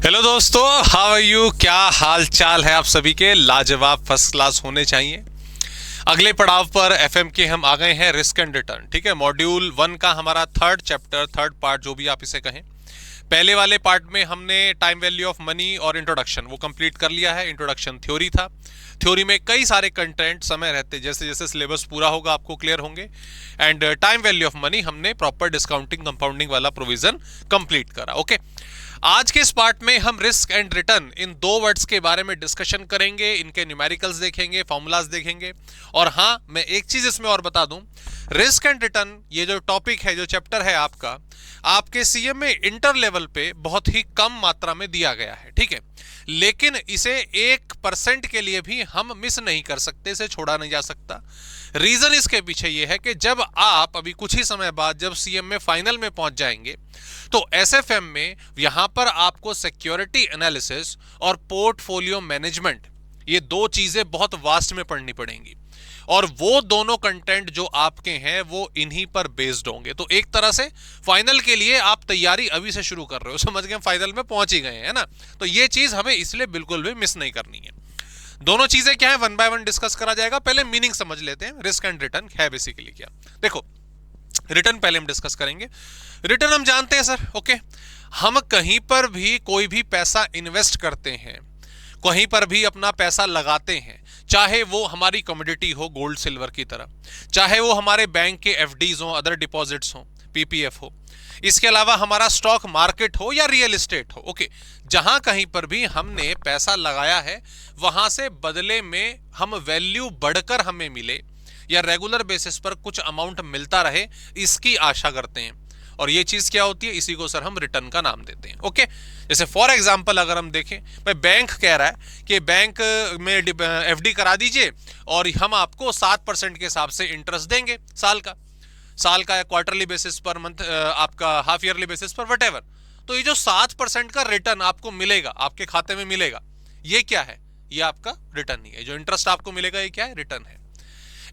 Hello दोस्तों, how are you. क्या हाल चाल है आप सभी के। लाजवाब फर्स्ट क्लास होने चाहिए। अगले पड़ाव पर एफएम के हम आ गए हैं, रिस्क एंड रिटर्न। ठीक है, मॉड्यूल 1 का हमारा थर्ड चैप्टर, थर्ड पार्ट जो भी आप इसे कहें। पहले वाले पार्ट में हमने टाइम वैल्यू ऑफ मनी और इंट्रोडक्शन वो कंप्लीट कर लिया है। इंट्रोडक्शन थ्योरी था। थ्योरी में कई सारे कंटेंट समय रहते जैसे जैसे सिलेबस पूरा होगा आपको क्लियर होंगे। And time value of money हमने प्रॉपर डिस्काउंटिंग कंपाउंडिंग वाला प्रोविजन कंप्लीट करा। ओके, आज के इस पार्ट में हम रिस्क एंड रिटर्न इन दो वर्ड्स के बारे में डिस्कशन करेंगे। इनके न्यूमेरिकल्स देखेंगे, फॉर्मूलाज देखेंगे। और हाँ, मैं एक चीज इसमें और बता दूं, रिस्क एंड रिटर्न ये जो टॉपिक है, जो चैप्टर है आपका, आपके सीएम में इंटर लेवल पे बहुत ही कम मात्रा में दिया गया है। ठीक है, लेकिन इसे 1% के लिए भी हम मिस नहीं कर सकते, इसे छोड़ा नहीं जा सकता। रीजन इसके पीछे ये है कि जब आप अभी कुछ ही समय बाद जब सीएम में फाइनल में पहुंच जाएंगे तो एसएफएम में यहां पर आपको सिक्योरिटी एनालिसिस और पोर्टफोलियो मैनेजमेंट, ये दो चीजें बहुत वास्ट में पढ़नी पड़ेंगी। और वो दोनों कंटेंट जो आपके हैं वो इन्हीं पर बेस्ड होंगे। तो एक तरह से फाइनल के लिए आप तैयारी अभी से शुरू कर रहे हो, समझ गए, फाइनल में पहुंच ही गए हैं ना। तो ये चीज हमें इसलिए बिल्कुल भी मिस नहीं करनी है। दोनों चीजें क्या है, वन बाय वन डिस्कस करा जाएगा। पहले मीनिंग समझ लेते हैं, रिस्क एंड रिटर्न है बेसिकली क्या। देखो, रिटर्न पहले हम डिस्कस करेंगे। रिटर्न हम जानते हैं सर, ओके। हम कहीं पर भी कोई भी पैसा इन्वेस्ट करते हैं, कहीं पर भी अपना पैसा लगाते हैं, चाहे वो हमारी कमोडिटी हो गोल्ड सिल्वर की तरह, चाहे वो हमारे बैंक के एफडीज हो, अदर डिपॉजिट्स हो, पीपीएफ हो, इसके अलावा हमारा स्टॉक मार्केट हो या रियल एस्टेट हो, ओके। जहां कहीं पर भी हमने पैसा लगाया है वहां से बदले में हम वैल्यू बढ़कर हमें मिले या रेगुलर बेसिस पर कुछ अमाउंट मिलता रहे, इसकी आशा करते हैं। और ये चीज क्या होती है, इसी को सर हम रिटर्न का नाम देते हैं। ओके, जैसे फॉर एग्जांपल अगर हम देखें, भाई बैंक कह रहा है कि बैंक में एफडी करा दीजिए और हम आपको 7% के हिसाब से इंटरेस्ट देंगे साल का या क्वार्टरली बेसिस पर, मंथ, आपका हाफ ईयरली बेसिस पर, वट। तो ये जो 7% का रिटर्न आपको मिलेगा, आपके खाते में मिलेगा, ये क्या है, ये आपका रिटर्न ही है। जो इंटरेस्ट आपको मिलेगा ये क्या है, रिटर्न है।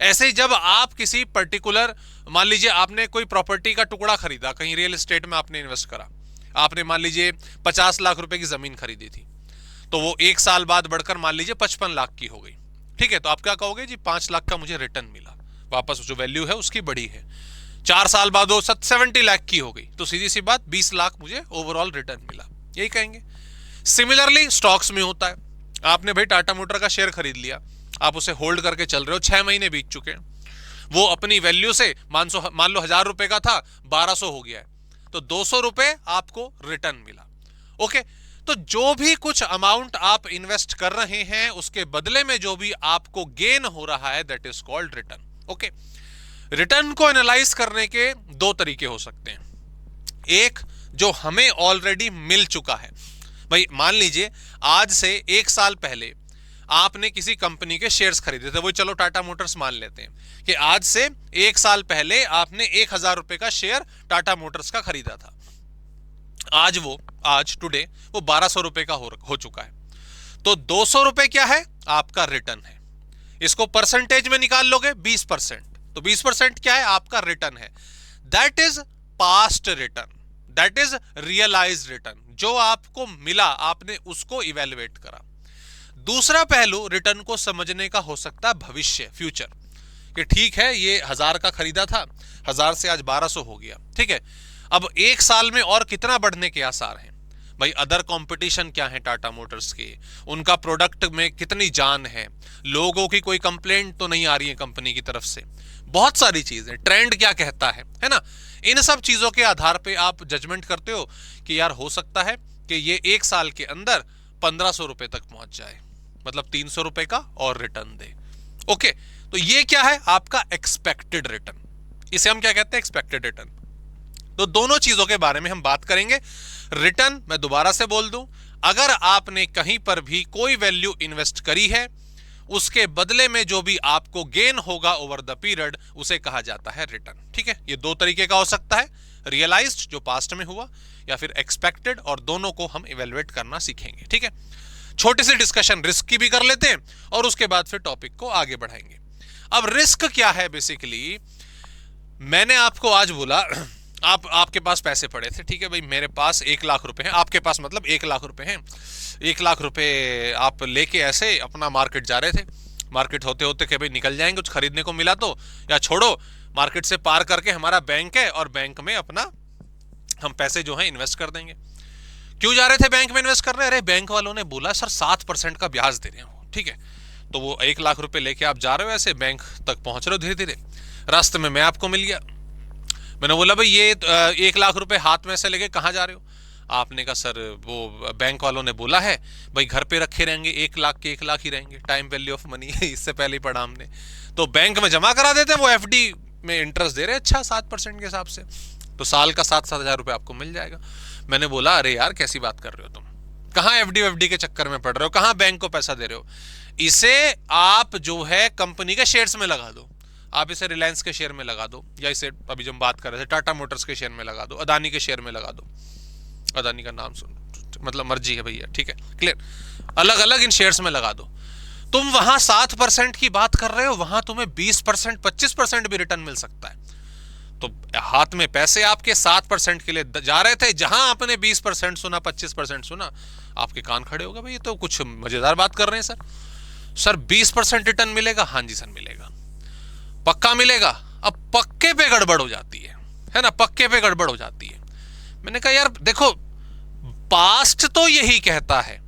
ऐसे ही जब आप किसी पर्टिकुलर, मान लीजिए आपने कोई प्रॉपर्टी का टुकड़ा खरीदा, कहीं रियल एस्टेट में आपने इन्वेस्ट करा, आपने मान लीजिए 50 लाख रुपए की जमीन खरीदी थी, तो वो 1 साल बाद बढ़कर मान लीजिए 55 लाख की हो गई। ठीक है, तो आप क्या कहोगे जी, 5 लाख का मुझे रिटर्न मिला, वापस जो वैल्यू है उसकी बढ़ी है। 4 साल बाद वो 70 लाख की हो गई, तो सीधी सी बात 20 लाख मुझे ओवरऑल रिटर्न मिला, यही कहेंगे। सिमिलरली स्टॉक्स में होता है, आपने भाई टाटा मोटर का शेयर खरीद लिया, आप उसे होल्ड करके चल रहे हो, 6 महीने बीत चुके हैं, वो अपनी वैल्यू से मान लो 1000 रुपए का था, 1200 हो गया है, तो 200 रुपए आपको रिटर्न मिला। ओके, तो जो भी कुछ अमाउंट आप इन्वेस्ट कर रहे हैं उसके बदले में जो भी आपको गेन हो रहा है, that is called return. Okay, return को एनालाइज करने के दो तरीके हो सकते हैं। एक, जो हमें ऑलरेडी मिल चुका है। भाई मान लीजिए आज से 1 साल पहले आपने किसी कंपनी के शेयर्स खरीदे थे, वो चलो टाटा मोटर्स मान लेते हैं कि आज से 1 साल पहले आपने 1000 रुपए का शेयर टाटा मोटर्स का खरीदा था। आज टुडे वो 1200 रुपए का हो चुका है, तो 200 रुपए क्या है, आपका रिटर्न है। इसको परसेंटेज में निकाल लोगे 20%, तो 20% क्या है, आपका रिटर्न है। That is past return, that is realized return. जो आपको मिला आपने उसको इवेल्युएट करा। दूसरा पहलू रिटर्न को समझने का हो सकता है भविष्य, फ्यूचर, कि ठीक है ये 1000 का खरीदा था, 1000 से आज 1200 हो गया, ठीक है, अब 1 साल में और कितना बढ़ने के आसार हैं। भाई अदर कंपटीशन क्या है टाटा मोटर्स के, उनका प्रोडक्ट में कितनी जान है, लोगों की कोई कंप्लेंट तो नहीं आ रही है कंपनी की तरफ से, बहुत सारी चीजें, ट्रेंड क्या कहता है ना। इन सब चीजों के आधार पे आप जजमेंट करते हो कि यार हो सकता है कि ये 1 साल के अंदर 1500 रुपए तक पहुंच जाए, मतलब 300 रुपए का और रिटर्न दे। ओके, तो ये क्या है, आपका एक्सपेक्टेड रिटर्न, इसे हम क्या कहते हैं, एक्सपेक्टेड रिटर्न। तो दोनों चीजों के बारे में हम बात करेंगे। रिटर्न, मैं दोबारा से बोल दूं, अगर आपने कहीं पर भी कोई वैल्यू इन्वेस्ट करी है, उसके बदले में जो भी आपको गेन होगा ओवर द पीरियड, उसे कहा जाता है रिटर्न। ठीक है, ये दो तरीके का हो सकता है, रियलाइज्ड जो पास्ट में हुआ, या फिर एक्सपेक्टेड, और दोनों को हम इवेलुएट करना सीखेंगे। ठीक है, छोटी सी डिस्कशन रिस्क की भी कर लेते हैं और उसके बाद फिर टॉपिक को आगे बढ़ाएंगे। अब रिस्क क्या है, बेसिकली मैंने आपको आज बोला आपके पास पैसे पड़े थे, ठीक है भाई, मेरे पास 1 लाख रुपए हैं, आपके पास मतलब 1 लाख रुपए हैं। 1 लाख रुपए आप लेके ऐसे अपना मार्केट जा रहे थे। मार्केट होते होते कि भाई निकल जाएंगे, कुछ खरीदने को मिला तो, या छोड़ो, मार्केट से पार करके हमारा बैंक है और बैंक में अपना हम पैसे जो है इन्वेस्ट कर देंगे। क्यों जा रहे थे बैंक में इन्वेस्ट करने? अरे बैंक वालों ने बोला सर 7% का ब्याज दे रहे हैं वो, ठीक है। तो वो 1 लाख रुपए लेके आप जा रहे हो, ऐसे बैंक तक पहुंच रहे हो धीरे धीरे, रास्ते में मैं आपको मिल गया। मैंने बोला भाई ये 1 लाख रुपए हाथ में से लेके कहाँ जा रहे हो? आपने कहा सर वो बैंक वालों ने बोला है भाई घर पे रखे रहेंगे, 1 लाख के 1 लाख ही रहेंगे, टाइम वैल्यू ऑफ मनी है, इससे पहले ही पढ़ा हमने। तो बैंक में जमा करा देते हैं, वो एफडी में इंटरेस्ट दे रहे हैं अच्छा 7% के हिसाब से, तो साल का 7-7 हज़ार रुपये आपको मिल जाएगा। मैंने बोला अरे यार कैसी बात कर रहे हो तुम, कहाँ एफडी के चक्कर में पड़ रहे हो, कहाँ बैंक को पैसा दे रहे हो? इसे आप जो है कंपनी के शेयर्स में लगा दो, आप इसे रिलायंस के शेयर में लगा दो, या इसे अभी जो हम बात कर रहे थे टाटा मोटर्स के शेयर में लगा दो, अदानी के शेयर में लगा दो। अदानी का नाम सुन, मतलब मर्जी है भैया, ठीक है, क्लियर। अलग अलग इन शेयर्स में लगा दो। तुम वहां 7% की बात कर रहे हो, वहां तुम्हें 20% 25% भी रिटर्न मिल सकता है। तो हाथ में पैसे आपके 7% के लिए जा रहे थे, जहां आपने 20% सुना, 25% सुना, आपके कान खड़े हो गए भाई ये तो कुछ मजेदार बात कर रहे हैं सर। सर 20% रिटर्न मिलेगा? हाँ जी सर मिलेगा। पक्का मिलेगा? अब पक्के पे गड़बड़ हो जाती है ना, पक्के पे गड़बड़ हो जाती है। मैंने कहा यार देखो, पास्ट तो यही कहता है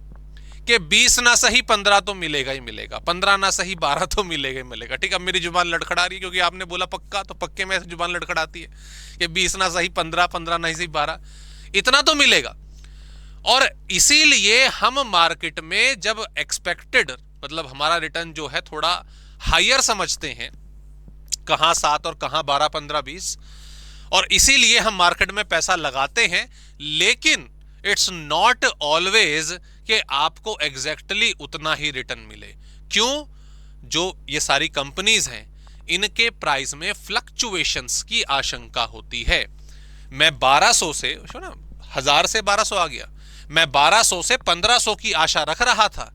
कि 20 ना सही 15 तो मिलेगा ही मिलेगा, 15 ना सही 12 तो मिलेगा ही मिलेगा, ठीक। अब मेरी जुबान लड़खड़ा रही है क्योंकि आपने बोला पक्का, तो पक्के में जुबान लड़खड़ाती है कि 20 ना सही 15, 15 ना सही 12, इतना तो मिलेगा। और इसीलिए हम मार्केट में जब एक्सपेक्टेड, मतलब हमारा रिटर्न जो है थोड़ा हायर समझते हैं, कहां 7 और कहां 12, 15, 20, और इसीलिए हम मार्केट में पैसा लगाते हैं। लेकिन इट्स नॉट ऑलवेज कि आपको एग्जैक्टली उतना ही रिटर्न मिले। क्यों? जो ये सारी कंपनीज हैं, इनके प्राइस में फ्लक्चुएशंस की आशंका होती है। मैं 1200 से, ना 1000 से 1200 आ गया, मैं 1200 से 1500 की आशा रख रहा था,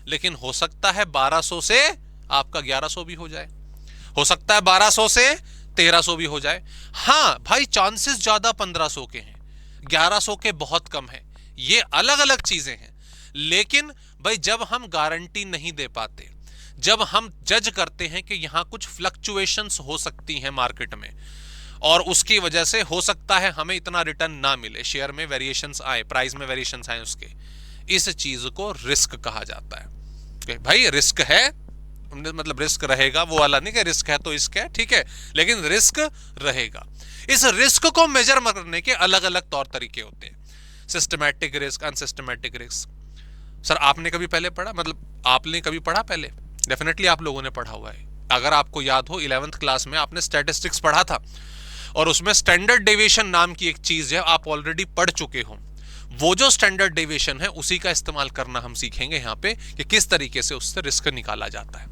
लेकिन हो सकता है 1200 से आपका 1100 भी हो जाए, हो सकता है 1200 से 1300 भी हो जाए। हाँ भाई, चांसेस ज्यादा 1500 के हैं, 1100 के बहुत कम है, ये अलग अलग चीजें हैं। लेकिन भाई जब हम गारंटी नहीं दे पाते, जब हम जज करते हैं कि यहां कुछ फ्लक्चुएशंस हो सकती हैं मार्केट में, और उसकी वजह से हो सकता है हमें इतना रिटर्न ना मिले, शेयर में वेरिएशंस आए, प्राइस में वेरिएशंस आए उसके, इस चीज को रिस्क कहा जाता है। भाई रिस्क है, मतलब रिस्क रहेगा, वो वाला नहीं कि रिस्क है तो इसका है, ठीक है, लेकिन रिस्क रहेगा। इस रिस्क को मेजर करने के अलग अलग तौर तरीके होते हैं, systematic risk, unsystematic risk. Sir आपने कभी पहले पढ़ा, मतलब आपने कभी पढ़ा पहले? डेफिनेटली आप लोगों ने पढ़ा हुआ है। अगर आपको याद हो 11th क्लास में आपने स्टैटिस्टिक्स पढ़ा था, और उसमें स्टैंडर्ड डेविएशन नाम की एक चीज है, आप ऑलरेडी पढ़ चुके हो। वो जो स्टैंडर्ड डेविएशन है उसी का इस्तेमाल करना हम सीखेंगे यहाँ पे, कि किस तरीके से उससे रिस्क निकाला जाता है,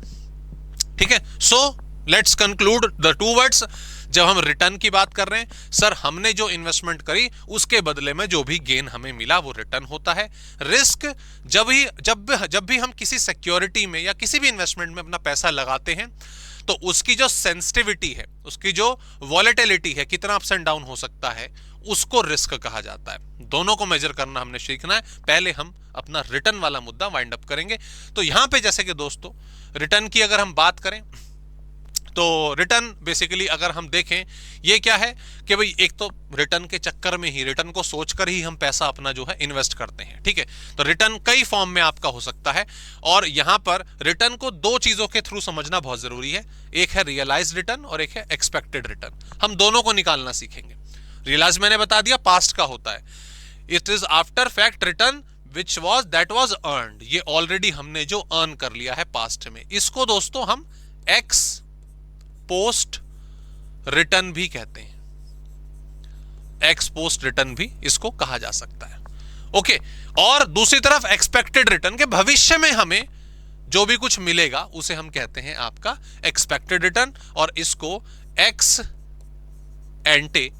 ठीक है। So let's conclude the 2 words. जब हम रिटर्न की बात कर रहे हैं, सर हमने जो इन्वेस्टमेंट करी उसके बदले में जो भी गेन हमें मिला वो रिटर्न होता है। रिस्क जब भी हम किसी सिक्योरिटी में या किसी भी इन्वेस्टमेंट में अपना पैसा लगाते हैं, तो उसकी जो सेंसिटिविटी है, उसकी जो वॉलेटिलिटी है, कितना अप्स एंड डाउन हो सकता है, उसको रिस्क कहा जाता है। दोनों को मेजर करना हमने सीखना है। पहले हम अपना रिटर्न वाला मुद्दा वाइंड अप करेंगे। तो यहां पे जैसे कि दोस्तों रिटर्न की अगर हम बात करें, तो रिटर्न बेसिकली अगर हम देखें, ये क्या है कि भाई एक तो रिटर्न के चक्कर में ही, रिटर्न को सोचकर ही हम पैसा अपना जो है इन्वेस्ट करते हैं, ठीक है। तो रिटर्न कई फॉर्म में आपका हो सकता है, और यहां पर रिटर्न को 2 चीजों के थ्रू समझना बहुत जरूरी है। एक है रियलाइज्ड रिटर्न और एक है एक्सपेक्टेड रिटर्न। हम दोनों को निकालना सीखेंगे। रियलाइज मैंने बता दिया पास्ट का होता है, it is after fact return that was earned. ये ऑलरेडी हमने जो अर्न कर लिया है पास्ट में, इसको दोस्तों हम एक्स पोस्ट रिटर्न भी कहते हैं। एक्स पोस्ट रिटर्न भी इसको कहा जा सकता है, ओके। और दूसरी तरफ एक्सपेक्टेड रिटर्न, के भविष्य में हमें जो भी कुछ मिलेगा उसे हम कहते हैं आपका एक्सपेक्टेड रिटर्न, और इसको एक्स एंटे,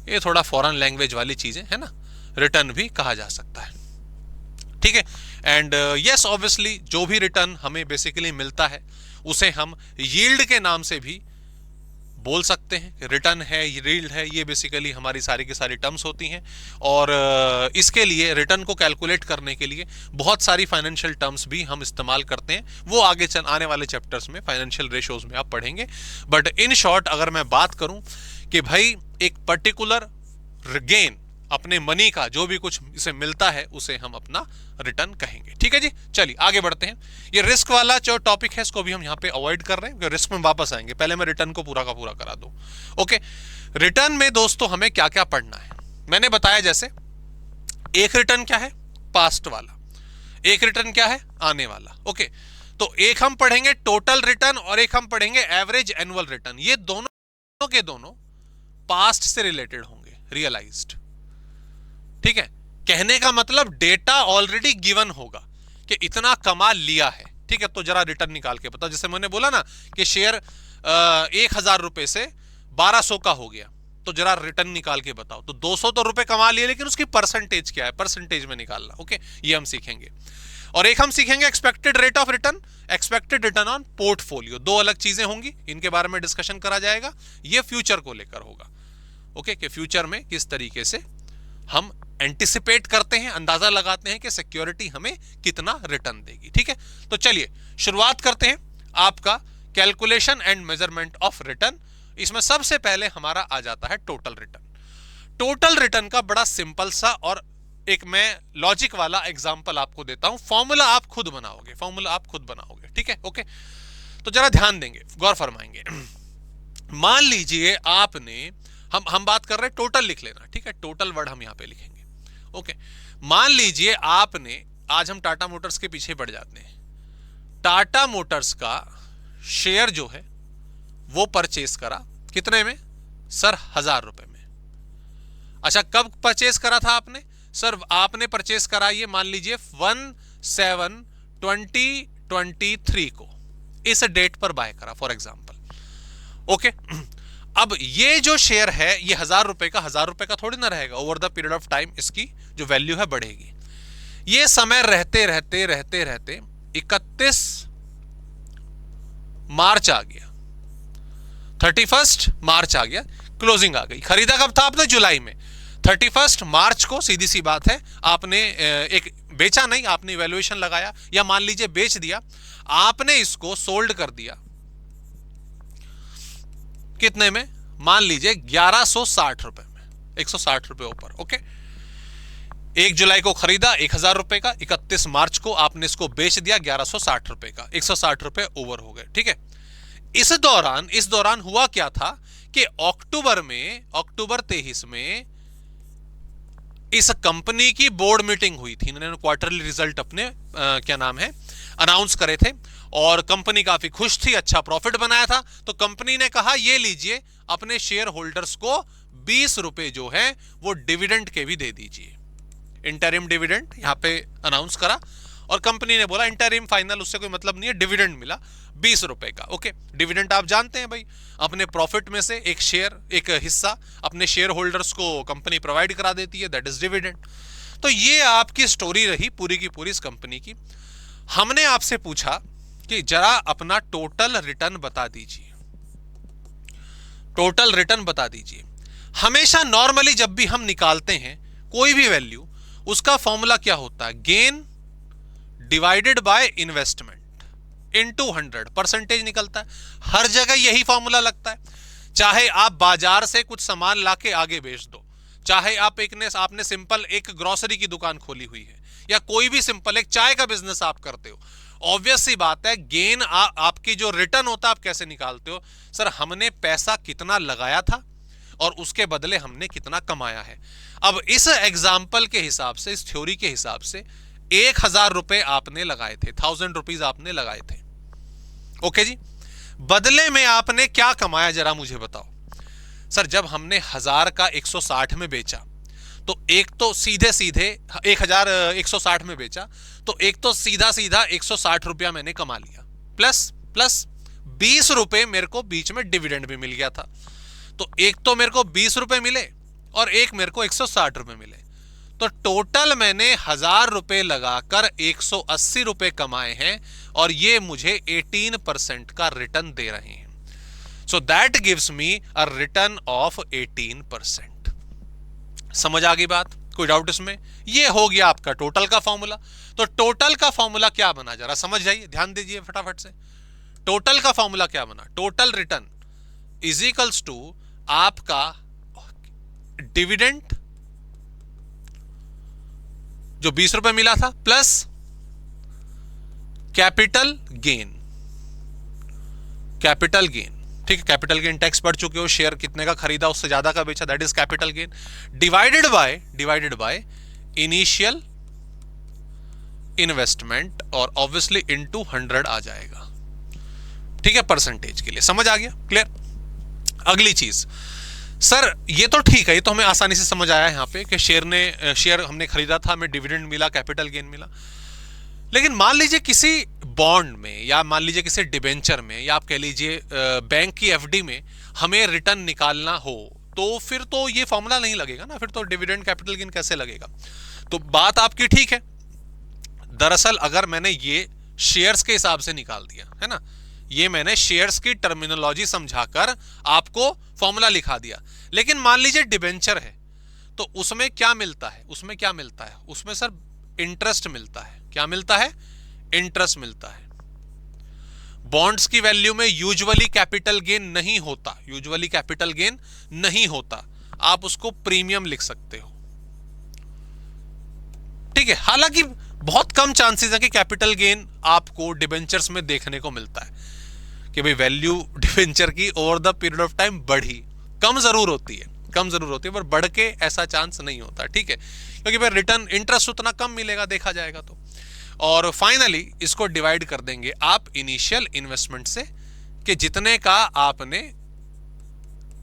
ये थोड़ा फॉरेन लैंग्वेज वाली चीजें है ना, रिटर्न भी कहा जा सकता है, ठीक है। एंड यस ऑब्वियसली जो भी रिटर्न हमें बेसिकली मिलता है उसे हम यील्ड के नाम से भी बोल सकते हैं कि रिटर्न है, यील्ड है, ये बेसिकली हमारी सारी की सारी टर्म्स होती हैं। और इसके लिए रिटर्न को कैलकुलेट करने के लिए बहुत सारी फाइनेंशियल टर्म्स भी हम इस्तेमाल करते हैं, वो आगे आने वाले चैप्टर्स में फाइनेंशियल रेशियोज में आप पढ़ेंगे। बट इन शॉर्ट अगर मैं बात करूं कि भाई एक पर्टिकुलर गेन अपने मनी का जो भी कुछ इसे मिलता है उसे हम अपना रिटर्न कहेंगे। ठीक है जी, चलिए आगे बढ़ते हैं। ये रिस्क वाला जो टॉपिक है इसको भी हम यहाँ पे अवॉइड कर रहे हैं, रिस्क में वापस आएंगे, पहले मैं रिटर्न को पूरा का पूरा करा दूं। ओके, रिटर्न में दोस्तों हमें क्या क्या पढ़ना है, मैंने बताया जैसे एक रिटर्न क्या है, पास्ट वाला, एक रिटर्न क्या है, आने वाला। ओके, तो एक हम पढ़ेंगे टोटल रिटर्न और एक हम पढ़ेंगे एवरेज एनुअल रिटर्न। ये दोनों के दोनों पास्ट से रिलेटेड होंगे, रियलाइज्ड। ठीक है, कहने का मतलब डेटा ऑलरेडी गिवन होगा कि इतना कमा लिया है। ठीक है, तो जरा रिटर्न निकाल के बताओ। जैसे मैंने बोला ना कि शेयर 1000 रुपए से 1200 का हो गया, तो जरा रिटर्न निकाल के बताओ। तो 200 तो रुपए कमा लिए, लेकिन उसकी परसेंटेज क्या है, परसेंटेज में निकालना। ओके, ये हम सीखेंगे। और एक हम सीखेंगे expected rate of return, expected return on portfolio. दो अलग चीजें होंगी, इनके बारे में डिस्कशन करा जाएगा। ये फ्यूचर को लेकर होगा। ओके, कि फ्यूचर में किस तरीके से हम एंटिसिपेट करते हैं, अंदाजा लगाते हैं कि सिक्योरिटी हमें कितना रिटर्न देगी। ठीक है, तो चलिए शुरुआत करते हैं आपका calculation and measurement of return. इसमें सबसे पहले हमारा आ जाता है टोटल रिटर्न। टोटल रिटर्न का बड़ा सिंपल सा और एक मैं लॉजिक वाला एग्जांपल आपको देता हूं, फॉर्मूला आप खुद बनाओगे, फॉर्मूला आप खुद बनाओगे। ठीक है, ओके, तो जरा ध्यान देंगे, गौर फरमाएंगे। मान लीजिए आपने, हम बात कर रहे हैं टोटल, लिख लेना। ठीक है, टोटल वर्ड हम यहां पे लिखेंगे। ओके, मान लीजिए आपने, आज हम टाटा मोटर्स के पीछे बढ़ जाते हैं, टाटा मोटर्स का शेयर जो है वो परचेस करा कितने में सर, 1000 रुपए में। अच्छा, कब परचेस करा था आपने सर? आपने परचेस करा ये मान लीजिए 1/7/2023 को, इस डेट पर बाय करा फॉर एग्जांपल। ओके, अब ये जो शेयर है ये 1000 रुपए का 1000 रुपए का थोड़ी ना रहेगा, over the period of time इसकी जो वैल्यू है बढ़ेगी। ये समय रहते रहते रहते रहते 31 मार्च आ गया, 31 मार्च आ गया, क्लोजिंग आ गई। खरीदा कब था आपने? जुलाई में। 31 मार्च को सीधी सी बात है आपने एक बेचा नहीं, आपने वैल्यूएशन लगाया, या मान लीजिए बेच दिया, आपने इसको सोल्ड कर दिया कितने में? मान लीजिए 1160 रुपए में, 160 रुपए ऊपर। ओके, 1 जुलाई को खरीदा 1000 रुपए का, 31 मार्च को आपने इसको बेच दिया 1160 रुपए का, 160 रुपए ओवर हो गए। ठीक है, इस दौरान हुआ क्या था कि अक्टूबर 23 में इस कंपनी की बोर्ड मीटिंग हुई थी। इन्होंने क्वार्टरली रिजल्ट अपने क्या नाम है अनाउंस करे थे, और कंपनी काफी खुश थी, अच्छा प्रॉफिट बनाया था। तो कंपनी ने कहा ये लीजिए अपने शेयर होल्डर्स को 20 रुपए जो है वो डिविडेंड के भी दे दीजिए। इंटरिम डिविडेंड यहां पे अनाउंस करा, और कंपनी ने बोला इंटरिम फाइनल, उससे कोई मतलब नहीं है, डिविडेंड मिला 20 रुपए का। ओके, डिविडेंड आप जानते हैं भाई, अपने प्रॉफिट में से एक शेयर, एक हिस्सा अपने शेयर होल्डर्स को कंपनी प्रोवाइड करा देती है, दैट इज डिविडेंड। तो ये आपकी स्टोरी रही पूरी की पूरी इस कंपनी की। हमने आपसे पूछा कि जरा अपना टोटल रिटर्न बता दीजिए, टोटल रिटर्न बता दीजिए। हमेशा नॉर्मली जब भी हम निकालते हैं कोई भी वैल्यू, उसका फॉर्मूला क्या होता है? Gain divided by investment into 100, percentage निकलता है। हर जगह यही फॉर्मूला लगता है। चाहे आप बाजार से कुछ सामान लाके आगे बेच दो, चाहे आपने सिंपल एक ग्रोसरी की दुकान खोली हुई है, या कोई भी सिंपल एक चाय का बिजनेस आप करते हो, ऑब्वियस सी बात है गेन आपकी जो रिटर्न होता है आप कैसे निकालते हो? सर, हमने पैसा कितना लगाया था और उसके बदले हमने कितना कमाया है। अब इस एग्जाम्पल के हिसाब से, इस थ्योरी के हिसाब से 1000 रुपए आपने लगाए थे, 1000 रुपीज आपने लगाए थे। ओके जी, बदले में आपने क्या कमाया जरा मुझे बताओ। सर, जब हमने 1000 का 160 में बेचा, तो एक तो सीधे 1160 में बेचा, तो एक तो सीधा 160 रुपया मैंने कमा लिया, प्लस 20 रुपए मेरे को बीच में डिविडेंड भी मिल गया था। तो एक तो मेरे को 20 रुपए मिले और एक मेरे को 160 रुपए मिले। तो टोटल मैंने 1000 रुपए लगाकर 180 रुपए कमाए हैं, और ये मुझे 18% का रिटर्न दे रहे हैं। So that gives me a return of 18%। समझ आ गई बात? कोई डाउट इसमें? ये हो गया आपका टोटल का फॉर्मूला। तो टोटल का फॉर्मूला क्या बना, जरा समझ जाइए, ध्यान दीजिए फटाफट से। टोटल का फॉर्मूला क्या बना? Total return is equals to आपका डिविडेंड जो 20 रुपए मिला था plus capital gain. Capital gain, ठीक है, कैपिटल गेन टैक्स पढ़ चुके हो, शेयर कितने का खरीदा उससे ज्यादा का बेचा, that is capital gain, divided by initial investment और ऑब्वियसली इनटू 100 आ जाएगा, ठीक है, परसेंटेज के लिए। समझ आ गया? क्लियर? अगली चीज सर, ये तो ठीक है, ये तो हमें आसानी से समझ आया यहां पे कि शेयर हमने खरीदा था, हमें डिविडेंड मिला, कैपिटल गेन मिला। लेकिन मान लीजिए किसी बॉन्ड में या मान लीजिए किसी डिबेंचर में या आप कह लीजिए बैंक की एफडी में हमें रिटर्न निकालना हो, तो फिर तो ये फॉर्मूला नहीं लगेगा ना, फिर तो डिविडेंड कैपिटल गेन कैसे लगेगा? तो बात आपकी ठीक है। दरअसल अगर मैंने ये शेयर्स के हिसाब से निकाल दिया है ना, ये मैंने शेयर्स की टर्मिनोलॉजी समझाकर आपको फॉर्मूला लिखा दिया, लेकिन मान लीजिए डिबेंचर है तो उसमें क्या मिलता है? उसमें सर इंटरेस्ट मिलता है। क्या मिलता है? इंटरेस्ट मिलता है। बॉन्ड्स की वैल्यू में यूजुअली कैपिटल गेन नहीं होता, आप उसको प्रीमियम लिख सकते हो, ठीक है। हालांकि बहुत कम चांसेस है कि कैपिटल गेन आपको डिबेंचर्स में देखने को मिलता है कि भाई वैल्यू डिबेंचर की over the period of time बढ़ी, कम जरूर होती है पर बढ़ के ऐसा चांस नहीं होता, ठीक है, क्योंकि फिर रिटर्न इंटरेस्ट उतना कम मिलेगा देखा जाएगा तो। और फाइनली इसको डिवाइड कर देंगे आप इनिशियल इन्वेस्टमेंट से कि जितने का आपने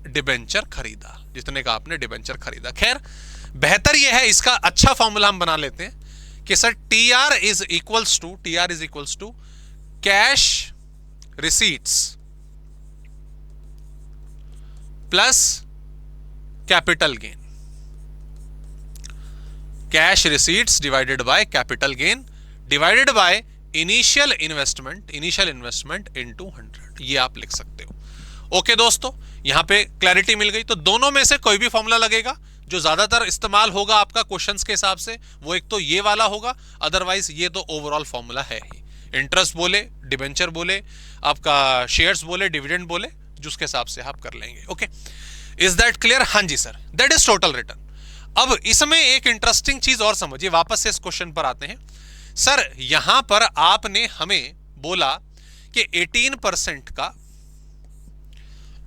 डिबेंचर खरीदा। खैर बेहतर यह है, इसका अच्छा फॉर्मूला हम बना लेते हैं कि sir TR is equals to cash receipts plus capital gain. Cash receipts divided by capital gain divided by initial investment into 100, ये आप लिख सकते हो। ओके दोस्तों, यहां पे क्लैरिटी मिल गई। तो दोनों में से कोई भी फॉर्मूला लगेगा, जो ज्यादातर इस्तेमाल होगा आपका क्वेश्चंस के हिसाब से, वो एक तो ये वाला होगा, अदरवाइज ये तो ओवरऑल फॉर्मूला है ही। इंटरेस्ट बोले, डिबेंचर बोले, आपका शेयर्स बोले, डिविडेंड बोले, जिसके हिसाब से आप कर लेंगे। Okay, is that clear? हाँ जी sir, that is total return. अब इसमें एक इंटरेस्टिंग चीज और समझिए, वापस से इस क्वेश्चन पर आते हैं। सर यहां पर आपने हमें बोला कि 18% का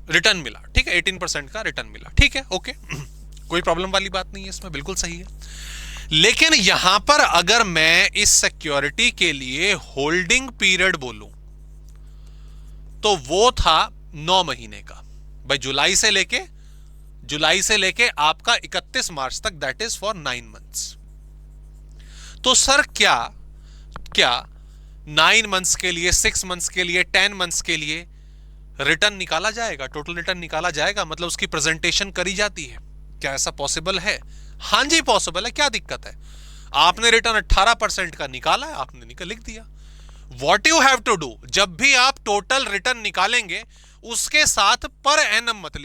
रिटर्न मिला, ठीक है, 18% का रिटर्न मिला, ठीक है, ओके, कोई प्रॉब्लम वाली बात नहीं है इसमें, बिल्कुल सही है। लेकिन यहां पर अगर मैं इस सिक्योरिटी के लिए होल्डिंग पीरियड बोलूं तो वो था 9 महीने का, भाई जुलाई से लेके आपका 31 मार्च तक, दैट इज फॉर 9 मंथ्स। तो सर क्या 9 मंथ्स के लिए, 6 मंथ्स के लिए, 10 मंथ्स के लिए रिटर्न निकाला जाएगा, टोटल रिटर्न निकाला जाएगा, मतलब उसकी प्रेजेंटेशन करी जाती है? क्या ऐसा पॉसिबल है? हां जी पॉसिबल है, क्या दिक्कत है? आपने रिटर्न 18% का निकाला है, आपने लिख दिया। What you have to do, जब भी आप टोटल रिटर्न निकालेंगे उसके साथ पर एनम मत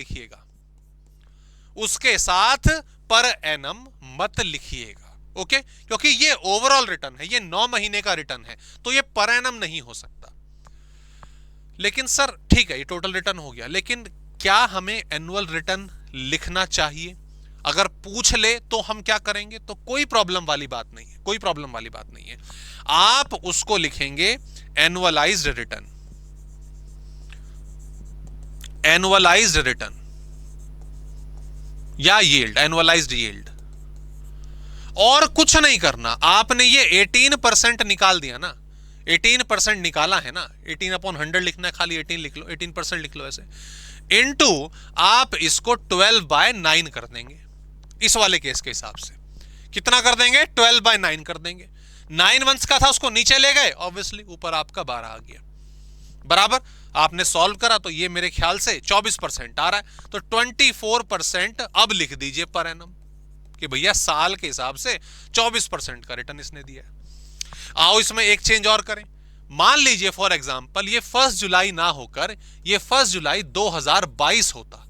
लिखिएगा, ओके, क्योंकि ये ओवरऑल रिटर्न है, ये 9 महीने का रिटर्न है, तो ये पर एनम नहीं हो सकता। लेकिन सर ठीक है, ये टोटल रिटर्न हो गया, लेकिन क्या हमें एनुअल रिटर्न लिखना चाहिए? अगर पूछ ले तो हम क्या करेंगे? तो कोई प्रॉब्लम वाली बात नहीं है, आप उसको लिखेंगे एनुअलाइज्ड रिटर्न या यील्ड, एनुअलाइज्ड यील्ड। और कुछ नहीं करना, आपने ये 18% निकाल दिया ना, 18% निकाला है ना, 18/100 लिखना है, खाली 18 लिख लो, 18% लिख लो ऐसे, इनटू आप इसको 12/9 कर देंगे। इस वाले केस के हिसाब से कितना कर देंगे? 12/9 कर देंगे। 9 मंथ्स का था, उसको नीचे ले गए, ऑब्वियसली ऊपर आपका 12 आ गया, बराबर। आपने सॉल्व करा तो ये मेरे ख्याल से 24% आ रहा है, तो 24% अब लिख दीजिए पर एनम, कि भैया साल के हिसाब से 24% का रिटर्न इसने दिया है। आओ इसमें एक चेंज और करें, मान लीजिए फॉर एग्जांपल ये 1 जुलाई ना होकर ये 1 जुलाई 2022 होता,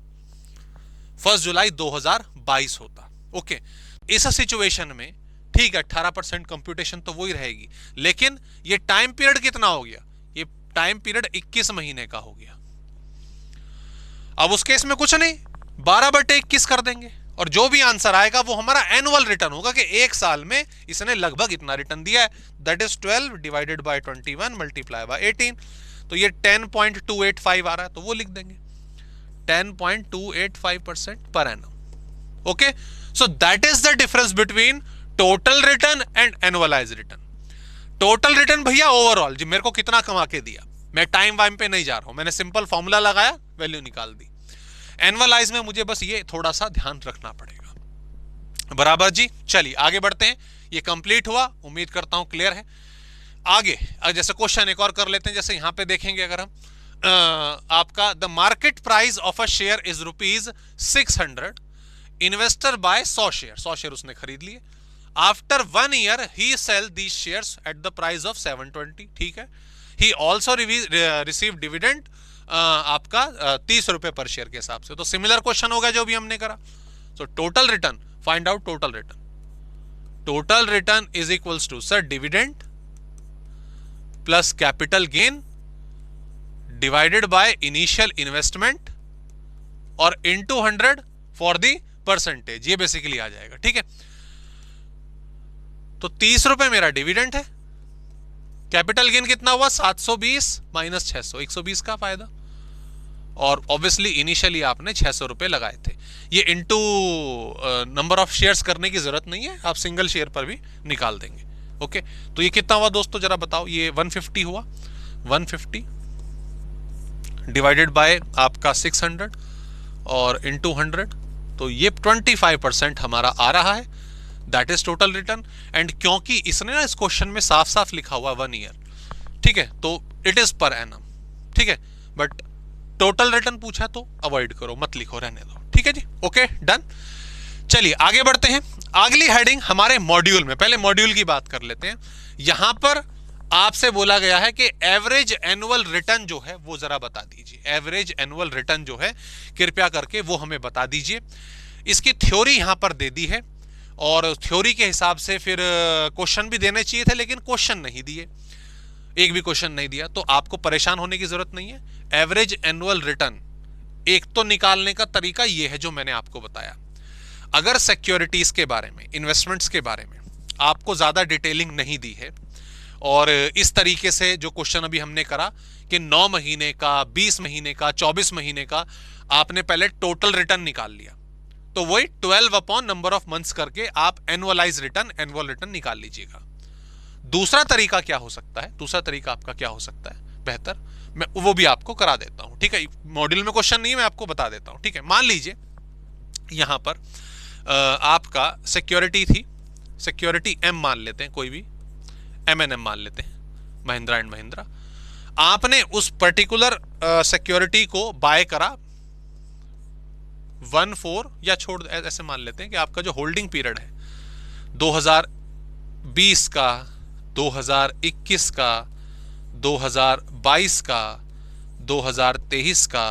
1 जुलाई 2022 होता। ओके, इस सिचुएशन में ठीक है 18% कंप्यूटेशन तो वही रहेगी, लेकिन ये टाइम पीरियड कितना हो गया, ये टाइम पीरियड 21 महीने का हो गया। अब उस केस में कुछ नहीं, 12/21 कर देंगे और जो भी आंसर आएगा वो हमारा एनुअल रिटर्न होगा कि एक साल में इसने लगभग इतना रिटर्न दिया है, that is 12 divided by 21 multiply by 18। तो ये 10.285 आ रहा है, तो वो लिख देंगे 10.285% per annum. Okay, so that is the difference between total return and annualise return. Total return भैया ओवरऑल जी मेरे को कितना कमा के दिया, मैं टाइम वाइम पे नहीं जा रहा हूं, मैंने सिंपल फॉर्मूला लगाया, वैल्यू निकाल दी। एनुअलाइज में मुझे बस ये थोड़ा सा ध्यान रखना पड़ेगा। बराबर जी, चलिए आगे बढ़ते हैं। ये कंप्लीट हुआ, उम्मीद करता हूं क्लियर है। आगे जैसे क्वेश्चन एक और कर लेते हैं, जैसे यहां पे देखेंगे अगर हम आपका the market price of a share is ₹600, investor buy 100 share, 100 share उसने खरीद लिए। After 1 year he sell these shares at the price of 720, ठीक है। ही ऑल्सो रिसीव डिविडेंड आपका 30 रुपए पर शेयर के हिसाब से। तो सिमिलर क्वेश्चन होगा जो भी हमने करा। So total return, find out total return. Total return is equals to sir dividend plus capital gain divided by initial investment और इनटू 100 फॉर द परसेंटेज, ये बेसिकली आ जाएगा, ठीक है। तो 30 रुपए मेरा डिविडेंड है, कैपिटल गेन कितना हुआ 720 माइनस 600, 120 का फायदा, और ऑब्वियसली इनिशियली आपने 600 रुपए लगाए थे। ये इनटू नंबर ऑफ शेयर्स करने की जरूरत नहीं है, आप सिंगल शेयर पर भी निकाल देंगे। ओके, तो ये कितना हुआ दोस्तों जरा बताओ, ये 150 हुआ, 150 डिवाइडेड बाय आपका 600 और इनटू 100, तो ये 25% हमारा आ रहा है, that is total return. And क्योंकि इसने ना इस क्वेश्चन में साफ साफ लिखा हुआ 1 ईयर, ठीक है, तो इट इज पर एनम, ठीक है, बट टोटल रिटर्न पूछा तो अवॉइड करो, मत लिखो, रहने दो, ठीक है जी। Okay, done. चलिए आगे बढ़ते हैं। अगली हेडिंग हमारे मॉड्यूल में, पहले मॉड्यूल की बात कर लेते हैं। यहां पर आपसे बोला गया है कि एवरेज एनुअल रिटर्न जो है वो जरा बता दीजिए। एवरेज एनुअल रिटर्न जो है कृपया करके वो हमें बता दीजिए। इसकी थ्योरी यहां पर दे दी है और थ्योरी के हिसाब से फिर क्वेश्चन भी देने चाहिए थे, लेकिन क्वेश्चन नहीं दिए, एक भी क्वेश्चन नहीं दिया, तो आपको परेशान होने की जरूरत नहीं है। एवरेज एनुअल रिटर्न एक तो निकालने का तरीका ये है जो मैंने आपको बताया। अगर सिक्योरिटीज के बारे में, इन्वेस्टमेंट्स के बारे में आपको ज्यादा डिटेलिंग नहीं दी है और इस तरीके से जो क्वेश्चन अभी हमने करा कि 9 महीने का, 20 महीने का, 24 महीने का, आपने पहले टोटल रिटर्न निकाल लिया, तो वही 12 अपॉन नंबर ऑफ मंथ्स करके आप एनुअलाइज रिटर्न, एनुअल रिटर्न निकाल लीजिएगा। दूसरा तरीका क्या हो सकता है, दूसरा तरीका आपका क्या हो सकता है बेहतर, मैं वो भी आपको करा देता हूं, ठीक है। मॉड्यूल में क्वेश्चन नहीं है, मैं आपको बता देता हूं, ठीक है। मान लीजिए यहां पर आपका सिक्योरिटी थी, सिक्योरिटी एम मान लेते हैं, कोई भी एमएनएम मान लेते हैं, महिंद्रा एंड महिंद्रा। आपने उस पर्टिकुलर सिक्योरिटी को बाय करा 1/4 या छोड़ ऐसे मान लेते हैं कि आपका जो होल्डिंग पीरियड है 2020 का, 2021 का, 2022 का, 2023 का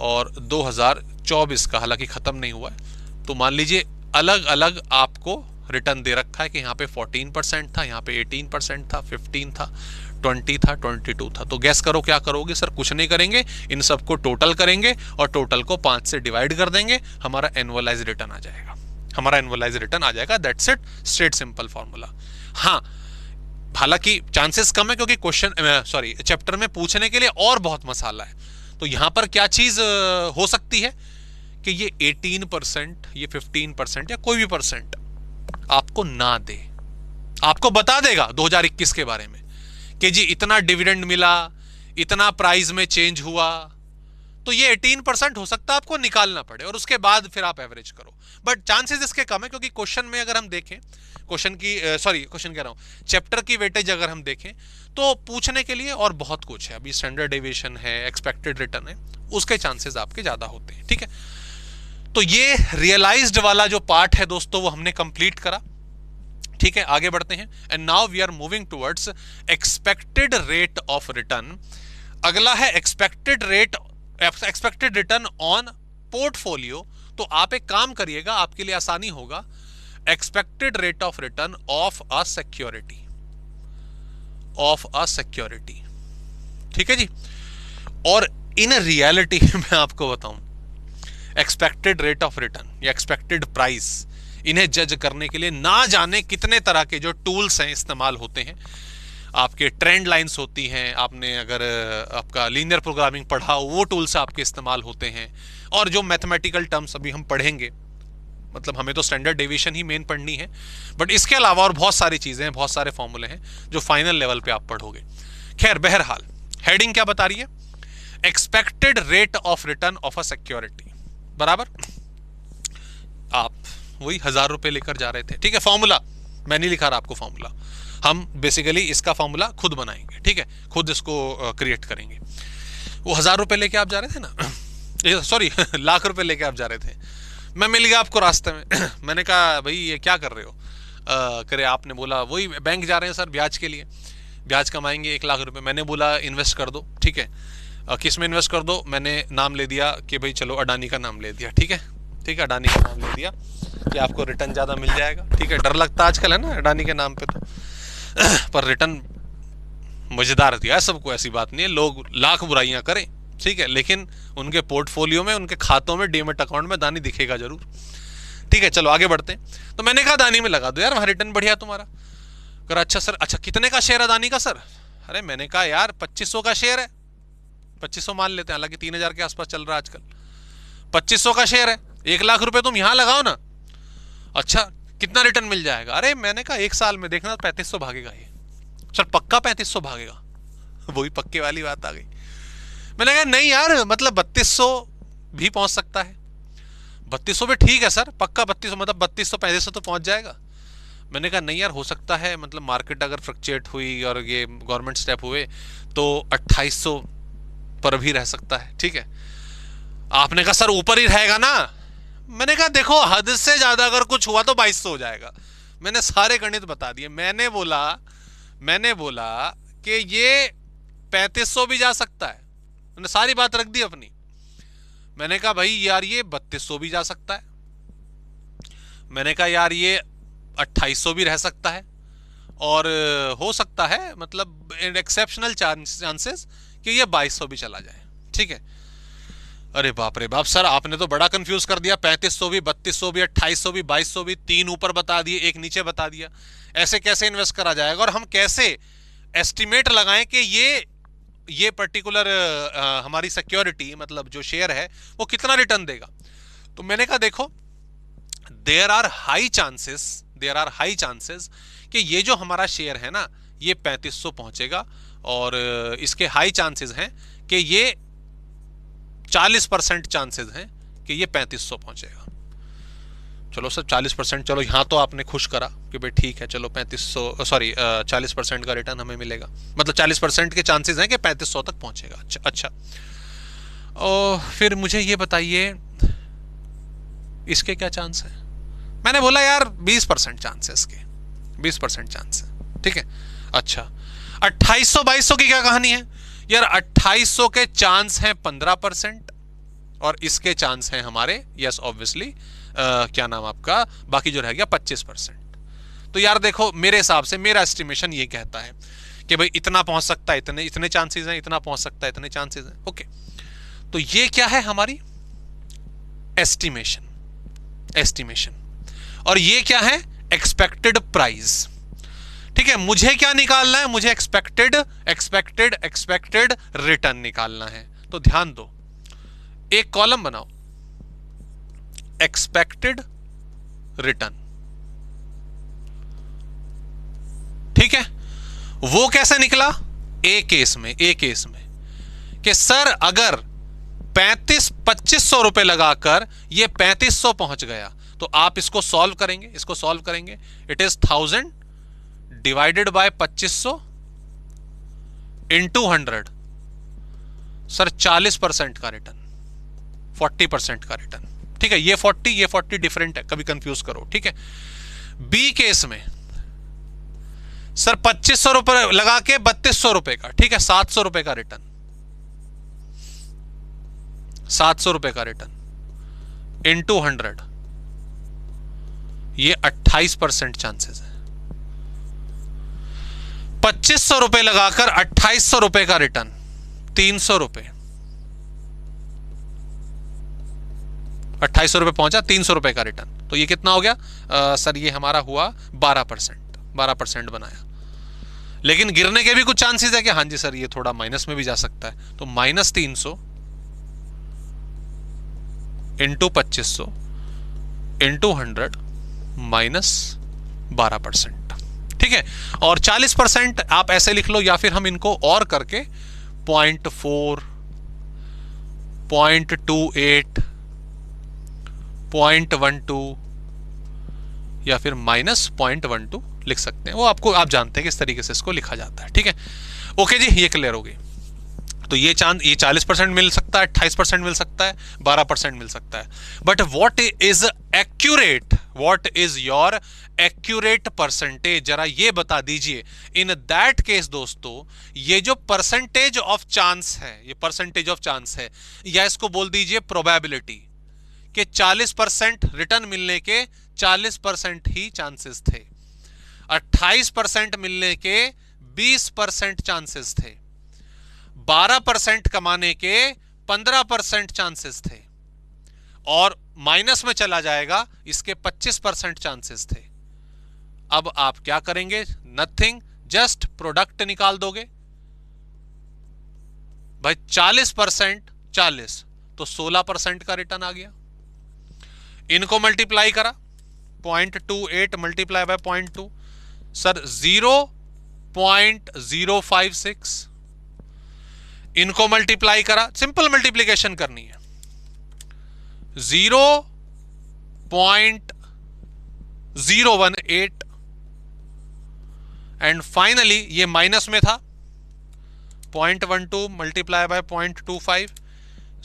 और 2024 का, हालांकि खत्म नहीं हुआ है, तो मान लीजिए अलग अलग आपको रिटर्न दे रखा है कि यहाँ पे 14% था, यहाँ पे 18% था, 15 था, 20 था, 22 था। तो गैस करो क्या करोगे सर? कुछ नहीं करेंगे, इन सबको टोटल करेंगे और टोटल को 5 से डिवाइड कर देंगे, हमारा एनुअलाइज रिटर्न आ जाएगा, हमारा एनुअलाइज रिटर्न आ जाएगा। That's it, straight simple formula. हाँ, हालांकि चांसेस कम है क्योंकि क्वेश्चन चैप्टर में पूछने के लिए और बहुत मसाला है। तो यहां पर क्या चीज हो सकती है कि ये 18%, ये 15% या कोई भी परसेंट आपको ना दे, आपको बता देगा 2021 के बारे में कि जी इतना डिविडेंड मिला, इतना प्राइस में चेंज हुआ, तो ये 18% हो सकता है आपको निकालना पड़े और उसके बाद फिर आप एवरेज करो। बट चांसेस इसके कम है क्योंकि क्वेश्चन में अगर हम देखें, क्वेश्चन कह रहा हूं, चैप्टर की वेटेज अगर हम देखें तो पूछने के लिए और बहुत कुछ है। अभी स्टैंडर्ड डेविएशन है, एक्सपेक्टेड रिटर्न है, उसके चांसेस आपके ज्यादा होते हैं, ठीक है। तो ये रियलाइज्ड वाला जो पार्ट है दोस्तों वो हमने कंप्लीट करा, ठीक है, आगे बढ़ते हैं। And now we are moving towards expected rate of return. अगला है एक्सपेक्टेड रिटर्न ऑन पोर्टफोलियो। तो आप एक काम करिएगा, आपके लिए आसानी होगा। Expected rate of return of a security, ठीक है जी। और इन रियलिटी मैं आपको बताऊं, एक्सपेक्टेड रेट ऑफ रिटर्न या एक्सपेक्टेड प्राइस, इन्हें जज करने के लिए ना जाने कितने तरह के जो टूल्स हैं इस्तेमाल होते हैं। आपके ट्रेंड लाइंस होती हैं, आपने अगर आपका लीनियर प्रोग्रामिंग पढ़ा हो वो टूल्स आपके इस्तेमाल होते हैं, और जो मैथमेटिकल टर्म्स अभी हम पढ़ेंगे, मतलब हमें तो स्टैंडर्ड डेविएशन ही मेन पढ़नी है, बट इसके अलावा और बहुत सारी चीजें हैं, बहुत सारे फॉर्मूले हैं जो फाइनल लेवल पे आप पढ़ोगे। खैर, बहरहाल हेडिंग क्या बता रही है? Expected rate of return of a security बराबर, आप वही 1000 रुपए लेकर जा रहे थे, ठीक है। फॉर्मूला मैं नहीं लिखा रहा आपको, फॉर्मूला हम बेसिकली इसका फॉर्मूला खुद बनाएंगे, ठीक है, खुद इसको क्रिएट करेंगे। वो 1000 रुपए लेके आप जा रहे थे ना, सॉरी लाख रुपए लेके आप जा रहे थे। मैं मिल गया आपको रास्ते में मैंने कहा भाई ये क्या कर रहे हो? करे आपने बोला वही बैंक जा रहे हैं सर ब्याज के लिए, ब्याज कमाएंगे 1 लाख रुपए। मैंने बोला इन्वेस्ट कर दो, ठीक है। किस में इन्वेस्ट कर दो? मैंने नाम ले दिया कि भाई चलो अडानी का नाम ले दिया, ठीक है, ठीक है, अडानी का नाम ले दिया कि आपको रिटर्न ज़्यादा मिल जाएगा, ठीक है। डर लगता आजकल है ना अडानी के नाम पे तो पर रिटर्न मजेदार दिया है सबको, ऐसी बात नहीं है। लोग लाख बुराइयां करें, ठीक है, लेकिन उनके पोर्टफोलियो में, उनके खातों में, डीमैट अकाउंट में अडानी दिखेगा जरूर, ठीक है। चलो आगे बढ़ते हैं। तो मैंने कहा अडानी में लगा दो यार, वहां रिटर्न बढ़िया तुम्हारा। कर अच्छा सर, अच्छा कितने का शेयर अडानी का सर? अरे मैंने कहा यार 2500 का शेयर है, 2500 मान लेते हैं, हालांकि 3000 के आसपास चल रहा है आजकल। 2500 का शेयर है, 1 लाख रुपए तुम यहां लगाओ ना, अच्छा कितना रिटर्न मिल जाएगा? अरे मैंने कहा 1 साल में देखना 3500 भागेगा ये। सर पक्का 3500 भागेगा? वही पक्के वाली बात आ गई। मैंने कहा नहीं यार, मतलब 3200 भी पहुंच सकता है। 3200 भी ठीक है सर, पक्का 3200, मतलब 3200-3500 तो पहुंच जाएगा। मैंने कहा नहीं यार, हो सकता है, मतलब मार्केट अगर फ्लक्चुएट हुई और ये गवर्नमेंट स्टेप हुए तो 2800 पर भी रह सकता है, ठीक है। आपने कहा सर ऊपर ही रहेगा ना? मैंने कहा देखो हद से ज्यादा अगर कुछ हुआ तो 2200 हो जाएगा। मैंने सारे गणित बता दिए। मैंने बोला कि ये 3500 भी जा सकता है, मैंने सारी बात रख दी अपनी। मैंने कहा भाई यार ये 3200 भी जा सकता है, मैंने कहा यार ये 2800 भी रह सकता है, और हो सकता है मतलब एक्सेप्शनल चांसेस कि ये 2200 भी चला जाए, ठीक है। अरे बाप रे बाप सर, आपने तो बड़ा कंफ्यूज कर दिया। 3500 भी, 3200 भी, 2800 भी, 2200 भी, 3 ऊपर बता दिए, 1 नीचे बता दिया। ऐसे कैसे इन्वेस्ट करा जाएगा? और हम कैसे एस्टिमेट लगाएं कि ये पर्टिकुलर हमारी सिक्योरिटी, मतलब जो शेयर है, वो कितना रिटर्न देगा? तो मैंने कहा देखो, देयर आर हाई चांसेस कि ये जो हमारा शेयर है ना, ये 3500 पहुंचेगा, और इसके हाई चांसेस हैं कि ये 40% चांसेस हैं कि ये 3500 पहुंचेगा। चलो सर 40%, चलो यहां तो आपने खुश करा कि भाई ठीक है, चलो 40% का रिटर्न हमें मिलेगा, मतलब 40% के चांसेस हैं कि 3500 तक पहुंचेगा। अच्छा, और फिर मुझे ये बताइए इसके क्या चांस है? मैंने बोला यार 20% चांस है इसके, 20% चांस है, ठीक है। अच्छा 2800-2200 की क्या कहानी है? यार 2800 के चांस हैं 15%, और इसके चांस हैं हमारे, यस ऑब्वियसली, क्या नाम आपका, बाकी जो रह गया 25%। तो यार देखो मेरे हिसाब से मेरा एस्टिमेशन ये कहता है कि भाई इतना पहुंच सकता है, इतने चांसेस हैं, इतना पहुंच सकता है, इतने चांसेस हैं, ओके। तो ये क्या है? हमारी एस्टिमेशन। और ये क्या है? एक्सपेक्टेड प्राइस, ठीक है। मुझे क्या निकालना है? मुझे एक्सपेक्टेड रिटर्न निकालना है। तो ध्यान दो, एक कॉलम बनाओ, एक्सपेक्टेड रिटर्न, ठीक है। वो कैसे निकला? ए केस में कि सर अगर 2500 रुपए लगाकर ये 3500 पहुंच गया, तो आप इसको सॉल्व करेंगे। It is 1000 divided by 2500 into 100, sir 40% का रिटर्न, 40% का रिटर्न, ठीक है। ये 40 डिफरेंट है, कभी कंफ्यूज करो, ठीक है। बी केस में सर 2500 रुपए लगा के 3200 रुपए का, ठीक है, 700 रुपए का रिटर्न, 700 रुपए का रिटर्न इनटू 100, ये 28% चांसेस है। 2500 रुपए लगाकर 2800 रुपए का रिटर्न, 300 रुपए, 2800 रुपए पहुंचा, 300 रुपए का रिटर्न, तो ये कितना हो गया सर? ये हमारा हुआ 12% बनाया। लेकिन गिरने के भी कुछ चांसेस है कि हाँ जी सर ये थोड़ा माइनस में भी जा सकता है, तो -300 इंटू 2500 इंटू 100 -12%, ठीक है। और 40% आप ऐसे लिख लो, या फिर हम इनको और करके 0.4, 0.28, 0.12 या फिर -0.12 लिख सकते हैं। वो आपको, आप जानते हैं किस तरीके से इसको लिखा जाता है, ठीक है। ओके जी, ये क्लियर हो गई। तो ये 40% मिल सकता है, 28% मिल सकता है, 12% मिल सकता है। But what is accurate, what is your accurate percentage, जरा ये बता दीजिए। इन दैट केस दोस्तों, ये जो परसेंटेज ऑफ चांस है, ये परसेंटेज ऑफ चांस है, या इसको बोल दीजिए प्रोबेबिलिटी, कि 40% रिटर्न मिलने के 40% ही चांसेस थे, 28% मिलने के 20% चांसेस थे, 12% कमाने के 15% चांसेस थे, और माइनस में चला जाएगा इसके 25% चांसेस थे। अब आप क्या करेंगे? नथिंग, जस्ट प्रोडक्ट निकाल दोगे भाई। 40% 40, तो 16% का रिटर्न आ गया। इनको मल्टीप्लाई करा, 0.28 मल्टीप्लाई बाय 0.2, सर 0.056। इनको मल्टीप्लाई करा, सिंपल मल्टीप्लीकेशन करनी है, 0.018, एंड फाइनली ये माइनस में था, 0.12 मल्टीप्लाई बाय 0.25,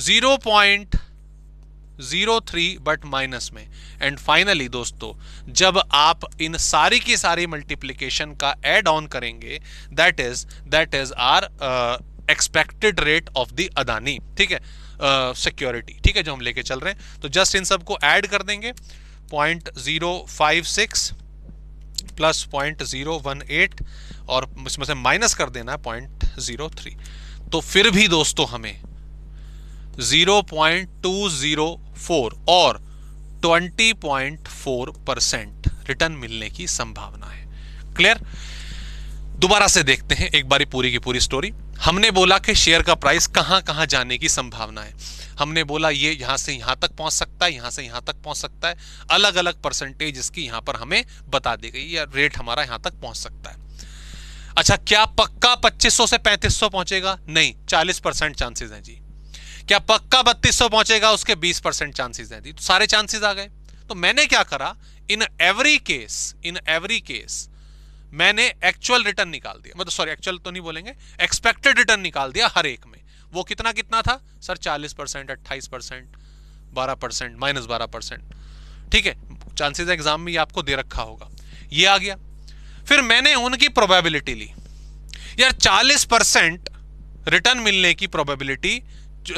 0.03 बट माइनस में। एंड फाइनली दोस्तों, जब आप इन सारी की सारी मल्टीप्लिकेशन का एड ऑन करेंगे, that is our expected rate of the Adani, ठीक है, सिक्योरिटी, ठीक है, जो हम लेके चल रहे हैं। तो जस्ट इन सबको ऐड कर देंगे, 0.056 प्लस 0.018, और इसमें से माइनस कर देना है 0.03। तो फिर भी दोस्तों हमें 0.204 और 20.4% रिटर्न मिलने की संभावना है। क्लियर? दोबारा से देखते हैं एक बारी पूरी की पूरी स्टोरी। हमने बोला कि शेयर का प्राइस कहां कहां जाने की संभावना है। हमने बोला ये यहां से यहां तक पहुंच सकता है, यहां से यहां तक पहुंच सकता है, अलग अलग परसेंटेज इसकी यहां पर हमें बता दी गई, या रेट हमारा यहां तक पहुंच सकता है। अच्छा, क्या पक्का 2500 से 3500 पहुंचेगा? नहीं, 40% चांसेस हैं जी। क्या पक्का 3200 पहुंचेगा? उसके 20% चांसेस हैं जी। तो सारे चांसेस आ गए। तो मैंने क्या करा, इन एवरी केस मैंने एक्चुअल रिटर्न निकाल दिया, मतलब सॉरी एक्चुअल तो नहीं बोलेंगे, एक्सपेक्टेड रिटर्न निकाल दिया हर एक में। वो कितना कितना था सर? 40%, 28%, 12%, -12%, ठीक है। चांसेस एग्जाम में ये आपको दे रखा होगा, ये आ गया। फिर मैंने उनकी प्रोबेबिलिटी ली, यार 40% रिटर्न मिलने की प्रोबेबिलिटी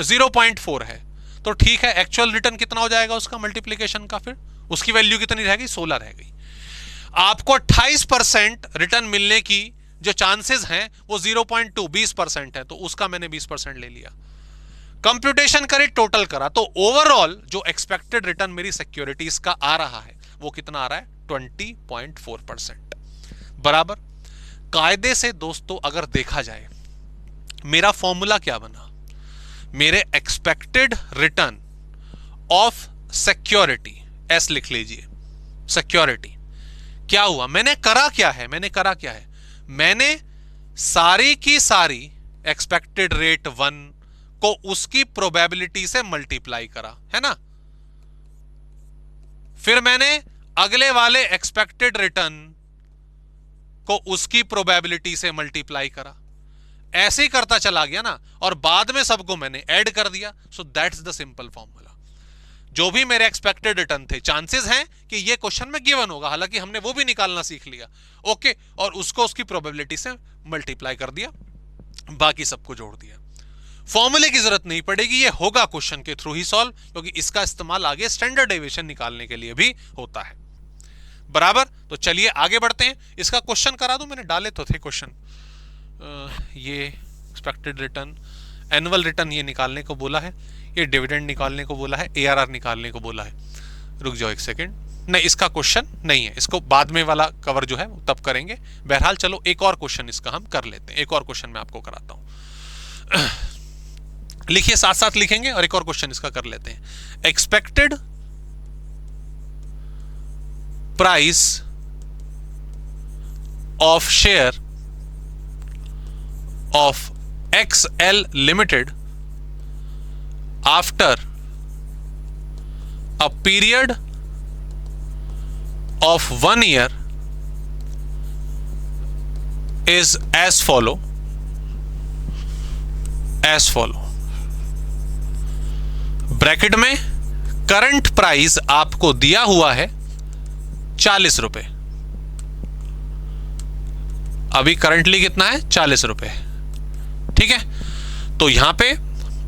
0.4 है, तो ठीक है, एक्चुअल रिटर्न कितना हो जाएगा उसका मल्टीप्लीकेशन का, फिर उसकी वैल्यू कितनी रह गई? 16 रह गई। आपको 28% रिटर्न मिलने की जो चांसेस हैं वो 0.2 20% है, तो उसका मैंने 20% ले लिया। कंप्यूटेशन करी, टोटल करा, तो ओवरऑल जो एक्सपेक्टेड रिटर्न मेरी सिक्योरिटीज का आ रहा है वो कितना आ रहा है? 20.4%। बराबर। कायदे से दोस्तों अगर देखा जाए, मेरा फॉर्मूला क्या बना? मेरे expected return of security, S लिख लीजिए, सिक्योरिटी। क्या हुआ? मैंने करा क्या है? मैंने सारी की सारी एक्सपेक्टेड रेट 1 को उसकी प्रोबेबिलिटी से मल्टीप्लाई करा, है ना। फिर मैंने अगले वाले एक्सपेक्टेड रिटर्न को उसकी प्रोबेबिलिटी से मल्टीप्लाई करा, ऐसे ही करता चला गया ना, और बाद में सबको मैंने ऐड कर दिया। So that's the simple formula. जो भी मेरे एक्सपेक्टेड रिटर्न थे, चांसेस हैं कि ये क्वेश्चन में गिवन होगा, हालांकि हमने वो भी निकालना सीख लिया। ओके, और उसको उसकी प्रोबेबिलिटी से मल्टीप्लाई कर दिया, बाकी सबको जोड़ दिया। फॉर्मूले की जरूरत नहीं पड़ेगी, ये होगा क्वेश्चन के थ्रू ही सॉल्व, क्योंकि इसका इस्तेमाल आगे स्टैंडर्ड डेविएशन निकालने के लिए भी होता है। बराबर, तो चलिए आगे बढ़ते हैं। इसका क्वेश्चन करा दूं, मैंने डाले तो थे क्वेश्चन। ये एक्सपेक्टेड रिटर्न, एनुअल रिटर्न ये निकालने को बोला है, ये डिविडेंड निकालने को बोला है, एआरआर निकालने को बोला है। रुक जाओ एक सेकेंड, नहीं इसका क्वेश्चन नहीं है, इसको बाद में वाला कवर जो है तब करेंगे। बहरहाल चलो एक और क्वेश्चन इसका हम कर लेते हैं, एक और क्वेश्चन मैं आपको कराता हूं। लिखिए, साथ साथ लिखेंगे और एक और क्वेश्चन इसका कर लेते हैं। Expected price of share of XL Limited after a period of 1 year is as follow. Bracket में करंट प्राइस आपको दिया हुआ है 40 रुपए। अभी करंटली कितना है? 40 रुपए। ठीक है, तो यहां पे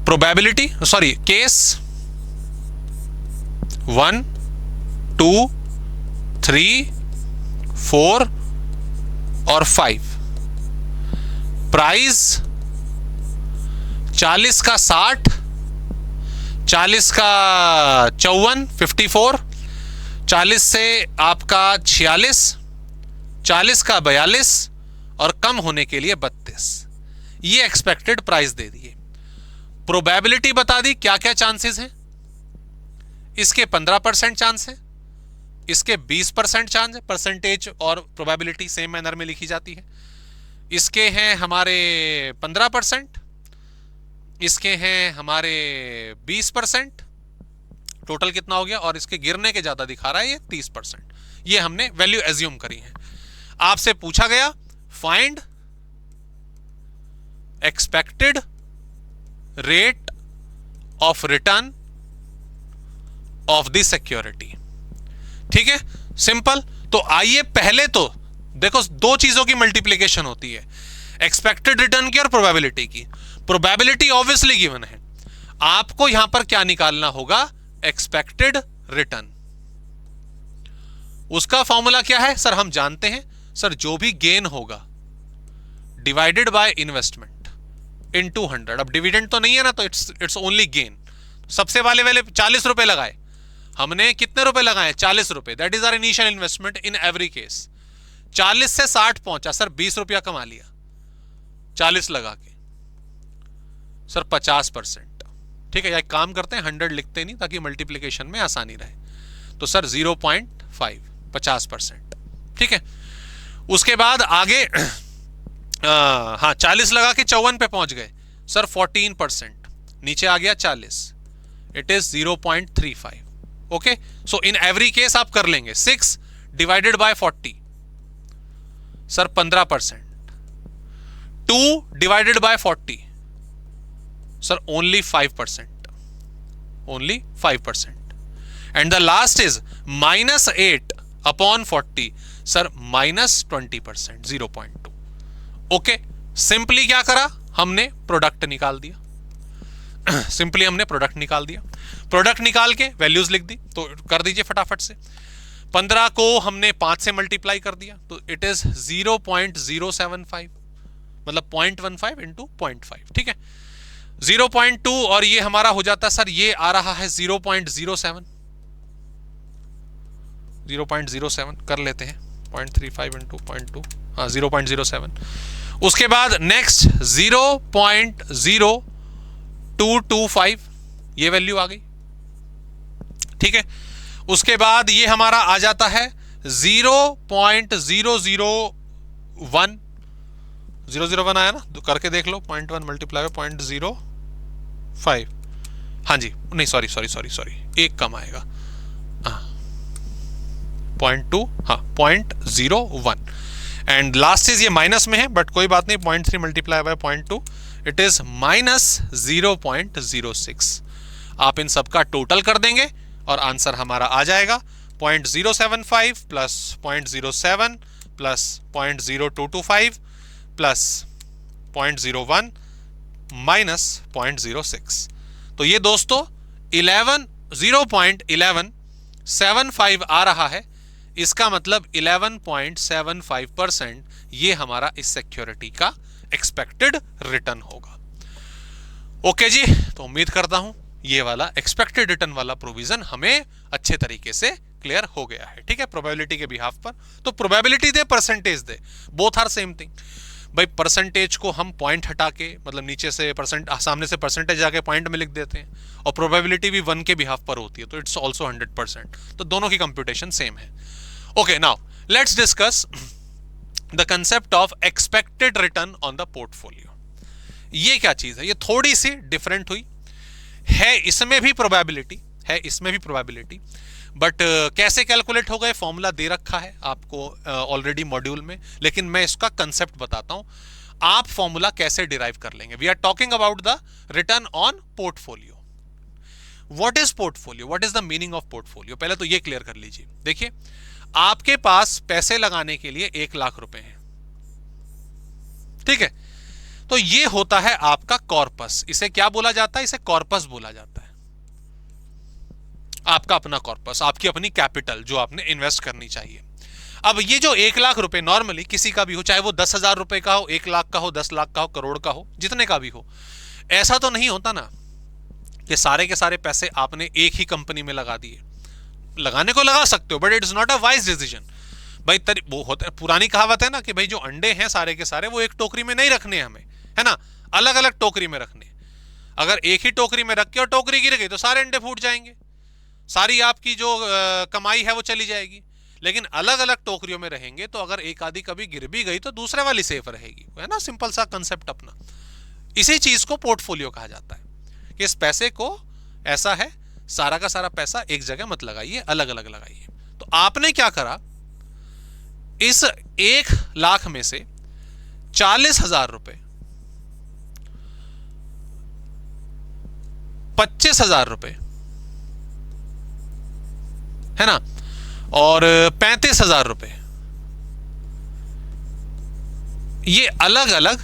प्रोबेबिलिटी, सॉरी, केस 1, 2, 3, 4 और 5, प्राइस 40 का 60, 40 का 54, 54, 40 से आपका 46, 40 का 42 और कम होने के लिए 32। ये एक्सपेक्टेड प्राइस दे दिए। प्रोबेबिलिटी बता दी, क्या क्या चांसेस हैं। इसके 15% चांस है, इसके 20% चांस है, परसेंटेज और प्रोबेबिलिटी सेम मैनर में लिखी जाती है। इसके हैं हमारे 15%, इसके हैं हमारे 20%, टोटल कितना हो गया, और इसके गिरने के ज्यादा दिखा रहा है ये 30%। ये हमने वैल्यू एज्यूम करी है। आपसे पूछा गया find expected rate of return of the security. ठीक है, सिंपल। तो आइए पहले तो देखो, दो चीजों की मल्टीप्लिकेशन होती है, एक्सपेक्टेड रिटर्न की और प्रोबेबिलिटी की। प्रोबेबिलिटी ऑब्वियसली गिवन है, आपको यहां पर क्या निकालना होगा? Expected return. उसका फॉर्मूला क्या है सर? हम जानते हैं सर, जो भी गेन होगा डिवाइडेड बाय इन्वेस्टमेंट इनटू 100। अब डिविडेंड तो नहीं है ना, तो इट्स ओनली गेन। सबसे वाले 40 रुपए लगाए, हमने कितने रुपए लगाए? 40 रुपए। That is our initial investment in every case. 40 से 60 पहुंचा सर, 20 रुपया कमा लिया 40 लगा के सर, 50%। ठीक है, या एक काम करते हैं, 100 लिखते नहीं ताकि मल्टीप्लिकेशन में आसानी रहे। तो सर 0.5, 50%। ठीक है, उसके बाद आगे हाँ 40 लगा के 54 पे पहुंच गए सर, 14%। नीचे आ गया 40, it is 0.35। Okay, so in every case आप कर लेंगे 6 divided by 40 sir 15%, 2 divided by 40 sir only 5%, only 5%, and the last is -8 upon 40 sir -20%, 0.2। Okay, simply क्या करा हमने? प्रोडक्ट निकाल दिया। सिंपली हमने प्रोडक्ट निकाल दिया। प्रोडक्ट निकाल के वैल्यूज लिख दी, तो कर दीजिए फटाफट से। 15 को हमने 5 से मल्टीप्लाई कर दिया, तो इट इज 0.075, मतलब 0.15 इंटू 0.5। ठीक है, 0.2 और ये हमारा हो जाता सर, ये आ रहा है 0.07, 0.07 कर लेते हैं, 0.35 इंटू 0.2, हाँ 0.07। उसके बाद नेक्स्ट 0.0225, ये वैल्यू आ गई। ठीक है, उसके बाद ये हमारा आ जाता है 0.001, 001 आया ना, तो करके देख लो, 0.1 मल्टीप्लाई 0.05, हाँ जी, नहीं सॉरी, एक कम आएगा, 0.2, हाँ 0.01, एंड लास्ट चीज ये माइनस में है, बट कोई बात नहीं, 0.3 मल्टीप्लाई बाय 0.2 इट इज -0.06। आप इन सबका टोटल कर देंगे और आंसर हमारा आ जाएगा 0.075 प्लस 0.07 प्लस 0.0225 प्लस 0.01 माइनस 0.06। तो ये दोस्तों 0.1175 आ रहा है। इसका मतलब 11.75% ये हमारा इस सिक्योरिटी का एक्सपेक्टेड रिटर्न होगा। ओके जी, तो उम्मीद करता हूं ये वाला एक्सपेक्टेड रिटर्न वाला प्रोविजन हमें अच्छे तरीके से क्लियर हो गया है। ठीक है, प्रोबेबिलिटी के बिहाफ पर तो प्रोबेबिलिटी दे, परसेंटेज दे, बोथ आर सेम थिंग। भाई परसेंटेज को हम पॉइंट हटा के, मतलब नीचे से परसेंट, सामने से परसेंटेज जाके पॉइंट में लिख देते हैं, और प्रोबेबिलिटी भी 1 के बिहाफ पर होती है, तो इट्स ऑल्सो 100%। तो दोनों की कंप्यूटेशन सेम है। Okay, now let's discuss the concept of expected return on the portfolio. ये क्या चीज है? ये थोड़ी सी डिफरेंट हुई है, इसमें भी प्रोबेबिलिटी है, इसमें भी प्रोबेबिलिटी, बट कैसे कैलकुलेट होगा, फॉर्मूला दे रखा है आपको ऑलरेडी मॉड्यूल में, लेकिन मैं इसका कंसेप्ट बताता हूं, आप फॉर्मूला कैसे डिराइव कर लेंगे। We are talking about the return on portfolio. What is portfolio, what is the meaning of portfolio? पहले तो ये क्लियर कर लीजिए। देखिए, आपके पास पैसे लगाने के लिए 1 लाख रुपए हैं, ठीक है, तो ये होता है आपका कॉर्पस। इसे क्या बोला जाता है? इसे कॉर्पस बोला जाता है। आपका अपना कॉर्पस, आपकी अपनी कैपिटल जो आपने इन्वेस्ट करनी चाहिए। अब ये जो 1 लाख रुपए नॉर्मली किसी का भी हो, चाहे वो 10,000 रुपए का हो, 1 लाख का हो, 10 लाख का हो, करोड़ का हो, जितने का भी हो, ऐसा तो नहीं होता ना कि सारे के सारे पैसे आपने एक ही कंपनी में लगा दिए। लगाने को लगा सकते हो, but it is not a wise decision. भाई वो होता है, पुरानी कहावत है ना कि भाई जो अंडे हैं सारे के सारे वो एक टोकरी में नहीं रखने हमें, है ना, अलग अलग टोकरी में रखने। अगर एक ही टोकरी में रख के और टोकरी गिर गई तो सारे अंडे फूट जाएंगे, सारी आपकी जो कमाई है वो चली जाएगी। लेकिन अलग अलग टोकरियों में रहेंगे तो अगर एक आधी कभी गिर भी गई तो दूसरे वाली सेफ रहेगी, है ना, सिंपल सा कंसेप्ट अपना। इसी चीज को पोर्टफोलियो कहा जाता है कि इस पैसे को ऐसा है, सारा का सारा पैसा एक जगह मत लगाइए, अलग अलग लगाइए। तो आपने क्या करा, इस 1 लाख में से 40,000 रुपए, 25,000 रुपए, है ना, और 35,000 रुपए, ये अलग अलग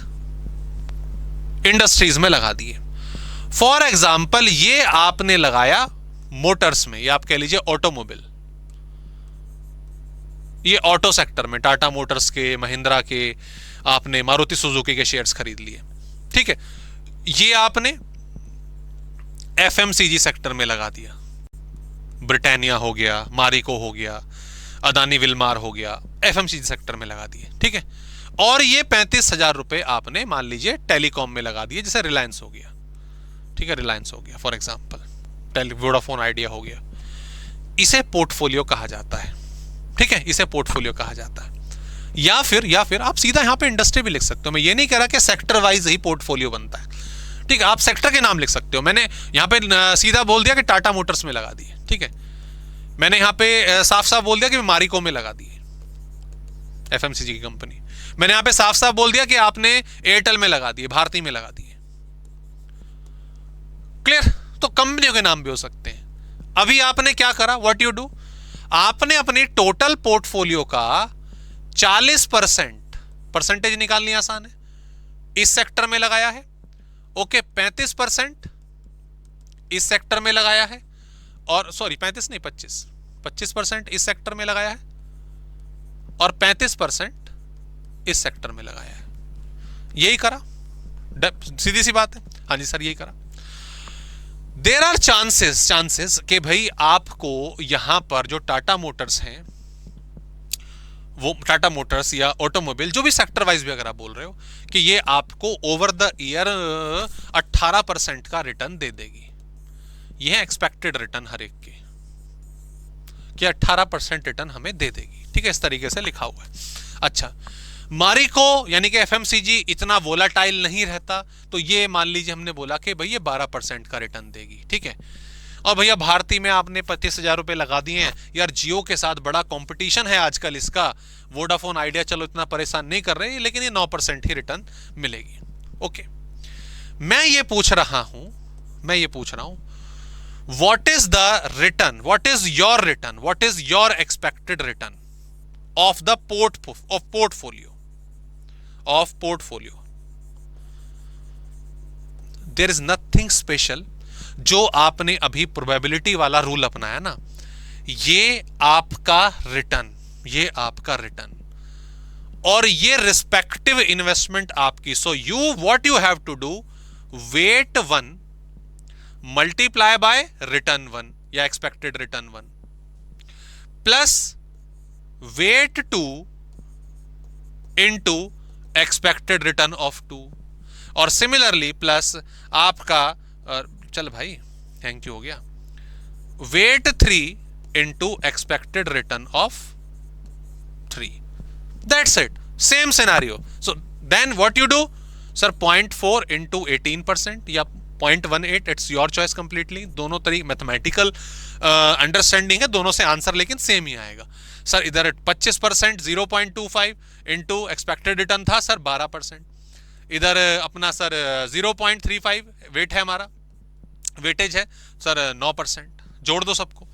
इंडस्ट्रीज में लगा दिए। फॉर एग्जाम्पल ये आपने लगाया मोटर्स में, या आप कह लीजिए ऑटोमोबाइल, ये ऑटो सेक्टर में टाटा मोटर्स के, महिंद्रा के, आपने मारुति सुजुकी के शेयर्स खरीद लिए, ठीक है। ये आपने एफएमसीजी सेक्टर में लगा दिया, ब्रिटानिया हो गया, मारिको हो गया, अदानी विलमार हो गया, एफएमसीजी सेक्टर में लगा दिए, ठीक है। और ये 35,000 रुपए आपने मान लीजिए टेलीकॉम में लगा दिए, जैसे रिलायंस हो गया, ठीक है, रिलायंस हो गया फॉर एग्जांपल, वोडाफोन आइडिया हो गया। इसे पोर्टफोलियो कहा जाता है, ठीक है, इसे पोर्टफोलियो कहा जाता है। या फिर आप सीधा यहां पे इंडस्ट्री भी लिख सकते हो। मैं ये नहीं कह रहा कि सेक्टर वाइज ही पोर्टफोलियो बनता है, ठीक है, आप सेक्टर के नाम लिख सकते हो। मैंने यहां पे सीधा बोल दिया कि टाटा मोटर्स में लगा दिए, ठीक है। मैंने यहां पे साफ साफ बोल दिया कि मारिको में लगा दिए, एफएमसीजी की कंपनी। मैंने यहां पे साफ साफ बोल दिया कि आपने एयरटेल में लगा दिए, भारती में लगा दिए, क्लियर। तो कंपनियों के नाम भी हो सकते हैं। अभी आपने क्या करा, व्हाट यू डू, आपने अपनी टोटल पोर्टफोलियो का 40% परसेंटेज निकालनी आसान है, इस सेक्टर में लगाया है, ओके। 35% इस सेक्टर में लगाया है, और सॉरी 35 नहीं 25% इस सेक्टर में लगाया है, और 35% इस सेक्टर में लगाया है। यही करा, सीधी सी बात है। हाँ जी सर, यही करा। देयर आर चांसेस कि भाई आपको यहां पर जो टाटा मोटर्स हैं, वो टाटा मोटर्स या ऑटोमोबाइल, जो भी सेक्टर वाइज भी अगर आप बोल रहे हो, कि ये आपको ओवर द ईयर 18% का रिटर्न दे देगी। ये है एक्सपेक्टेड रिटर्न हर एक के, कि 18% रिटर्न हमें दे देगी, ठीक है, इस तरीके से लिखा हुआ है। अच्छा, मारिको यानी कि एफएमसीजी इतना वोलाटाइल नहीं रहता, तो ये मान लीजिए हमने बोला कि भाई ये 12% का रिटर्न देगी, ठीक है। और भैया भारती में आपने 25,000 रुपए लगा दिए हैं, यार जियो के साथ बड़ा कंपटीशन है आजकल इसका, वोडाफोन आइडिया चलो इतना परेशान नहीं कर रहे, लेकिन ये 9% ही रिटर्न मिलेगी, ओके। मैं ये पूछ रहा हूं What is the return? What is your return? What is your expected return of the portfolio? Of portfolio. There is nothing special. जो आपने अभी प्रोबेबिलिटी वाला रूल अपनाया ना, ये आपका रिटर्न, ये आपका रिटर्न, और ये रिस्पेक्टिव इन्वेस्टमेंट आपकी. So you what you have to do, weight 1 multiply by return 1 या expected return 1 plus weight 2 into expected return of 2 और सिमिलरली प्लस आपका चल भाई थैंक यू हो गया, weight 3 into expected return of 3. That's it, same scenario. So then what you do sir, 0.4 into 18% या 0.18, it's your choice completely. दोनों तरीके mathematical understanding है, दोनों से आंसर लेकिन सेम ही आएगा. सर इधर 25% 0.25 इनटू एक्सपेक्टेड रिटर्न था सर 12%. इधर अपना सर 0.35 वेट है हमारा, वेटेज है सर 9%. जोड़ दो सबको,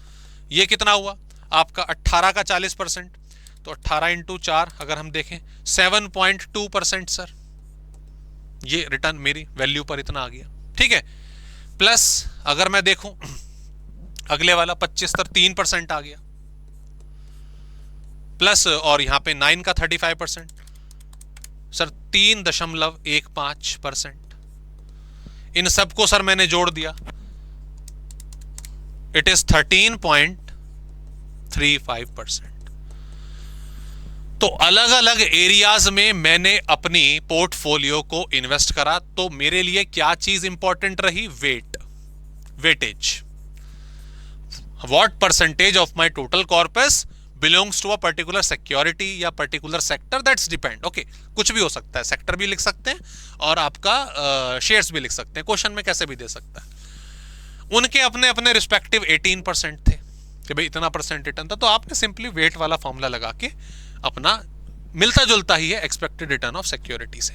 ये कितना हुआ आपका 18 का 40%, तो 18 इंटू 4 अगर हम देखें 7.2% सर, ये रिटर्न मेरी वैल्यू पर इतना आ गया. ठीक है, प्लस अगर मैं देखूं अगले वाला 25 तर 3% आ गया, प्लस और यहां पे 9 का 35% सर 3.15%. इन सबको सर मैंने जोड़ दिया, इट इज 13.35%. तो अलग अलग एरियाज में मैंने अपनी पोर्टफोलियो को इन्वेस्ट करा. तो मेरे लिए क्या चीज इंपॉर्टेंट रही, weightage. What percentage of my total corpus belongs to a particular security या particular sector, that's depend. Okay, कुछ भी हो सकता है, सेक्टर भी लिख सकते हैं और आपका शेयर्स भी लिख सकते हैं, क्वेश्चन में कैसे भी दे सकता है. उनके अपने अपने रिस्पेक्टिव 18% थे कि भाई इतना परसेंट रिटर्न था, तो आपने सिंपली वेट वाला फॉर्मूला लगा के अपना मिलता जुलता ही है एक्सपेक्टेड रिटर्न ऑफ सिक्योरिटी से.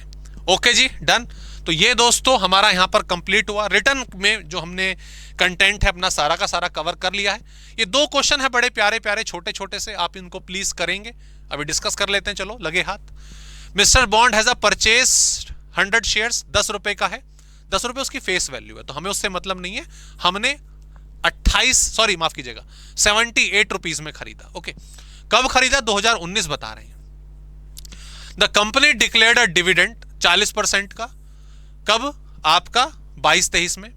ओके जी, डन. तो ये दोस्तों हमारा यहां पर कंप्लीट हुआ. रिटर्न में जो हमने कंटेंट है अपना सारा का सारा कवर कर लिया है. ये 2 क्वेश्चन है बड़े प्यारे प्यारे छोटे छोटे से, आप इनको प्लीज करेंगे. अभी डिस्कस कर लेते हैं, चलो लगे हाथ. Mister bond has a purchase 100 shares, 10 रुपए का है, 10 रुपए उसकी फेस वैल्यू है, तो हमें उससे मतलब नहीं है. हमने 78 रुपीज में खरीदा. ओके, कब खरीदा, 2019 बता रहे हैं. The company declared a dividend 40% का, कब आपका 22-23 में.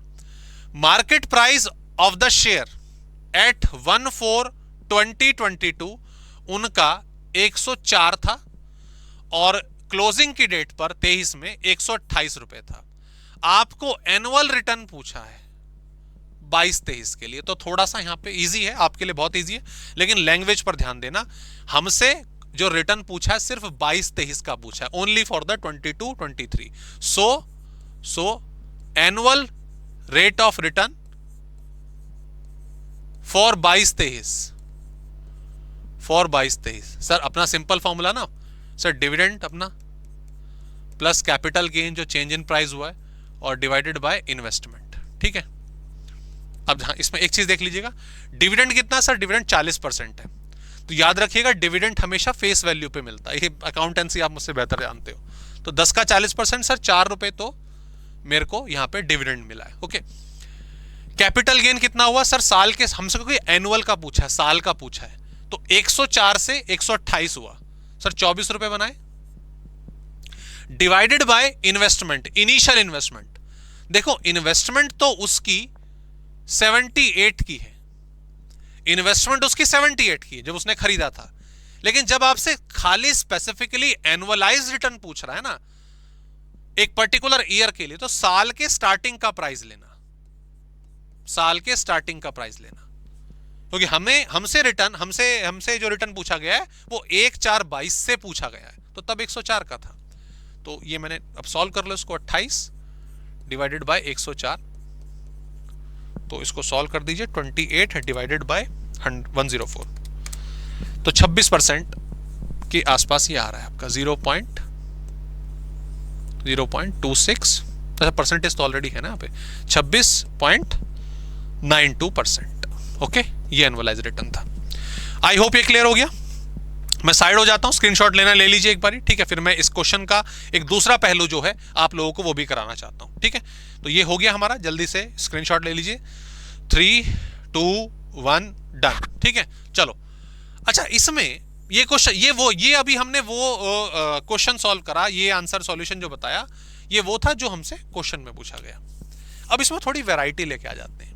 Market price of the share eight 1/4/2022 उनका 104 था और क्लोजिंग की डेट पर 23 में 128 रुपए था. आपको एनुअल रिटर्न पूछा है 22-23 के लिए, तो थोड़ा सा यहां पे इजी है, आपके लिए बहुत इजी है, लेकिन लैंग्वेज पर ध्यान देना. हमसे जो रिटर्न पूछा है सिर्फ 22-23 का पूछा है, only for the 22-23. So annual rate of return for 22-23 sir अपना सिंपल फॉर्मूला ना सर, डिविडेंड अपना प्लस कैपिटल गेन जो चेंज इन प्राइस हुआ है और डिवाइडेड बाय इन्वेस्टमेंट. ठीक है, अब हाँ इसमें एक चीज देख लीजिएगा, डिविडेंड कितना सर, डिविडेंड 40% है. तो याद रखिएगा डिविडेंड हमेशा फेस वैल्यू पे मिलता है, ये अकाउंटेंसी आप मुझसे बेहतर जानते हो. तो 10 का 40% सर 4 रुपए, तो मेरे को यहां पे डिविडेंड मिला है. ओके, कैपिटल गेन कितना हुआ सर, साल के, हमसे कोई एनुअल का पूछा है, साल का पूछा है, तो 104 से 128 हुआ सर, 24 रुपए बनाए. Divided by investment, initial investment, देखो इन्वेस्टमेंट तो उसकी 78 की है, इन्वेस्टमेंट उसकी 78 की है जब उसने खरीदा था. लेकिन जब आपसे खाली स्पेसिफिकली एनुअलाइज रिटर्न पूछ रहा है ना एक पर्टिकुलर ईयर के लिए, तो साल के स्टार्टिंग का प्राइस लेना, साल के स्टार्टिंग का प्राइस लेना, क्योंकि हमसे जो रिटर्न पूछा गया है वो 1/4/22 से पूछा गया है, तो तब 104 का था. तो ये मैंने अब सॉल्व कर लो इसको, 28 डिवाइडेड बाय 104, तो इसको सॉल्व कर दीजिए, 28 डिवाइडेड बाय 104, तो 26% के आसपास ये आ रहा है आपका 0.26. अच्छा परसेंटेज तो ऑलरेडी है ना यहाँ पे, 26.26 92%। ओके, ये एनुअलाइज रिटर्न था। आई होप ये क्लियर हो गया। मैं साइड हो जाता हूं, स्क्रीनशॉट लेना ले लीजिए एक बारी, ठीक है। फिर मैं इस क्वेश्चन का एक दूसरा पहलू जो है आप लोगों को वो भी कराना चाहता हूं, ठीक है। तो ये हो गया हमारा, जल्दी से स्क्रीनशॉट ले लीजिए। 3 2 1 डन, ठीक है। चलो, अच्छा, इसमें ये क्वेश्चन, ये अभी हमने वो क्वेश्चन सॉल्व करा, ये आंसर सॉल्यूशन जो बताया ये वो था जो हमसे क्वेश्चन में पूछा गया। अब इसमें थोड़ी वैरायटी लेके आ जाते हैं।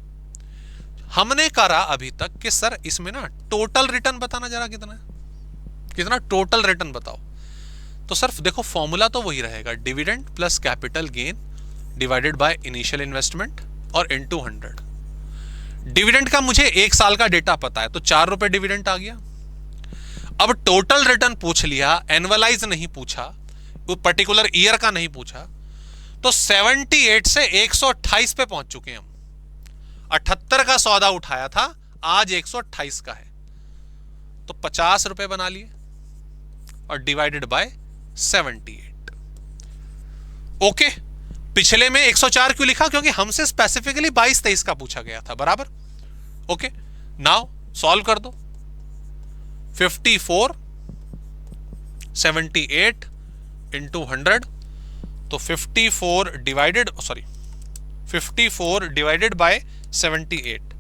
हमने करा अभी तक कि सर इसमें ना टोटल रिटर्न बताना, जरा कितना टोटल रिटर्न बताओ। तो सर देखो, फॉर्मूला तो वही रहेगा, dividend plus capital gain divided by initial investment और इनटू 100। डिविडेंड का मुझे 1 साल का डेटा पता है, तो 4 रुपए डिविडेंड आ गया। अब टोटल रिटर्न पूछ लिया, एनुअलाइज नहीं पूछा, वो पर्टिकुलर ईयर का नहीं पूछा, तो 78 से 128 पे पहुंच चुके हैं हम। 78 का सौदा उठाया था, आज 128 का है, तो 50 रुपए बना लिए और डिवाइडेड बाय 78। ओके, पिछले में 104 क्यों लिखा? क्योंकि हमसे स्पेसिफिकली 22-23 का पूछा गया था, बराबर। ओके, नाउ सॉल्व कर दो। 54 78 इंटू 100, तो 54 डिवाइडेड बाय 78,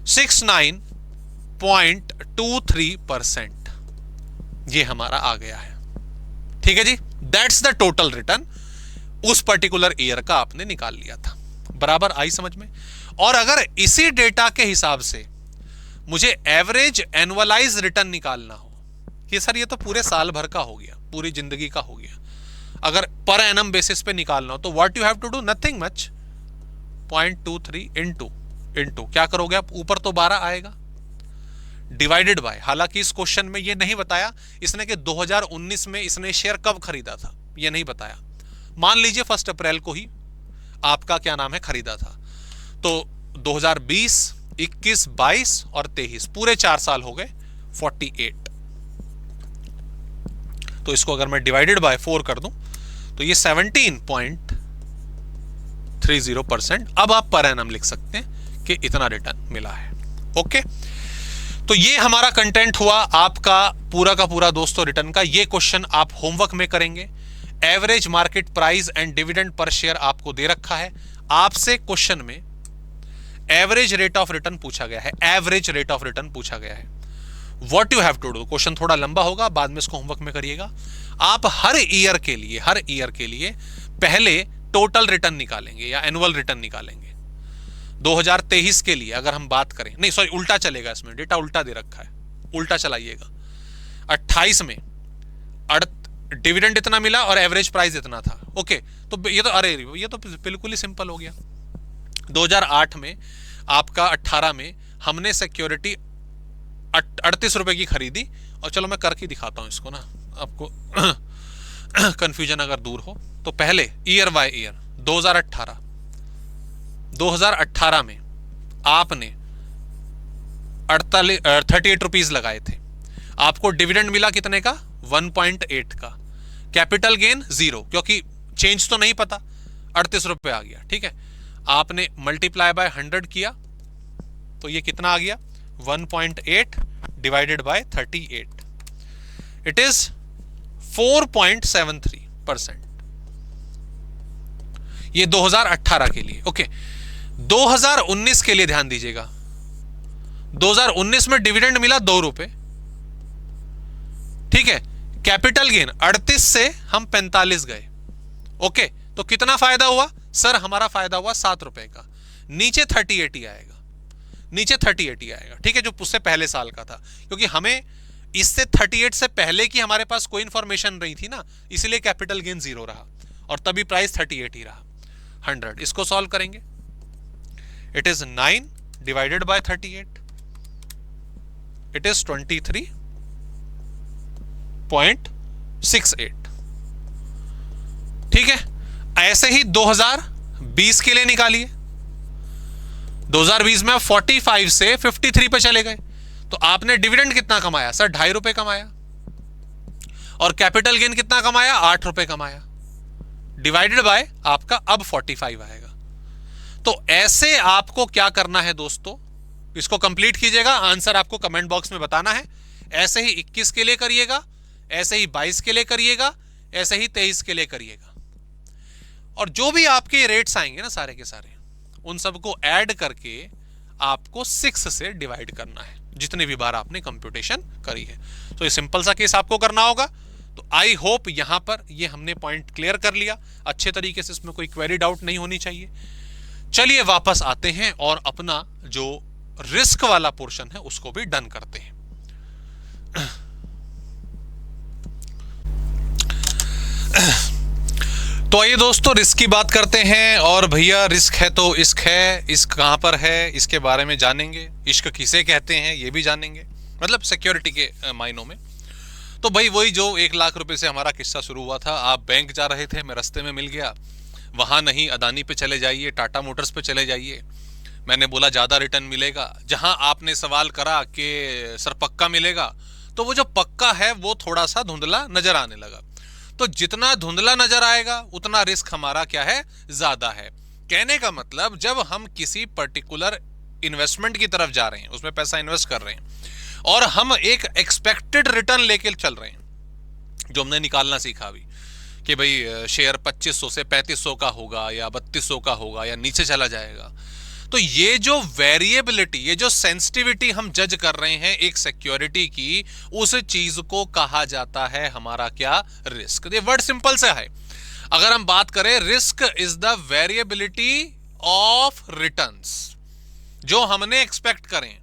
69.23% ये हमारा आ गया है, ठीक है जी। दैट्स द टोटल रिटर्न, उस पर्टिकुलर ईयर का आपने निकाल लिया था, बराबर। आई समझ में? और अगर इसी डेटा के हिसाब से मुझे एवरेज एनुअलाइज रिटर्न निकालना हो कि सर ये तो पूरे साल भर का हो गया, पूरी जिंदगी का हो गया, अगर पर एनम बेसिस पे निकालना हो, तो what you have to do, nothing much, 0.23 into क्या करोगे आप, ऊपर तो 12 आएगा, डिवाइडेड बाय, हालांकि इस क्वेश्चन में ये नहीं बताया इसने कि 2019 में इसने शेयर कब खरीदा था, ये नहीं बताया। मान लीजिए 1 अप्रैल को ही आपका क्या नाम है खरीदा था, तो 2020, 21, 22 और 23 पूरे 4 साल हो गए 48। तो इसको अगर मैं डिवाइडेड बाय 4 कर दूं तो ये 17.30%। अब आप पर एनम लिख सकते हैं कि इतना रिटर्न मिला है। ओके, तो ये हमारा कंटेंट हुआ आपका पूरा का पूरा दोस्तों रिटर्न का। ये क्वेश्चन आप होमवर्क में करेंगे। Average market price and dividend per share आपको दे रखा है। आपसे क्वेश्चन में एवरेज रेट ऑफ रिटर्न पूछा गया है, एवरेज रेट ऑफ रिटर्न पूछा गया है। What you have to do, question थोड़ा लंबा होगा, बाद में इसको होमवर्क में करिएगा। आप हर ईयर के लिए पहले टोटल रिटर्न निकालेंगे या एनुअल रिटर्न निकालेंगे। 2023 के लिए अगर हम बात करें, नहीं सॉरी उल्टा चलेगा, इसमें डेटा उल्टा दे रखा है, उल्टा चलाइएगा। 28 में डिविडेंड इतना मिला और एवरेज प्राइस इतना था। ओके, तो ये तो बिल्कुल ही सिंपल हो गया। 2008 में आपका 18 में हमने सिक्योरिटी 38 रुपए की खरीदी, और चलो मैं करके दिखाता हूं इसको ना आपको कंफ्यूजन अगर दूर हो। तो पहले ईयर बाय ईयर 2018 में आपने 38 रुपीज लगाए थे, आपको डिविडेंड मिला कितने का, 1.8 का। कैपिटल गेन 0, क्योंकि चेंज तो नहीं पता, 38 रुपए आ गया, ठीक है। आपने मल्टीप्लाई बाय 100 किया तो ये कितना आ गया, 1.8 डिवाइडेड बाय 38, इट इज 4.73%। ये 2018 के लिए। ओके, 2019 के लिए ध्यान दीजिएगा। 2019 में डिविडेंड मिला 2 रुपए, ठीक है। कैपिटल गेन 38 से हम 45 गए। ओके, तो कितना फायदा हुआ सर, हमारा फायदा हुआ 7 रुपए का। नीचे 38 ही आएगा, नीचे 38 ही आएगा, ठीक है, जो उससे पहले साल का था, क्योंकि हमें इससे 38 से पहले की हमारे पास कोई इंफॉर्मेशन नहीं थी ना, इसलिए कैपिटल गेन 0 रहा और तभी प्राइस 38 ही रहा। 100 इसको सॉल्व करेंगे, it is 9 divided by 38, it is 23.68, ठीक है। ऐसे ही 2020 के लिए निकालिए। 2020 में आप 45 से 53 पे चले गए, तो आपने डिविडेंड कितना कमाया सर, 2.5 रुपए कमाया, और कैपिटल गेन कितना कमाया, 8 रुपए कमाया, डिवाइडेड बाय आपका अब 45 आएगा। तो ऐसे आपको क्या करना है दोस्तों, इसको कंप्लीट कीजिएगा, आंसर आपको कमेंट बॉक्स में बताना है। ऐसे ही 21 के लिए करिएगा, ऐसे ही 22 के लिए करिएगा, ऐसे ही 23 के लिए करिएगा, और जो भी आपके रेट्स आएंगे ना सारे के सारे, उन सबको ऐड करके आपको 6 से डिवाइड करना है, जितनी भी बार आपने कंप्यूटेशन करी है। तो ये सिंपल सा केस आपको करना होगा। तो आई होप यहां पर ये हमने पॉइंट क्लियर कर लिया अच्छे तरीके से, इसमें कोई क्वेरी डाउट नहीं होनी चाहिए। चलिए वापस आते हैं और अपना जो रिस्क वाला पोर्शन है उसको भी डन करते हैं। तो आइए दोस्तों रिस्क की बात करते हैं। और भैया रिस्क है तो इश्क है, इश्क कहां पर है इसके बारे में जानेंगे, इश्क किसे कहते हैं ये भी जानेंगे, मतलब सिक्योरिटी के मायनों में। तो भाई वही जो 1 लाख रुपए से हमारा किस्सा शुरू हुआ था, आप बैंक जा रहे थे, मैं रास्ते में मिल गया, वहां नहीं अदानी पे चले जाइए, टाटा मोटर्स पे चले जाइए, मैंने बोला ज्यादा रिटर्न मिलेगा। जहां आपने सवाल करा कि सर पक्का मिलेगा, तो वो जो पक्का है वो थोड़ा सा धुंधला नजर आने लगा। तो जितना धुंधला नजर आएगा उतना रिस्क हमारा क्या है, ज्यादा है। कहने का मतलब जब हम किसी पर्टिकुलर इन्वेस्टमेंट की तरफ जा रहे हैं, उसमें पैसा इन्वेस्ट कर रहे हैं, और हम एक एक्सपेक्टेड रिटर्न लेके चल रहे हैं, जो हमने निकालना सीखा अभी कि भाई शेयर 2500 से 3500 का होगा या 3200 का होगा या नीचे चला जाएगा। तो ये जो वेरिएबिलिटी, ये जो सेंसिटिविटी हम जज कर रहे हैं एक सिक्योरिटी की, उस चीज को कहा जाता है हमारा क्या, रिस्क। ये वर्ड सिंपल सा है। अगर हम बात करें, risk is the variability of returns, जो हमने एक्सपेक्ट करें।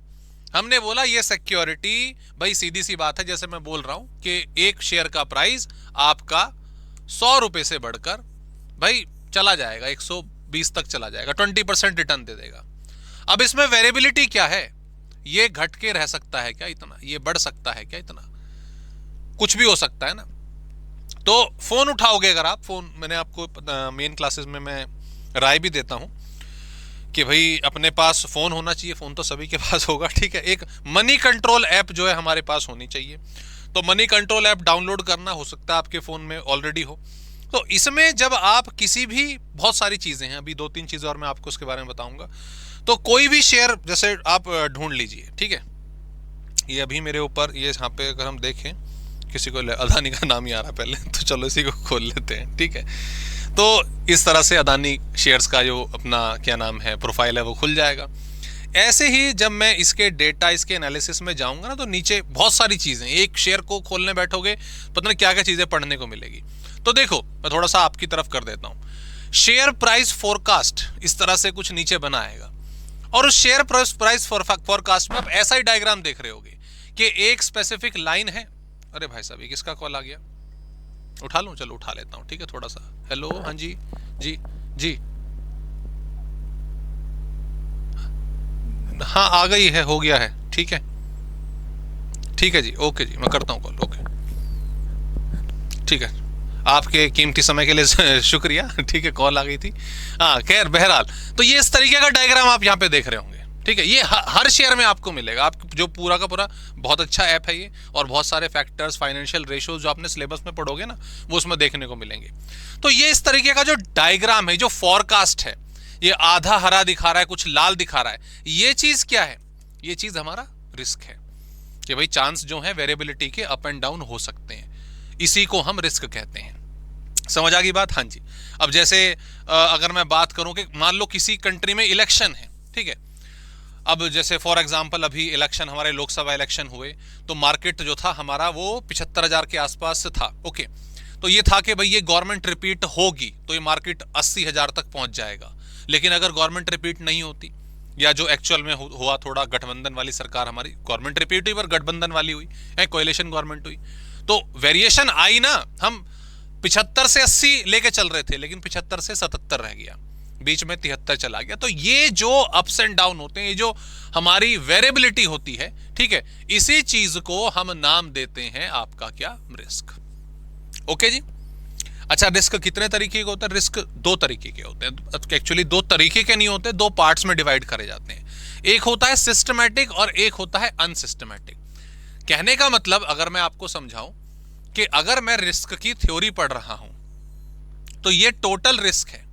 हमने बोला ये सिक्योरिटी, भाई सीधी सी बात है, जैसे मैं बोल रहा हूं कि एक शेयर का प्राइस आपका 100 रुपए से बढ़कर भाई चला जाएगा 120 तक चला जाएगा, 20% रिटर्न दे देगा। अब इसमें वेरिएबिलिटी क्या है, ये घट के रह सकता है क्या इतना, ये बढ़ सकता है क्या इतना, कुछ भी हो सकता है ना। तो फोन उठाओगे अगर आप, फोन मैंने आपको मेन क्लासेस में मैं राय भी देता हूं कि भाई अपने पास फोन होना चाहिए, फोन तो सभी के पास होगा, ठीक है। एक मनी कंट्रोल ऐप जो है हमारे पास होनी चाहिए। तो मनी कंट्रोल ऐप डाउनलोड करना, हो सकता है आपके फोन में ऑलरेडी हो। तो इसमें जब आप किसी भी, बहुत सारी चीजें हैं, अभी 2-3 चीजें और मैं आपको उसके बारे में बताऊंगा। तो कोई भी शेयर जैसे आप ढूंढ लीजिए, ठीक है। ये अभी मेरे ऊपर, ये यहाँ पे अगर हम देखें, किसी को अदानी का नाम ही आ रहा पहले, तो चलो इसी को खोल लेते हैं, ठीक है। तो इस तरह से अदानी शेयर्स का जो अपना क्या नाम है, प्रोफाइल है, वो खुल जाएगा। ऐसे ही जब मैं इसके डेटा, इसके एनालिसिस में जाऊंगा ना, तो नीचे बहुत सारी चीजें, एक शेयर को खोलने बैठोगे पता नहीं क्या क्या चीजें पढ़ने को मिलेगी। तो देखो मैं थोड़ा सा आपकी तरफ कर देता हूं। शेयर प्राइस फोरकास्ट इस तरह से कुछ नीचे बना आएगा, और उस शेयर प्राइस फोरकास्ट में आप ऐसा ही डायग्राम देख रहे होगे कि एक स्पेसिफिक लाइन है। अरे भाई साहब, ये किसका कॉल आ गया, उठा लूं, चलो उठा लेता हूं, ठीक है। थोड़ा सा हेलो, हाँ जी जी जी, हाँ आ गई है, हो गया है, ठीक है ठीक है जी, ओके जी, मैं करता हूँ कॉल, ओके ठीक है। आपके कीमती समय के लिए शुक्रिया, ठीक है, कॉल आ गई थी। हाँ खैर, बहरहाल तो ये इस तरीके का डायग्राम आप यहाँ पे देख रहे होंगे, ठीक है। ये हर शेयर में आपको मिलेगा, आप जो पूरा का पूरा, बहुत अच्छा ऐप है ये, और बहुत सारे फैक्टर्स, फाइनेंशियल रेशियोज जो आपने सिलेबस में पढ़ोगे ना, वो उसमें देखने को मिलेंगे। तो ये इस तरीके का जो डायग्राम है, जो फॉरकास्ट है, ये आधा हरा दिखा रहा है, कुछ लाल दिखा रहा है, ये चीज क्या है, ये चीज हमारा रिस्क है कि भाई चांस जो है वेरिएबिलिटी के अप एंड डाउन हो सकते हैं, इसी को हम रिस्क कहते हैं। समझ आ गई बात, हाँ जी। अब जैसे अगर मैं बात करूं कि मान लो किसी कंट्री में इलेक्शन है, ठीक है। अब जैसे फॉर एग्जांपल अभी इलेक्शन, हमारे लोकसभा इलेक्शन हुए, तो मार्केट जो था हमारा वो 75,000 के आसपास था, ओके। तो ये था कि भाई ये गवर्नमेंट रिपीट होगी तो ये मार्केट 80,000 तक पहुंच जाएगा। लेकिन अगर गवर्नमेंट रिपीट नहीं होती, या जो एक्चुअल में हुआ, थोड़ा गठबंधन वाली सरकार हमारी, गवर्नमेंट रिपीट हुई पर गठबंधन वाली हुई, कोएलिशन गवर्नमेंट हुई, तो वेरिएशन आई ना। हम 75 से 80 लेके चल रहे थे, लेकिन 75 से 77 रह गया, बीच में 73 चला गया। तो ये जो अप्स एंड डाउन होते हैं, ये जो हमारी वेरिएबिलिटी होती है, ठीक है, इसी चीज को हम नाम देते हैं आपका क्या, रिस्क। ओके जी। अच्छा, रिस्क कितने तरीके के होते हैं, रिस्क 2 तरीके के होते हैं। एक्चुअली 2 तरीके के नहीं होते, 2 पार्ट्स में डिवाइड करे जाते हैं। एक होता है सिस्टमैटिक और एक होता है अनसिस्टमैटिक। कहने का मतलब, अगर मैं आपको समझाऊं कि अगर मैं रिस्क की थ्योरी पढ़ रहा हूं, तो ये टोटल रिस्क है,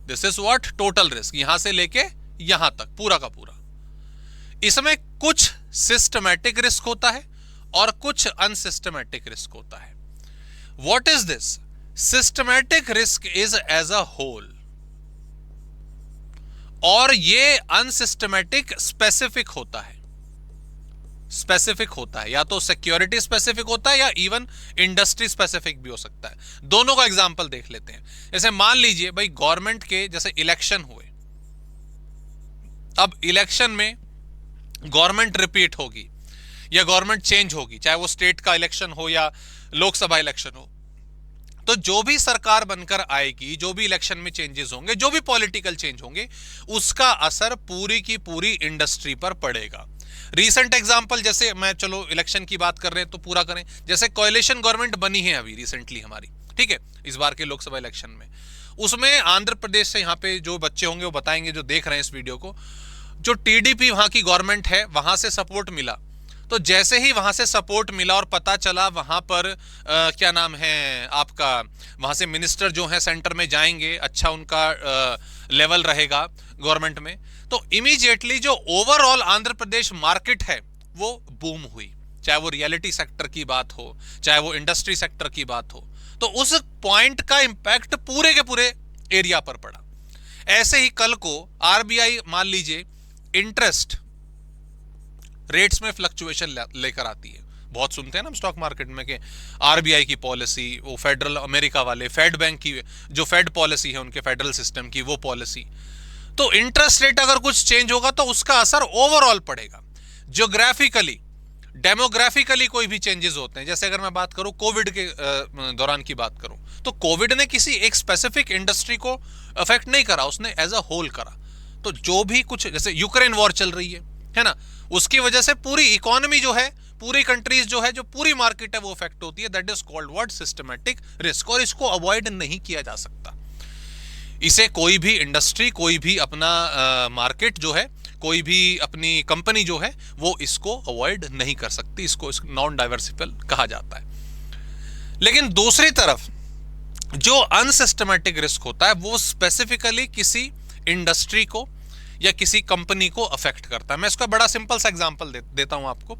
this is what total risk, यहां से लेके यहां तक पूरा का पूरा। इसमें कुछ सिस्टमैटिक रिस्क होता है और कुछ अनसिस्टमैटिक रिस्क होता है। What is this? Systematic risk is as a whole, और ये अनसिस्टमैटिक स्पेसिफिक होता है। स्पेसिफिक होता है, या तो सिक्योरिटी स्पेसिफिक होता है या इवन इंडस्ट्री स्पेसिफिक भी हो सकता है। दोनों का एग्जांपल देख लेते हैं। जैसे मान लीजिए भाई गवर्नमेंट के जैसे इलेक्शन हुए, अब इलेक्शन में गवर्नमेंट रिपीट होगी या गवर्नमेंट चेंज होगी, चाहे वो स्टेट का इलेक्शन हो या लोकसभा इलेक्शन हो, तो जो भी सरकार बनकर आएगी, जो भी इलेक्शन में चेंजेस होंगे, जो भी पॉलिटिकल चेंज होंगे, उसका असर पूरी की पूरी इंडस्ट्री पर पड़ेगा। रीसेंट एग्जांपल, जैसे मैं चलो इलेक्शन की बात कर रहे हैं तो पूरा करें, जैसे कोएलिशन गवर्नमेंट बनी है अभी रिसेंटली हमारी, ठीक है, इस बार के लोकसभा इलेक्शन में, उसमें आंध्र प्रदेश से, यहाँ पे जो बच्चे होंगे वो बताएंगे जो देख रहे हैं इस वीडियो को, जो टीडीपी वहां की गवर्नमेंट है वहां से सपोर्ट मिला। तो जैसे ही वहां से सपोर्ट मिला और पता चला वहां पर क्या नाम है आपका, वहां से मिनिस्टर जो है सेंटर में जाएंगे, अच्छा उनका लेवल रहेगा गवर्नमेंट में, तो इमीडिएटली जो ओवरऑल आंध्र प्रदेश मार्केट है वो बूम हुई, चाहे वो रियलिटी सेक्टर की बात हो, चाहे वो इंडस्ट्री सेक्टर की बात हो। तो उस पॉइंट का इंपैक्ट पूरे के पूरे एरिया पर पड़ा। ऐसे ही कल को आरबीआई मान लीजिए इंटरेस्ट रेट्स में फ्लक्चुएशन लेकर आती है, बहुत सुनते हैं ना हम स्टॉक मार्केट में कि आरबीआई की पॉलिसी, वो फेडरल अमेरिका वाले फेड बैंक की जो फेड पॉलिसी है उनके फेडरल सिस्टम की वो पॉलिसी, तो इंटरेस्ट रेट अगर कुछ चेंज होगा तो उसका असर ओवरऑल पड़ेगा। ज्योग्राफिकली, डेमोग्राफिकली कोई भी चेंजेस होते हैं, जैसे अगर मैं बात करूं कोविड के दौरान की बात करूं, तो कोविड ने किसी एक स्पेसिफिक इंडस्ट्री को अफेक्ट नहीं करा, उसने एज अ होल करा। तो जो भी कुछ, जैसे यूक्रेन वॉर चल रही है ना, उसकी वजह से पूरी इकोनॉमी जो है, पूरी कंट्रीज जो है, जो पूरी मार्केट है वो अफेक्ट होती है। That is called what? Systematic risk. और इसको अवॉइड नहीं किया जा सकता। इसे कोई भी इंडस्ट्री, कोई भी अपना मार्केट जो है, कोई भी अपनी कंपनी जो है, वो इसको अवॉइड नहीं कर सकती। इसको नॉन डाइवर्सिफिकल कहा जाता है। लेकिन दूसरी तरफ जो अनसिस्टमैटिक रिस्क होता है वो स्पेसिफिकली किसी इंडस्ट्री को या किसी कंपनी को अफेक्ट करता है। मैं इसका बड़ा सिंपल सा एग्जांपल देता हूं आपको।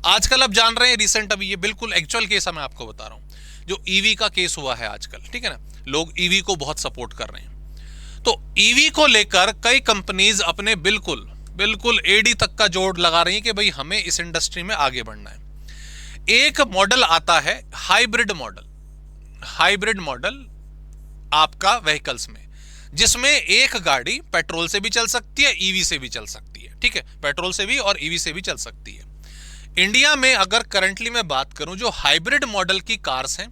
आजकल आप जान रहे हैं, रिसेंट अभी ये बिल्कुल एक्चुअल केस है, मैं आपको बता रहा हूं, जो ईवी का केस हुआ है आजकल, ठीक है ना, लोग ईवी को बहुत सपोर्ट कर रहे हैं। तो ईवी को लेकर कई कंपनीज अपने बिल्कुल एडी तक का जोड़ लगा रही है कि भाई हमें इस इंडस्ट्री में आगे बढ़ना है। एक मॉडल आता है हाइब्रिड मॉडल आपका व्हीकल्स में, जिसमें एक गाड़ी पेट्रोल से भी चल सकती है, ईवी से भी चल सकती है, ठीक है, पेट्रोल से भी और ईवी से भी चल सकती है। इंडिया में अगर करंटली मैं बात करूं, जो हाइब्रिड मॉडल की कार्स हैं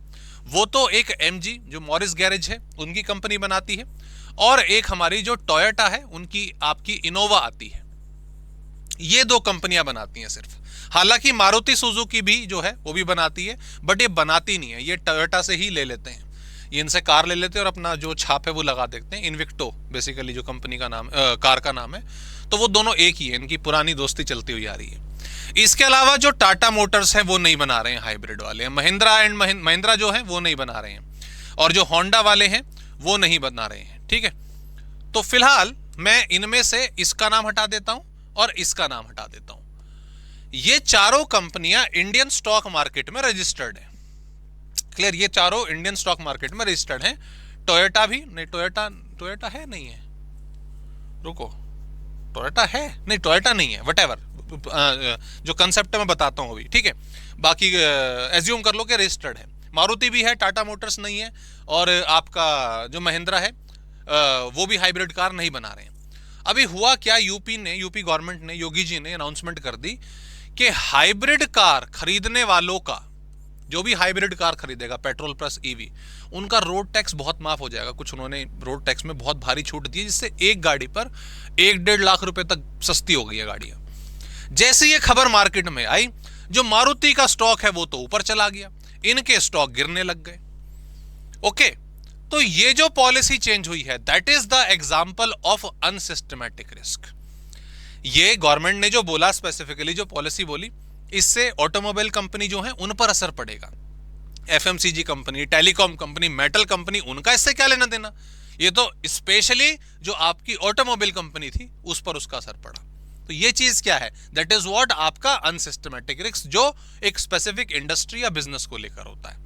वो तो एक एमजी जो मॉरिस गैरेज है उनकी कंपनी बनाती है, और एक हमारी जो टोयोटा है उनकी आपकी इनोवा आती है। ये दो कंपनियां बनाती हैं सिर्फ। हालांकि मारुति सुजुकी भी जो है वो भी बनाती है, बट ये बनाती नहीं है, ये टोयोटा से ही ले लेते हैं, ये इनसे कार ले लेते हैं और अपना जो छाप है वो लगा देते हैं। इन्विक्टो बेसिकली जो कंपनी का नाम, कार का नाम है, तो वो दोनों एक ही है, इनकी पुरानी दोस्ती चलती हुई आ रही है। इसके अलावा जो टाटा मोटर्स है वो नहीं बना रहे हैं हाइब्रिड वाले, महिंद्रा जो है वो नहीं बना रहे हैं, और जो होंडा वाले हैं वो नहीं बना रहे हैं, ठीक है। तो फिलहाल मैं इनमें से इसका नाम हटा देता हूं और इसका नाम हटा देता हूं। ये चारों कंपनियां इंडियन स्टॉक मार्केट में रजिस्टर्ड है। क्लियर? ये चारों इंडियन स्टॉक मार्केट में रजिस्टर्ड हैं। टोयोटा भी नहीं, टोयोटा है नहीं है, रुको, टोयोटा है नहीं, टोयोटा नहीं है, व्हाटएवर, जो कंसेप्ट मैं बताता हूं अभी, ठीक है। बाकी एज्यूम कर लो कि रजिस्टर्ड है। मारुति भी है, टाटा मोटर्स नहीं है, और आपका जो महिंद्रा है वो भी हाइब्रिड कार नहीं बना रहे हैं। अभी हुआ क्या, यूपी गवर्नमेंट ने, योगी जी ने अनाउंसमेंट कर दी कि हाइब्रिड कार खरीदने वालों का, जो भी हाइब्रिड कार खरीदेगा पेट्रोल प्लस ईवी, उनका रोड टैक्स बहुत माफ हो जाएगा। कुछ उन्होंने रोड टैक्स में बहुत भारी छूट दी है, जिससे एक गाड़ी पर 1-1.5 लाख रुपए तक सस्ती हो गई है गाड़ियां। जैसे ये खबर मार्केट में आई, जो मारुति का स्टॉक है वो तो ऊपर चला गया, इनके स्टॉक गिरने लग गए। ओके, तो ये जो पॉलिसी चेंज हुई है, that is the example of unsystematic risk. ये गवर्नमेंट ने जो बोला, स्पेसिफिकली जो पॉलिसी बोली, इससे ऑटोमोबाइल कंपनी जो है उन पर असर पड़ेगा। FMCG company, telecom company, metal company, उनका इससे क्या लेना देना? ये तो स्पेशली जो आपकी ऑटोमोबाइल कंपनी थी उस पर उसका असर पड़ा। तो ये चीज क्या है, दैट इज व्हाट आपका अनसिस्टमैटिक रिस्क, जो एक स्पेसिफिक इंडस्ट्री या बिजनेस को लेकर होता है।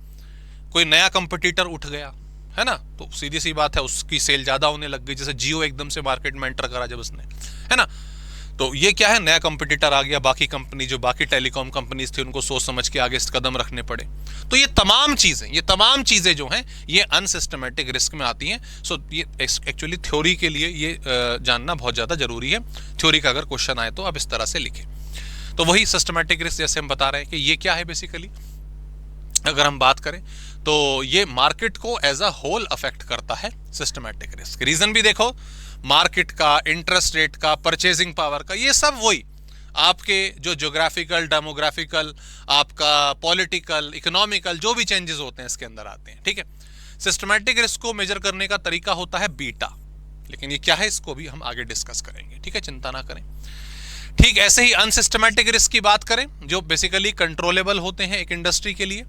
कोई नया कंपटीटर उठ गया है ना, तो सीधी सी बात है उसकी सेल ज्यादा होने लग गई, जैसे जियो एकदम से मार्केट में एंटर करा जब उसने, है ना, तो ये क्या है, नया कंपटीटर आ गया, बाकी कंपनी जो बाकी टेलीकॉम कंपनीज थी उनको सोच समझ के आगे कदम रखने पड़े। तो ये तमाम चीजें जो हैं ये अनसिस्टमैटिक रिस्क में आती हैं। सो ये एक्चुअली थ्योरी के लिए ये जानना बहुत ज्यादा जरूरी है। थ्योरी का अगर क्वेश्चन आए तो आप इस तरह से लिखें। तो वही सिस्टमैटिक रिस्क जैसे हम बता रहे हैं कि ये क्या है बेसिकली, अगर हम बात करें तो ये मार्केट को एज अ होल अफेक्ट करता है सिस्टमैटिक रिस्क। रीजन भी देखो, मार्केट का, इंटरेस्ट रेट का, परचेजिंग पावर का, ये सब वही आपके जो ज्योग्राफिकल, डेमोग्राफिकल, आपका पॉलिटिकल, इकोनॉमिकल जो भी चेंजेस होते हैं इसके अंदर आते हैं। ठीक है, सिस्टमैटिक रिस्क को मेजर करने का तरीका होता है बीटा, लेकिन ये क्या है इसको भी हम आगे डिस्कस करेंगे। ठीक है, चिंता ना करें। ठीक ऐसे ही अनसिस्टमैटिक रिस्क की बात करें जो बेसिकली कंट्रोलेबल होते हैं एक इंडस्ट्री के लिए,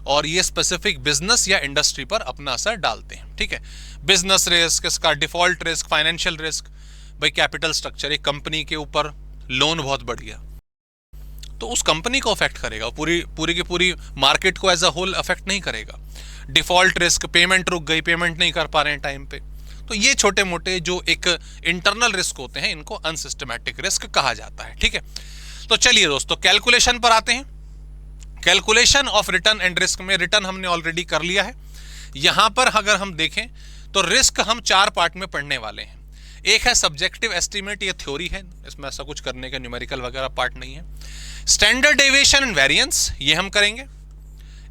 और ये स्पेसिफिक बिजनेस या इंडस्ट्री पर अपना असर डालते हैं। ठीक है, बिजनेस रिस्क, इसका डिफॉल्ट रिस्क, फाइनेंशियल रिस्क, भाई कैपिटल स्ट्रक्चर, एक कंपनी के ऊपर लोन बहुत बढ़ गया तो उस कंपनी को अफेक्ट करेगा, पूरी की पूरी मार्केट को एज अ होल अफेक्ट नहीं करेगा। डिफॉल्ट रिस्क, पेमेंट रुक गई, पेमेंट नहीं कर पा रहे हैं टाइम पे, तो ये छोटे मोटे जो एक इंटरनल रिस्क होते हैं इनको अनसिस्टमैटिक रिस्क कहा जाता है। ठीक है, तो चलिए दोस्तों कैलकुलेशन पर आते हैं। Calculation of return and risk में रिटर्न हमने ऑलरेडी कर लिया है। यहां पर अगर हम देखें तो रिस्क हम 4 पार्ट में पढ़ने वाले हैं। एक है सब्जेक्टिव एस्टीमेट, ये थ्योरी है, इसमें ऐसा कुछ करने का न्यूमेरिकल वगैरह पार्ट नहीं है। स्टैंडर्ड डेविएशन एंड वेरिएंस ये हम करेंगे,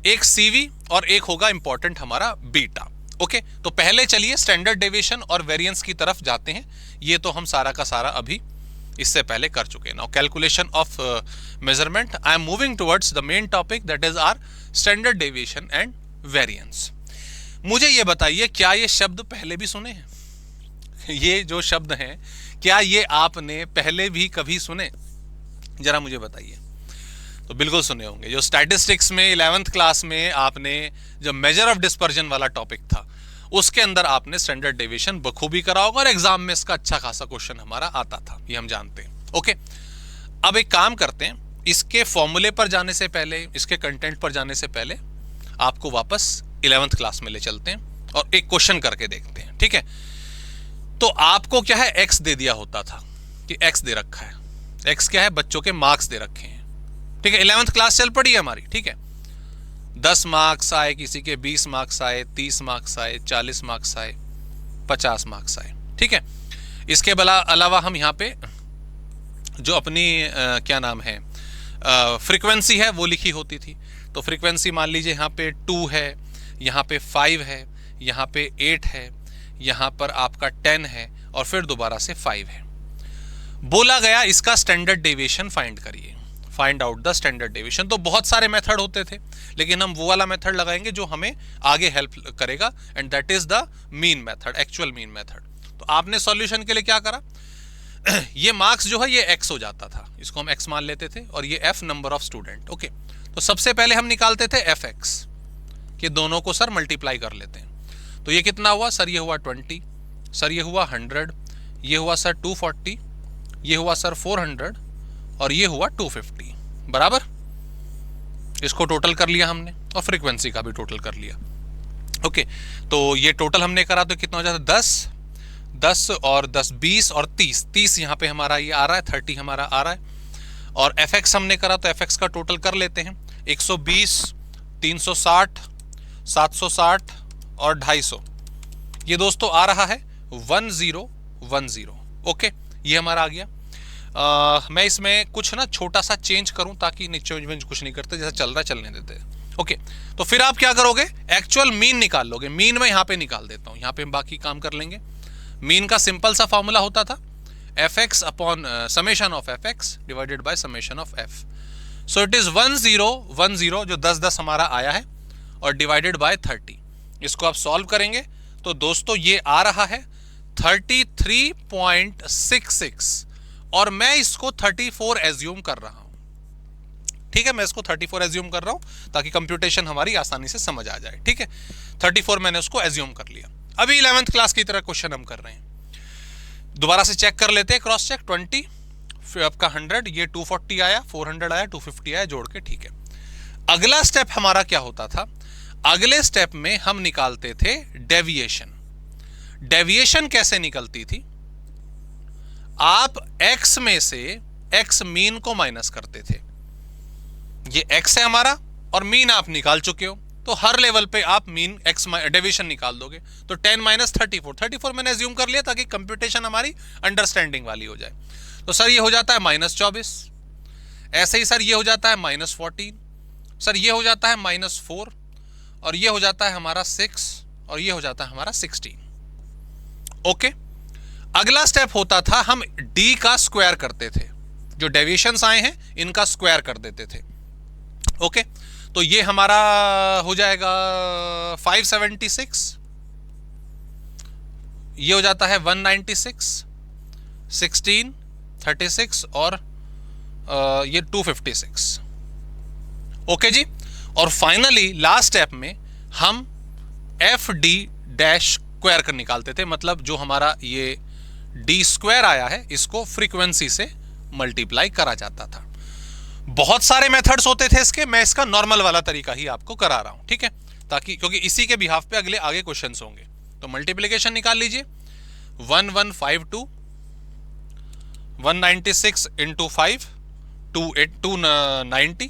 एक सीवी और एक होगा इंपॉर्टेंट हमारा बीटा। ओके, तो पहले चलिए स्टैंडर्ड डेविएशन और वेरिएंस की तरफ जाते हैं। ये तो हम सारा का सारा अभी इससे पहले कर चुके हैं। Now calculation of measurement, I am moving towards the main topic that is our standard deviation and variance. मुझे ये बताइए, क्या ये शब्द पहले भी सुने हैं? ये जो शब्द हैं क्या ये आपने पहले भी कभी सुने? जरा मुझे बताइए। तो बिल्कुल सुने होंगे। जो स्टैटिस्टिक्स में 11th क्लास में आपने जो मेजर ऑफ डिस्पर्जन वाला टॉपिक था उसके अंदर आपने स्टैंडर्ड डेविएशन बखूबी करा होगा और एग्जाम में इसका अच्छा खासा क्वेश्चन हमारा आता था, ये हम जानते हैं। ओके, अब एक काम करते हैं, इसके फॉर्मूले पर जाने से पहले, इसके कंटेंट पर जाने से पहले आपको वापस 11th क्लास में ले चलते हैं और एक क्वेश्चन करके देखते हैं। ठीक है, तो आपको क्या है, एक्स दे दिया होता था कि एक्स दे रखा है। एक्स क्या है, बच्चों के मार्क्स दे रखे हैं। ठीक है, 11th क्लास चल पड़ी है हमारी। ठीक है, 10 मार्क्स आए, किसी के 20 मार्क्स आए, 30 मार्क्स आए, 40 मार्क्स आए, 50 मार्क्स आए। ठीक है, इसके अलावा हम यहाँ पे जो अपनी क्या नाम है फ्रीक्वेंसी है वो लिखी होती थी। तो फ्रीक्वेंसी मान लीजिए यहाँ पे 2 है, यहाँ पे 5 है, यहाँ पे 8 है, यहाँ पर आपका 10 है और फिर दोबारा से 5 है। बोला गया इसका स्टैंडर्ड डेविएशन फाइंड करिए, find out the standard deviation. तो बहुत सारे मेथड होते थे, लेकिन हम वो वाला मेथड लगाएंगे जो हमें आगे हेल्प करेगा, and that is the mean method, actual mean method. तो आपने सॉल्यूशन के लिए क्या करा, ये मार्क्स जो है ये x हो जाता था, इसको हम x मान लेते थे, और ये f number of student. Okay, तो सबसे पहले हम निकालते थे fx कि दोनों को सर मल्टीप्लाई कर लेते हैं। तो ये कितना हुआ सर, ये हुआ 20, सर ये हुआ 100, ये हुआ सर 240, ये हुआ सर 400 और ये हुआ 250, बराबर। इसको टोटल कर लिया हमने और फ्रीक्वेंसी का भी टोटल कर लिया। ओके, तो ये टोटल हमने करा तो कितना हो जाता है, 10 और 10 20 और 30 यहाँ पे हमारा ये आ रहा है, 30 हमारा आ रहा है। और fx हमने करा तो fx का टोटल कर लेते हैं, 120, 360, 760 और 250। ये दोस्तों आ रहा है 1010। ओके, ये हमारा आ गया। मैं इसमें कुछ ना छोटा सा चेंज करूं ताकि नीचे कुछ नहीं करते, जैसा चल रहा है चलने देते हैं। ओके, तो फिर आप क्या करोगे, एक्चुअल मीन निकाल लोगे। मीन मैं यहाँ पे निकाल देता हूँ, यहाँ पे हम बाकी काम कर लेंगे। मीन का सिंपल सा फॉर्मूला होता था fx upon summation of fx divided by summation of f। So it is 1010 जो 10 हमारा आया है और डिवाइडेड बाय 30। इसको आप सॉल्व करेंगे तो दोस्तों ये आ रहा है 33.66 और मैं इसको 34 एज्यूम कर रहा हूं। ठीक है, मैं इसको 34 एज्यूम कर रहा हूं ताकि कंप्यूटेशन हमारी आसानी से समझ आ जाए। ठीक है, 34 मैंने उसको एज्यूम कर लिया। अभी 11th क्लास की तरह क्वेश्चन हम कर रहे हैं। दोबारा से चेक कर लेते हैं, क्रॉस चेक। 20 फिर आपका 100, ये 240 आया, 400 आया, 250 आया, जोड़ के ठीक है। अगला स्टेप हमारा क्या होता था? अगले स्टेप में हम निकालते थे डेविएशन। डेविएशन कैसे निकलती थी? आप x में से x मीन को माइनस करते थे। ये x है हमारा और मीन आप निकाल चुके हो, तो हर लेवल पे आप मीन x डेविएशन निकाल दोगे। तो 10 माइनस 34 मैंने एज्यूम कर लिया ताकि कंप्यूटेशन हमारी अंडरस्टैंडिंग वाली हो जाए। तो सर ये हो जाता है -24, ऐसे ही सर ये हो जाता है -14, सर ये हो जाता है -4, और ये हो जाता है हमारा 6, और ये हो जाता है हमारा 16। ओके, अगला स्टेप होता था हम d का स्क्वायर करते थे। जो डेविएशंस आए हैं इनका स्क्वायर कर देते थे। ओके, तो ये हमारा हो जाएगा 576, ये हो जाता है 196, 16, 36 और ये 256। ओके जी, और फाइनली लास्ट स्टेप में हम एफ डी डैश स्क्वायर कर निकालते थे। मतलब जो हमारा ये डी स्क्वायर आया है इसको फ्रीक्वेंसी से मल्टीप्लाई करा जाता था। बहुत सारे मेथड्स होते थे इसके, मैं इसका नॉर्मल वाला तरीका ही आपको करा रहा हूं, ठीक है, ताकि क्योंकि इसी के बिहाफ पे अगले आगे क्वेश्चंस होंगे। तो मल्टीप्लिकेशन निकाल लीजिए, 1152, 196 इंटू 5, 290,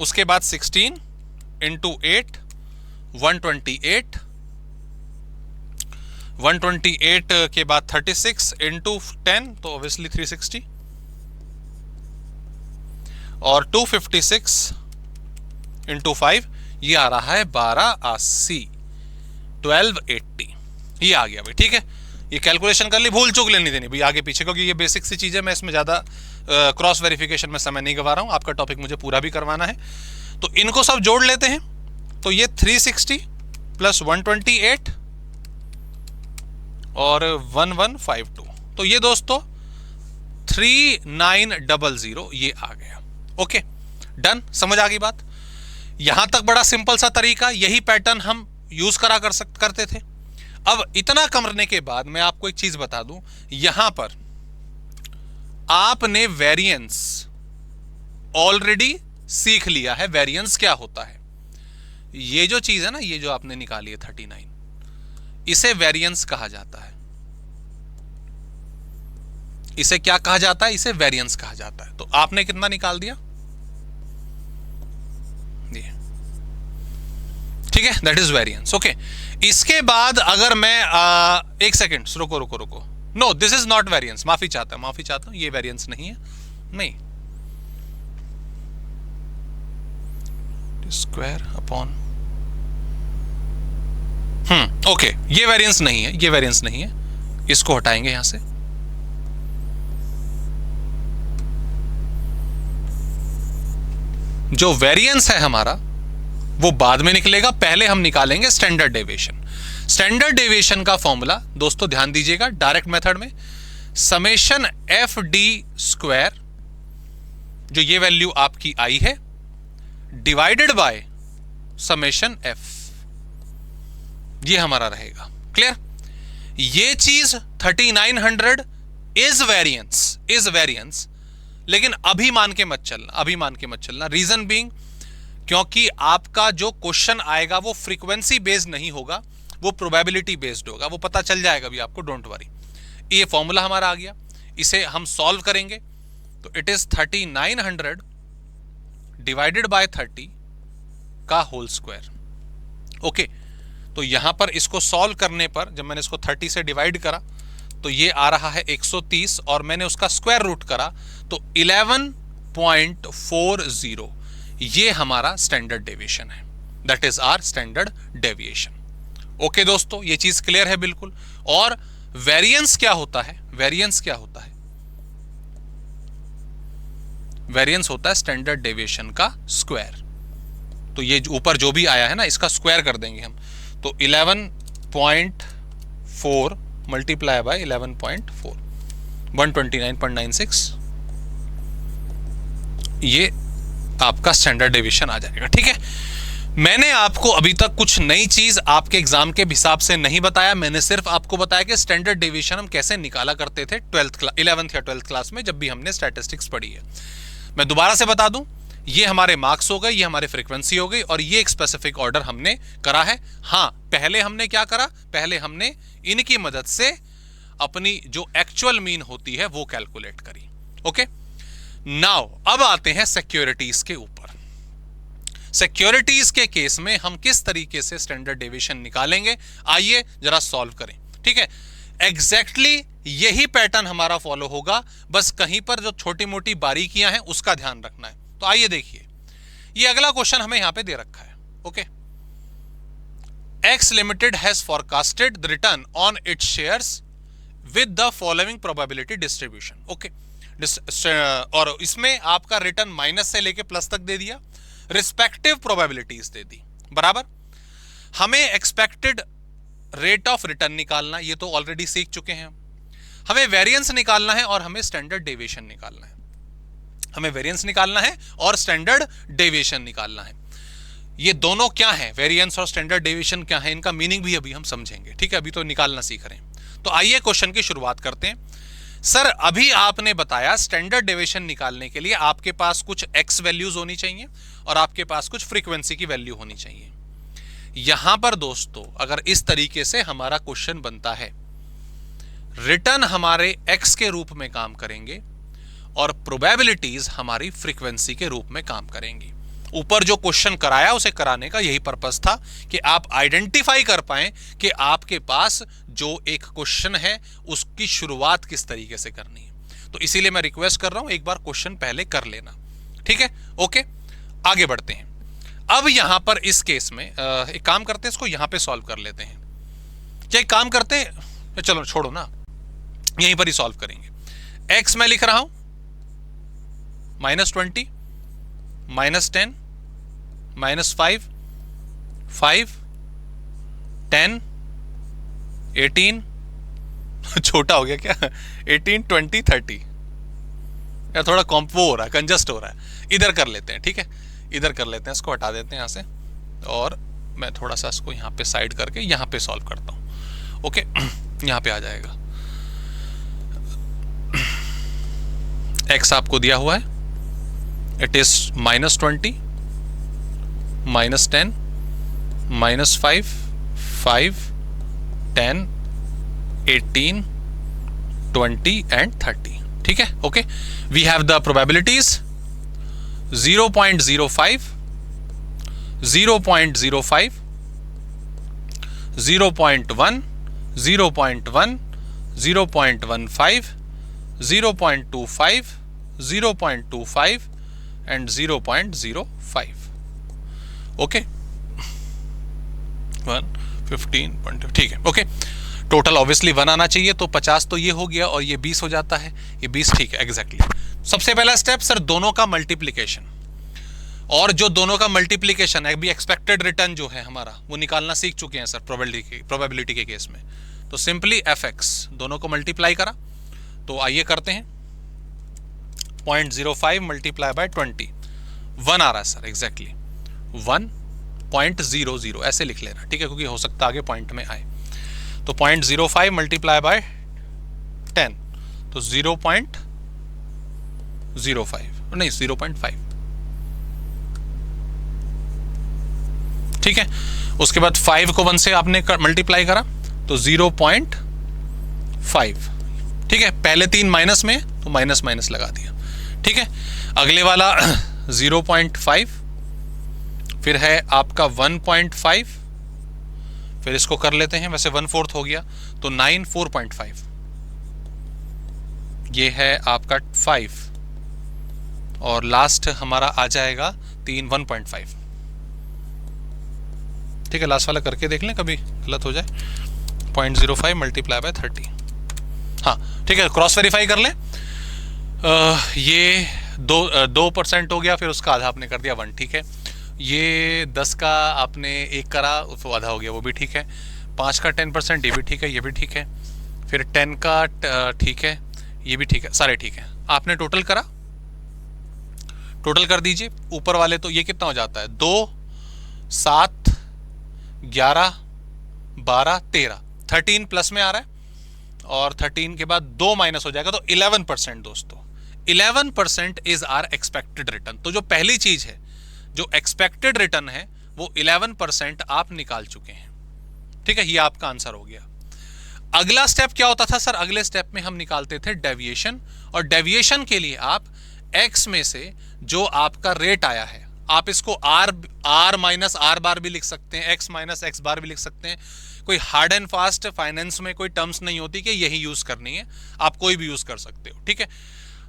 उसके बाद 16 इंटू 8, 128, 128 के बाद 36 इंटू 10, तो ऑब्वियसली 360, और 256 इंटू 5, ये आ रहा है 1280, 1280, ये आ गया भाई। ठीक है, ये कैलकुलेशन कर ली, भूल चूक लेनी देनी भाई आगे पीछे, क्योंकि ये बेसिक सी चीज़ है, मैं इसमें ज़्यादा क्रॉस वेरिफिकेशन में समय नहीं गवा रहा हूँ। आपका टॉपिक मुझे पूरा भी करवाना है, तो इनको सब जोड़ लेते हैं। तो ये 360 प्लस 128 और 1152, तो ये दोस्तों 3900 ये आ गया। ओके डन, समझ आ गई बात। यहां तक बड़ा सिंपल सा तरीका, यही पैटर्न हम यूज करते थे। अब इतना करने के बाद मैं आपको एक चीज बता दूं, यहां पर आपने वेरिएंस ऑलरेडी सीख लिया है। वेरिएंस क्या होता है? ये जो चीज है ना, ये जो आपने निकाली है 39, इसे वेरिएंस कहा जाता है। इसे क्या कहा जाता है? इसे वेरिएंस कहा जाता है। तो आपने कितना निकाल दिया? ठीक है, दैट इज वेरिएंस। ओके, इसके बाद अगर मैं एक सेकेंड रुको, no this is not variance, माफी चाहता हूं, ये वेरिएंस नहीं है, नहीं, स्क्वायर अपॉन, ओके, ये वेरिएंस नहीं है, इसको हटाएंगे यहां से। जो वेरिएंस है हमारा वो बाद में निकलेगा, पहले हम निकालेंगे स्टैंडर्ड डेविएशन। स्टैंडर्ड डेविएशन का फॉर्मूला दोस्तों ध्यान दीजिएगा, डायरेक्ट मेथड में समेशन एफ डी स्क्वायर, जो ये वैल्यू आपकी आई है, डिवाइडेड बाय समेशन एफ, ये हमारा रहेगा। क्लियर? ये चीज 3900 इज वेरिएंस, लेकिन अभी मान के मत चलना, रीजन बीइंग क्योंकि आपका जो क्वेश्चन आएगा वो फ्रीक्वेंसी बेस्ड नहीं होगा, वो प्रोबेबिलिटी बेस्ड होगा, वो पता चल जाएगा भी आपको, डोंट वरी। ये फॉर्मूला हमारा आ गया, इसे हम सॉल्व करेंगे तो इट इज 3900 डिवाइडेड बाय 30 का होल स्क्वायर। ओके, तो यहां पर इसको सॉल्व करने पर जब मैंने इसको 30 से डिवाइड करा तो ये आ रहा है 130, और मैंने उसका स्क्वायर रूट करा तो 11.40, ये हमारा स्टैंडर्ड डेविएशन है। That is our standard deviation. Okay दोस्तों, ये चीज क्लियर है बिल्कुल। और वेरिएंस क्या होता है? वेरिएंस होता है स्टैंडर्ड डेविएशन का स्क्वायर। तो ये ऊपर जो भी आया है ना, इसका स्क्वायर कर देंगे हम, तो 11.4 मल्टीप्लाई बाय 11.4, 129.96, ये आपका स्टैंडर्ड डेविएशन आ जाएगा। ठीक है, मैंने आपको अभी तक कुछ नई चीज आपके एग्जाम के हिसाब से नहीं बताया, मैंने सिर्फ आपको बताया कि स्टैंडर्ड डेविएशन हम कैसे निकाला करते थे 11th या 12th क्लास में जब भी हमने स्टैटिस्टिक्स पढ़ी है। मैं दोबारा से बता दूं, ये हमारे मार्क्स हो गए, ये हमारी फ्रीक्वेंसी हो गई, और ये एक स्पेसिफिक ऑर्डर हमने करा है। हाँ, पहले हमने क्या करा, पहले हमने इनकी मदद से अपनी जो एक्चुअल मीन होती है वो कैलकुलेट करी। ओके, नाउ अब आते हैं सिक्योरिटीज के ऊपर। सिक्योरिटीज के केस में हम किस तरीके से स्टैंडर्ड डेविएशन निकालेंगे, आइए जरा सॉल्व करें। ठीक है, एग्जैक्टली यही पैटर्न हमारा फॉलो होगा, बस कहीं पर जो छोटी मोटी बारीकियां हैं उसका ध्यान रखना है। तो आइए देखिए, ये अगला क्वेश्चन हमें यहां पे दे रखा है। Okay, X limited has forecasted the return on its shares with the following probability distribution. Okay, और इसमें आपका रिटर्न माइनस से लेके प्लस तक दे दिया, रिस्पेक्टिव प्रोबेबिलिटीज दे दी, बराबर। हमें एक्सपेक्टेड रेट ऑफ रिटर्न निकालना, ये तो ऑलरेडी सीख चुके हैं। हमें वेरिएंस निकालना है और हमें स्टैंडर्ड डेविएशन निकालना है। हमें वेरिएंस निकालना है और स्टैंडर्ड डेविएशन निकालना है। ये दोनों क्या है, वेरिएंस और स्टैंडर्ड डेविएशन क्या है, इनका मीनिंग भी अभी हम समझेंगे। ठीक है, अभी तो निकालना सीख रहे हैं। तो आइए क्वेश्चन की शुरुआत करते हैं। सर, अभी आपने बताया स्टैंडर्ड डेविएशन निकालने के लिए आपके पास कुछ एक्स वैल्यूज होनी चाहिए और आपके पास कुछ फ्रीक्वेंसी की वैल्यू होनी चाहिए। यहां पर दोस्तों अगर इस तरीके से हमारा क्वेश्चन बनता है, रिटर्न हमारे एक्स के रूप में काम करेंगे और प्रोबेबिलिटीज हमारी फ्रीक्वेंसी के रूप में काम करेंगी। ऊपर जो क्वेश्चन कराया उसे कराने का यही पर्पस था कि आप आइडेंटिफाई कर पाएं कि आपके पास जो एक क्वेश्चन है उसकी शुरुआत किस तरीके से करनी है। तो इसीलिए मैं रिक्वेस्ट कर रहा हूं एक बार क्वेश्चन पहले कर लेना। ठीक है, ओके, आगे बढ़ते हैं। अब यहां पर इस केस में एक काम करते हैं, इसको यहां पे सॉल्व कर लेते हैं। क्या एक काम करते हैं, चलो छोड़ो ना, यहीं पर ही सॉल्व करेंगे। एक्स मैं लिख रहा हूं -20, -10, -5, 5, 10, 18 छोटा हो गया क्या 18, 20, 30 यार थोड़ा कॉम्पो हो रहा है, कंजस्ट हो रहा है। इधर कर लेते हैं, ठीक है, इधर कर लेते हैं, इसको हटा देते हैं यहां से, और मैं थोड़ा सा इसको यहां पे साइड करके यहां पे सॉल्व करता हूं। ओके, यहां पे आ जाएगा। एक्स आपको दिया हुआ है, इट इज -20, -10, -5, 5, 10, 18, 20 एंड 30। ठीक है, okay, we have the probabilities 0.05, 0.05, 0.1, 0.1, 0.15, 0.25, 0.25 and 0.05। Okay, 115, ठीक है, ओके। टोटल ऑब्वियसली 1 आना चाहिए, तो 50 तो ये हो गया और ये 20 हो जाता है, ये 20, ठीक है, एग्जैक्टली। सबसे पहला स्टेप सर दोनों का मल्टीप्लीकेशन, और जो दोनों का मल्टीप्लीकेशन है अभी एक्सपेक्टेड रिटर्न जो है हमारा वो निकालना सीख चुके हैं सर प्रोबेबिलिटी के केस में। तो सिंपली fx दोनों को मल्टीप्लाई करा, तो आइए करते हैं। 0.05 मल्टीप्लाई बाय 20, 1 आ रहा है सर, एग्जैक्टली 1.00 ऐसे लिख लेना, ठीक है, क्योंकि हो सकता है आगे पॉइंट में आए। तो 0.05 मल्टीप्लाई बाय 10, तो 0.05 नहीं 0.5, ठीक है। उसके बाद 5 को 1 से आपने मल्टीप्लाई करा तो 0.5, ठीक है। पहले 3 माइनस में तो माइनस माइनस लगा दिया, ठीक है। अगले वाला 0.5, फिर है आपका 1.5, फिर इसको कर लेते हैं, वैसे 1/4 हो गया तो 9, 4.5, ये है आपका 5, और लास्ट हमारा आ जाएगा 3, 1.5, ठीक है। लास्ट वाला करके देख लें, कभी गलत हो जाए। 0.05 मल्टीप्लाई बाय 30, हाँ ठीक है, क्रॉस वेरीफाई कर लें। ये 2% हो गया, फिर उसका आधा आपने कर दिया 1, ठीक है। ये 10 का आपने 1 करा तो आधा हो गया, वो भी ठीक है। 5 का 10%, ये भी ठीक है, ये भी ठीक है। फिर 10 का ठीक है, ये भी ठीक है, सारे ठीक है। आपने टोटल करा, टोटल कर दीजिए ऊपर वाले, तो ये कितना हो जाता है 2, 7, 11, 12, 13, 13 प्लस में आ रहा है और 13 के बाद 2 माइनस हो जाएगा तो 11% दोस्तों। 11% इज आर एक्सपेक्टेड रिटर्न। तो जो पहली चीज है, जो एक्सपेक्टेड रिटर्न है, वो 11% आप निकाल चुके हैं। ठीक है, ये आपका आंसर हो गया। अगला स्टेप क्या होता था सर? अगले स्टेप में हम निकालते थे डेविएशन, और डेविएशन के लिए आप x में से जो आपका रेट आया है, आप इसको r माइनस r बार भी लिख सकते हैं, x माइनस x बार भी लिख सकते हैं। कोई हार्ड एंड फास्ट फाइनेंस में कोई टर्म्स नहीं होती कि यही यूज करनी है, आप कोई भी यूज कर सकते हो। ठीक है,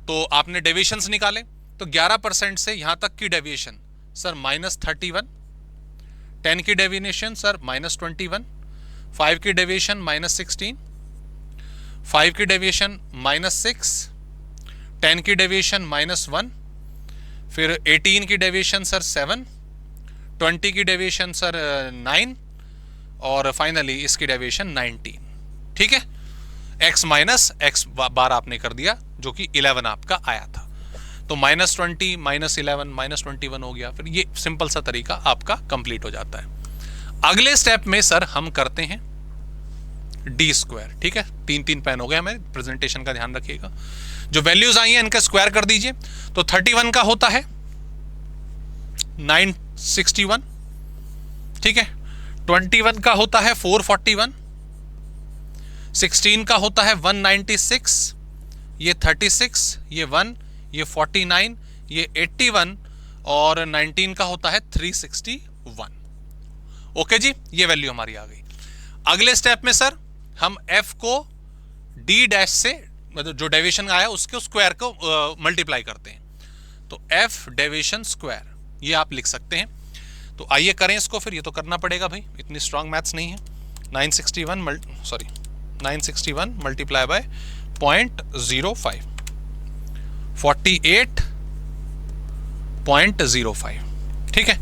तो आपने डेविएशंस निकाले, तो 11% से यहां तक की डेविएशन सर -31, 10 की डेविएशन सर -21, 5 की डेविएशन -16, 5 की डेविएशन -6, 10 की डेविएशन -1, फिर 18 की डेविएशन सर 7, 20 की डेविएशन सर 9 और फाइनली इसकी डेविएशन 19। ठीक है, x माइनस x बार आपने कर दिया जो कि 11 आपका आया था, तो -20, -11, -21 हो गया। फिर ये सिंपल सा तरीका आपका कंप्लीट हो जाता है। अगले स्टेप में सर हम करते हैं डी स्क्वायर। ठीक है, 3 पेन हो गए हमें, प्रेजेंटेशन का ध्यान रखिएगा। जो वैल्यूज आई हैं इनका स्क्वायर कर दीजिए। तो 31 का होता है 961, ठीक है, 21 का होता है 441, 16 का होता है 196, ये 36, ये 1, ये 49, ये 81 और 19 का होता है 361। ओके जी, ये वैल्यू हमारी आ गई। अगले स्टेप में सर हम f को d डैश से, मतलब जो डेविएशन आया उसके स्क्वायर को मल्टीप्लाई करते हैं, तो f डेविएशन स्क्वायर ये आप लिख सकते हैं। तो आइए करें इसको, फिर ये तो करना पड़ेगा भाई, इतनी स्ट्रांग मैथ्स नहीं है। 961 मल्टीप्लाई बाय 0.05, 48.05। ठीक है,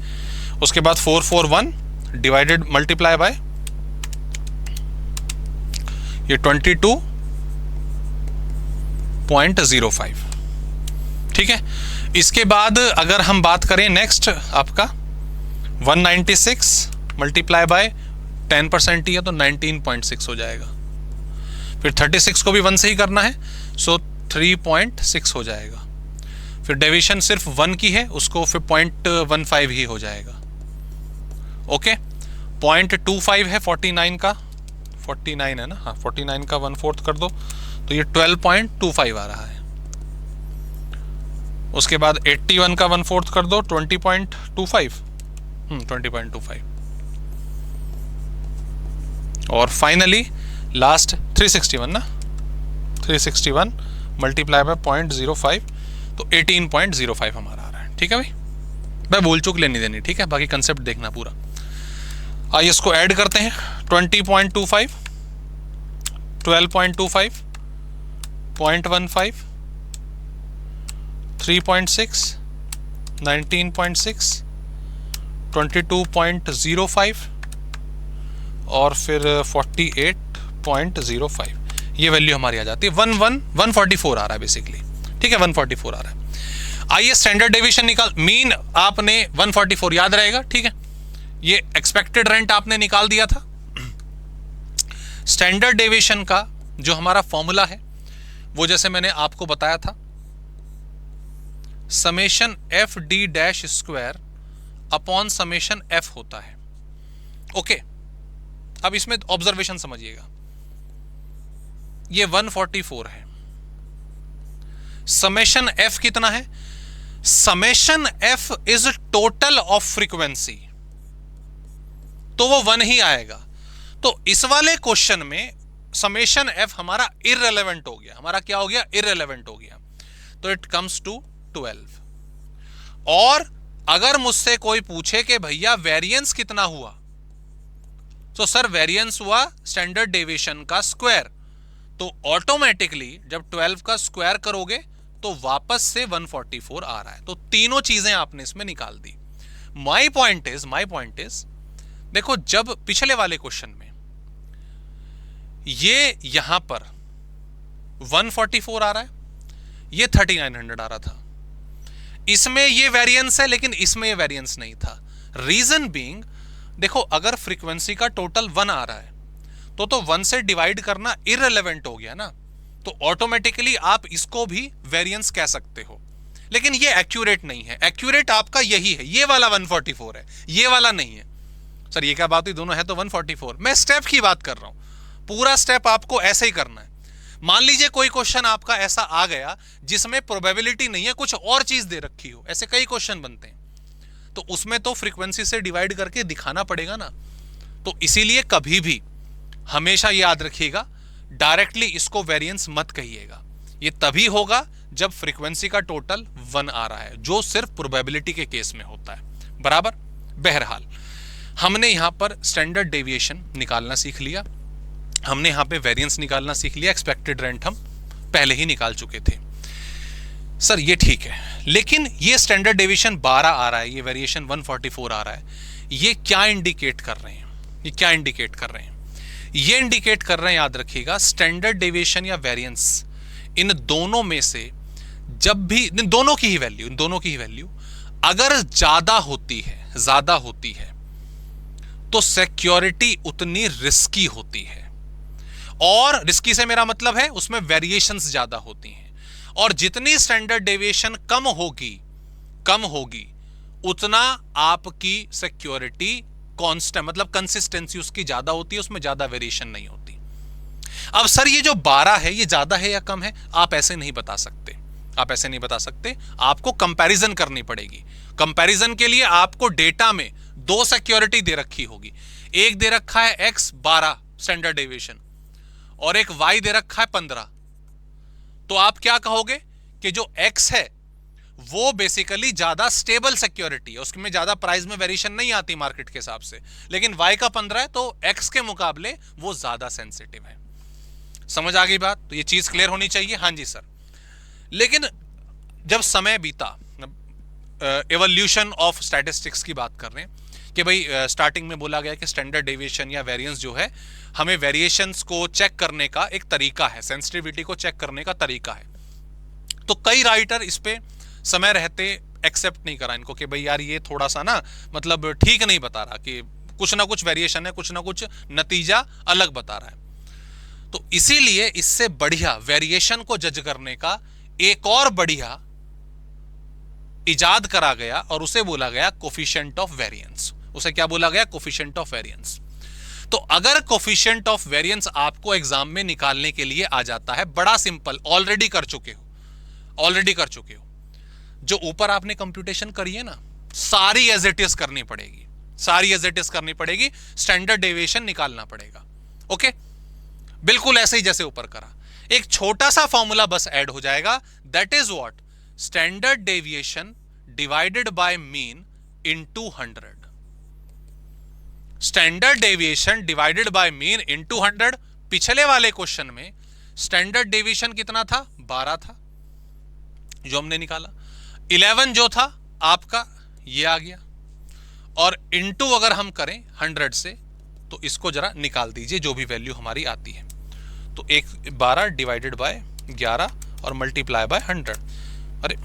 उसके बाद 441 डिवाइडेड मल्टीप्लाई बाय ये 22.05। ठीक है, इसके बाद अगर हम बात करें नेक्स्ट आपका 196 मल्टीप्लाई बाय 10% ही है तो 19.6 हो जाएगा। फिर 36 को भी 1 से ही करना है, सो 3.6 हो जाएगा। फिर डेविएशन सिर्फ 1 की है, उसको फिर 0.15 ही हो जाएगा। ओके, 0.25 है 49 का, 49 है ना, हाँ 49 का 1/4 कर दो तो ये 12.25 आ रहा है। उसके बाद 81 का 1/4 कर दो 20.25, 20.25 और फाइनली लास्ट 361 ना, 361 मल्टीप्लाई बाय 0.05 तो 18.05 हमारा आ रहा है। ठीक है भाई, मैं भूल चूक लेनी देनी, ठीक है, बाकी कंसेप्ट देखना पूरा। आइए इसको ऐड करते हैं, 20.25, 12.25, 0.15, 3.6, 19.6, 22.05 और फिर 48.05। ये वैल्यू हमारी आ जाती है। 144 आ रहा है बेसिकली। ठीक है, 144 आ रहा है। आइए स्टैंडर्ड डेविएशन निकाल, मीन आपने 144 याद रहेगा। ठीक है, ये एक्सपेक्टेड रेंट आपने निकाल दिया था। स्टैंडर्ड डेविएशन का जो हमारा फॉर्मूला है वो जैसे मैंने आपको बताया था, summation F D dash square upon summation F होता है। ओके, अब इसमें ऑब्जर्वेशन समझिएगा, ये 144 है, समेशन एफ कितना है? Summation F is total of frequency, तो वो 1 ही आएगा। तो इस वाले क्वेश्चन में समेशन एफ हमारा इररिलेवेंट हो गया। हमारा क्या हो गया? इररिलेवेंट हो गया। तो इट कम्स टू 12। और अगर मुझसे कोई पूछे कि भैया वेरिएंस कितना हुआ, तो सर वेरिएंस हुआ स्टैंडर्ड डेविएशन का स्क्वायर। तो ऑटोमेटिकली जब 12 का स्क्वायर करोगे तो वापस से 144 आ रहा है। तो तीनों चीजें आपने इसमें निकाल दी। माई पॉइंट इज देखो, जब पिछले वाले क्वेश्चन में ये यहां पर 144 आ रहा है, ये 3900 आ रहा था, इसमें ये वेरिएंस है लेकिन इसमें ये वेरिएंस नहीं था। रीजन बीइंग, देखो अगर फ्रीक्वेंसी का टोटल 1 आ रहा है तो 1 से डिवाइड करना इररिलेवेंट हो गया ना, तो ऑटोमेटिकली आप इसको भी वेरिएंस कह सकते हो, लेकिन ये एक्यूरेट नहीं है। एक्यूरेट आपका यही है, ये वाला 144 है, ये वाला नहीं है। सर ये क्या बात हुई, दोनों है तो 144। मैं स्टेप की बात कर रहा हूं, पूरा स्टेप आपको ऐसे ही करना है। मान लीजिए कोई क्वेश्चन आपका ऐसा आ गया जिसमें प्रोबेबिलिटी नहीं है, कुछ और चीज दे रखी हो, ऐसे कई क्वेश्चन बनते हैं, तो उसमें तो फ्रीक्वेंसी से डिवाइड करके दिखाना पड़ेगा ना। तो इसीलिए कभी भी हमेशा याद रखिएगा, डायरेक्टली इसको वेरिएंस मत कहिएगा। ये तभी होगा जब फ्रीक्वेंसी का टोटल 1 आ रहा है, जो सिर्फ प्रोबेबिलिटी के केस में होता है, बराबर। बहरहाल हमने यहां पर स्टैंडर्ड डेविएशन निकालना सीख लिया, हमने यहां पे वेरिएंस निकालना सीख लिया, एक्सपेक्टेड रेंट हम पहले ही निकाल चुके थे। सर ये ठीक है, लेकिन ये स्टैंडर्ड डेविएशन 12 आ रहा है, ये वेरिएशन 144 आ रहा है, ये क्या इंडिकेट कर रहे हैं? ये क्या इंडिकेट कर रहे हैं? ये इंडिकेट कर रहे हैं, याद रखिएगा, स्टैंडर्ड डेविएशन या वेरिएंस, इन दोनों में से जब भी, इन दोनों की ही वैल्यू अगर ज्यादा होती है तो सिक्योरिटी उतनी रिस्की होती है। और रिस्की से मेरा मतलब है उसमें वेरिएशंस ज्यादा होती हैं, और जितनी स्टैंडर्ड डेविएशन कम होगी उतना आपकी सिक्योरिटी कांस्टेंट, मतलब कंसिस्टेंसी उसकी ज्यादा होती है, उसमें ज्यादा वेरिएशन नहीं होती। अब सर ये जो 12 है ये ज्यादा है या कम है, आप ऐसे नहीं बता सकते, आपको कंपैरिजन करनी पड़ेगी। कंपैरिजन के लिए आपको डेटा में 2 सिक्योरिटी दे रखी होगी, एक दे रखा है x 12 स्टैंडर्ड डेविएशन और एक y दे रखा है 15। तो आप क्या कहोगे कि जो x है वो बेसिकली ज्यादा स्टेबल सिक्योरिटी है, उसमें ज्यादा प्राइस में वेरिएशन नहीं आती मार्केट के हिसाब से, लेकिन y का 15 है तो x के मुकाबले वो ज्यादा सेंसिटिव है। समझ आ गई बात? तो ये चीज क्लियर होनी चाहिए। हाँ जी सर। लेकिन जब समय बीता, एवोल्यूशन ऑफ स्टैटिस्टिक्स की बात कर रहे हैं कि भाई स्टार्टिंग में बोला गया कि स्टैंडर्ड डेविएशन या वेरिएंस जो है हमें वेरिएशंस को चेक करने का एक तरीका है, सेंसिटिविटी को चेक करने का तरीका है। तो कई राइटर इस पे समय रहते एक्सेप्ट नहीं करा इनको कि भाई यार ये थोड़ा सा ना मतलब ठीक नहीं बता रहा, कि कुछ ना कुछ वेरिएशन है, कुछ ना कुछ नतीजा अलग बता रहा है। तो इसीलिए इससे बढ़िया वेरिएशन को जज करने का एक और बढ़िया इजाद करा गया और उसे बोला गया कोफिशिएंट ऑफ वेरिएंस। उसे क्या बोला गया? Coefficient of variance. तो अगर कोफिशिएंट ऑफ वेरिएंस आपको एग्जाम में निकालने के लिए आ जाता है, बड़ा सिंपल, ऑलरेडी कर चुके हो, जो ऊपर आपने कंप्यूटेशन करी है ना, सारी एज इट इज करनी पड़ेगी, स्टैंडर्ड डेविएशन निकालना पड़ेगा। ओके, बिल्कुल ऐसे ही जैसे ऊपर करा। एक छोटा सा फॉर्मूला बस ऐड हो जाएगा, that is what? Standard deviation divided by mean into 100। Standard deviation divided by mean into 100। पिछले वाले क्वेश्चन में स्टैंडर्ड डेविएशन कितना था? 12 था जो हमने निकाला। 11 जो था आपका ये आ गया, और इनटू अगर हम करें 100 से तो इसको जरा निकाल दीजिए जो भी वैल्यू हमारी आती है। तो 12 डिवाइडेड बाय 11 और मल्टीप्लाई बाय 100। अरे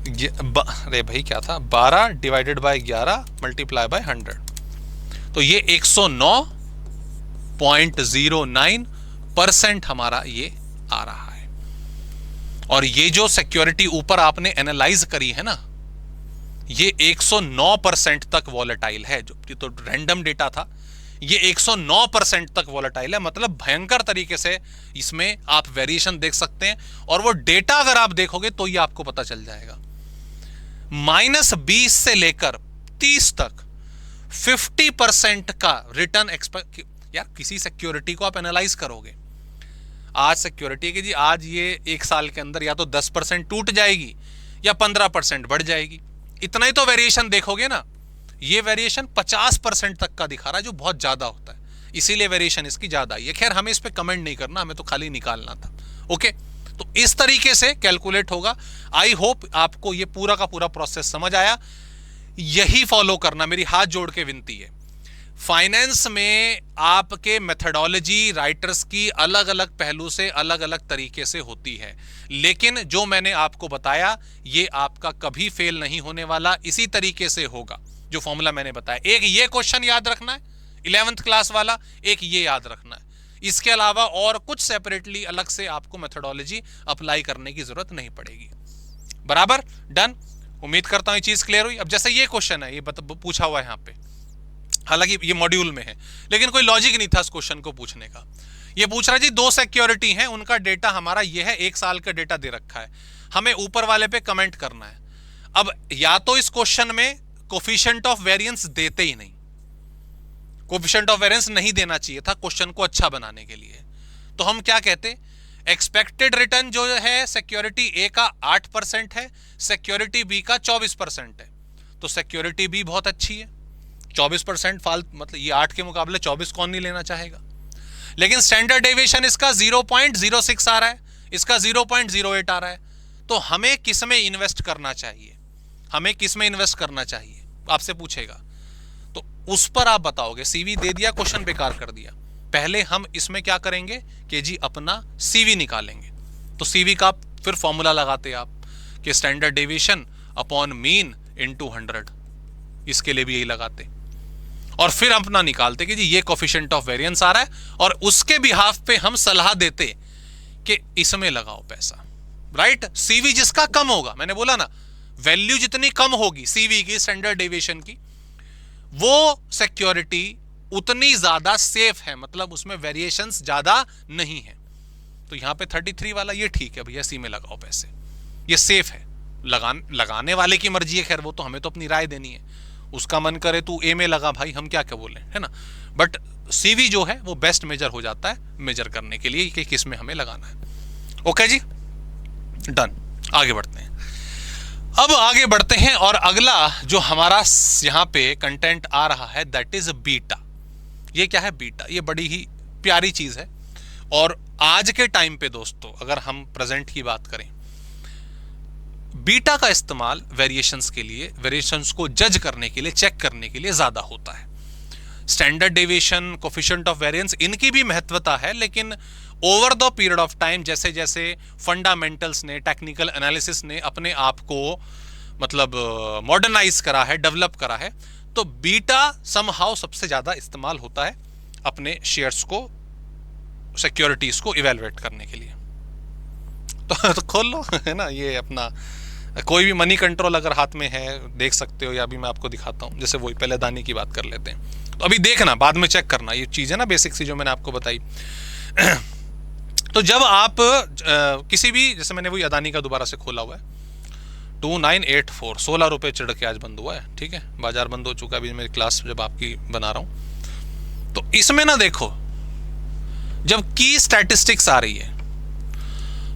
अरे भाई क्या था? 12 डिवाइडेड बाय 11 मल्टीप्लाई बाय 100। तो ये 109.09% हमारा ये आ रहा है। और ये जो सिक्योरिटी ऊपर आपने एनालाइज करी है ना, ये 109% तक वॉलेटाइल है। जो तो रैंडम डेटा था, ये 109% तक वॉलेटाइल है, मतलब भयंकर तरीके से इसमें आप वेरिएशन देख सकते हैं। और वो डेटा अगर आप देखोगे तो ये आपको पता चल जाएगा। -20 से लेकर 30 तक 50% का रिटर्न एक्सपेक्ट। यार किसी सिक्योरिटी को आप एनालाइज करोगे, आज सिक्योरिटी की जी आज ये 1 साल के अंदर या तो 10% टूट जाएगी या 15% बढ़ जाएगी, इतना ही तो वेरिएशन देखोगे ना। ये वेरिएशन 50% तक का दिखा रहा है, जो बहुत ज्यादा होता है, इसीलिए वेरिएशन इसकी ज्यादा है। खैर हमें इस पे कमेंट नहीं करना, हमें तो खाली निकालना था। ओके, तो इस तरीके से कैलकुलेट होगा। आई होप आपको ये पूरा का पूरा प्रोसेस समझ आया। यही फॉलो करना, मेरी हाथ जोड़ के विनती है। फाइनेंस में आपके मेथडोलॉजी राइटर्स की अलग अलग पहलू से अलग अलग तरीके से होती है, लेकिन जो मैंने आपको बताया ये आपका कभी फेल नहीं होने वाला, इसी तरीके से होगा जो फॉर्मूला मैंने बताया। एक ये क्वेश्चन याद रखना है 11th क्लास वाला, एक ये याद रखना है, इसके अलावा और कुछ सेपरेटली अलग से आपको मेथडोलॉजी अप्लाई करने की जरूरत नहीं पड़ेगी। बराबर, डन। उम्मीद करता हूं ये चीज क्लियर हुई। अब जैसे ये क्वेश्चन है, ये पूछा हुआ है यहाँ पे, हालांकि ये मॉड्यूल में है लेकिन कोई लॉजिक नहीं था इस क्वेश्चन को पूछने का। ये पूछ रहा है जी 2 सिक्योरिटी हैं, उनका डेटा हमारा ये है, 1 साल का डेटा दे रखा है, हमें ऊपर वाले पे कमेंट करना है। अब या तो इस क्वेश्चन में कोफिशिएंट ऑफ वेरिएंस देते ही नहीं, कोफिशिएंट ऑफ वेरिएंस नहीं देना चाहिए था क्वेश्चन को अच्छा बनाने के लिए, तो हम क्या कहते, एक्सपेक्टेड रिटर्न जो है सिक्योरिटी ए का 8% है, सिक्योरिटी बी का 24% है, तो सिक्योरिटी बी बहुत अच्छी है, 24% फालतू, मतलब ये 8 के मुकाबले 24 कौन नहीं लेना चाहेगा। लेकिन स्टैंडर्ड डेविएशन इसका 0.06 आ रहा है, इसका 0.08 आ रहा है, तो हमें किस में इन्वेस्ट करना चाहिए, हमें किस में इन्वेस्ट करना चाहिए आपसे पूछेगा, तो उस पर आप बताओगे। सीवी दे दिया, क्वेश्चन बेकार कर दिया। पहले हम इसमें क्या करेंगे कि जी अपना सीवी निकालेंगे, तो सीवी का फिर फॉर्मूला लगाते आप कि standard deviation upon mean into 100, इसके लिए भी यही लगाते, और फिर अपना निकालते कि जी ये कोफिशिएंट ऑफ वेरिएंस आ रहा है, और उसके बिहाफ पे हम सलाह देते कि इसमें लगाओ पैसा, राइट। सीवी जिसका कम होगा, मैंने बोला ना वैल्यू जितनी कम होगी सीवी की, स्टैंडर्ड डेविएशन की, वो सिक्योरिटी उतनी ज्यादा सेफ है, मतलब उसमें वेरिएशंस ज्यादा नहीं है। तो यहां पे 33 वाला ये ठीक है भैया, सी में लगाओ पैसे, ये सेफ है। लगाने वाले की मर्जी है, खैर वो तो हमें तो अपनी राय देनी है, उसका मन करे तू ए में लगा भाई, हम क्या क्या बोले, है ना। बट सीवी जो है वो बेस्ट मेजर हो जाता है मेजर करने के लिए कि किस में हमें लगाना है। ओके जी, डन। आगे बढ़ते हैं, अब आगे बढ़ते हैं, और अगला जो हमारा यहां पे कंटेंट आ रहा है दैट इज बीटा। ये क्या है बीटा, ये बड़ी ही प्यारी चीज है, और आज के टाइम पे दोस्तों अगर हम प्रेजेंट की बात करें, बीटा का इस्तेमाल वेरिएशंस के लिए, वेरिएशंस को जज करने के लिए, चेक करने के लिए ज्यादा होता है। Standard deviation, coefficient of variance, इनकी भी महत्वता है, लेकिन over the period of time जैसे जैसे फंडामेंटल्स ने, टेक्निकल एनालिसिस ने अपने आप को मतलब मॉडर्नाइज करा है, डेवलप करा है, तो बीटा समहाउ सबसे ज्यादा इस्तेमाल होता है अपने शेयर्स को, सिक्योरिटीज को इवेलुएट करने के लिए। तो खोल लो, है ना, ये अपना कोई भी मनी कंट्रोल अगर हाथ में है देख सकते हो, या अभी मैं आपको दिखाता हूं, जैसे वही पहले अदानी की बात कर लेते हैं, तो अभी देखना बाद में चेक करना, ये चीज है ना बेसिक सी जो मैंने आपको बताई। तो जब आप किसी भी, जैसे मैंने वही अदानी का दोबारा से खोला हुआ है 2984, 16 रुपए चढ़ के आज बंद हुआ है, ठीक है, बाजार बंद हो चुका है, अभी मेरी क्लास जब आपकी बना रहा हूं, तो इसमें ना देखो जब की स्टैटिस्टिक्स आ रही है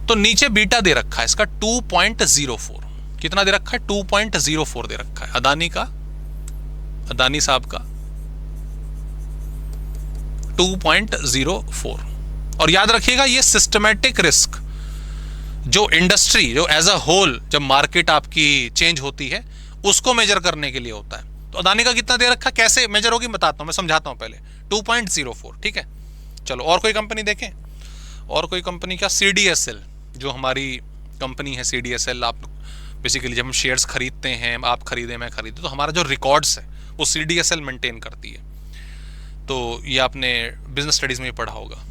तो नीचे बीटा दे रखा है इसका 2.04, कितना दे रखा है, 2.04 दे रखा है अदानी का, अदानी साहब का 2.04। और याद रखिएगा ये सिस्टमैटिक रिस्क जो इंडस्ट्री, जो एज अ होल जब मार्केट आपकी चेंज होती है उसको मेजर करने के लिए होता है। तो अदानी का कितना दे रखा, कैसे मेजर होगी बताता हूं, मैं समझाता हूं पहले। 2.04, ठीक है। चलो और कोई कंपनी देखें, और कोई कंपनी का CDSL, जो हमारी कंपनी है CDSL, आप बेसिकली जब हम शेयर्स खरीदते हैं, आप खरीदे मैं खरीदे, तो हमारा जो रिकॉर्ड्स है वो CDSL मेंटेन करती है। तो ये आपने बिजनेस स्टडीज में पढ़ा होगा।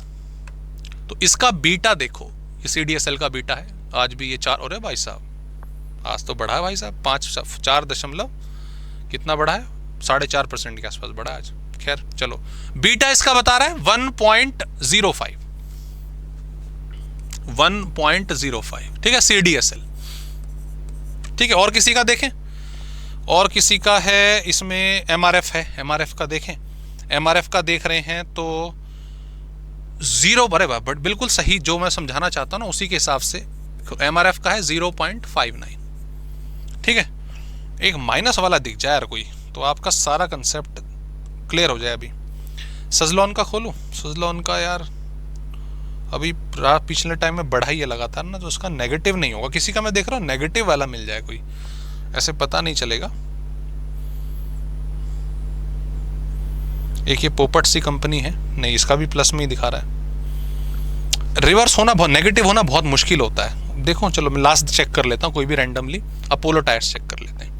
तो इसका बीटा देखो, ये CDSL का बीटा है, आज भी ये 4, अरे भाई साहब आज तो बढ़ा है भाई साहब, 4 दशमलव कितना बढ़ा है, 4.5% के आसपास बढ़ा है आज। खैर चलो, बीटा इसका बता रहा है 1.05, 1.05, ठीक है, CDSL, ठीक है। और किसी का देखें, और किसी का है इसमें MRF है, MRF का देखें, MRF का देख रहे हैं तो 0, अरे बट बिल्कुल सही जो मैं समझाना चाहता हूं ना उसी के हिसाब से MRF का है 0.59, ठीक है। एक माइनस वाला दिख जाए यार कोई, तो आपका सारा कंसेप्ट क्लियर हो जाए। अभी सजलॉन का खोलूं, सजलॉन का यार अभी पिछले टाइम में बढ़ा ही है लगातार ना, तो उसका नेगेटिव नहीं होगा, किसी का मैं देख रहा हूँ नेगेटिव वाला मिल जाए कोई, ऐसे पता नहीं चलेगा। एक ये पोपट सी कंपनी है, नहीं इसका भी प्लस में ही दिखा रहा है। रिवर्स होना बहुत, नेगेटिव होना बहुत मुश्किल होता है। देखो चलो मैं लास्ट चेक कर लेता हूँ कोई भी रैंडमली। अपोलो टायर्स चेक कर लेते हैं।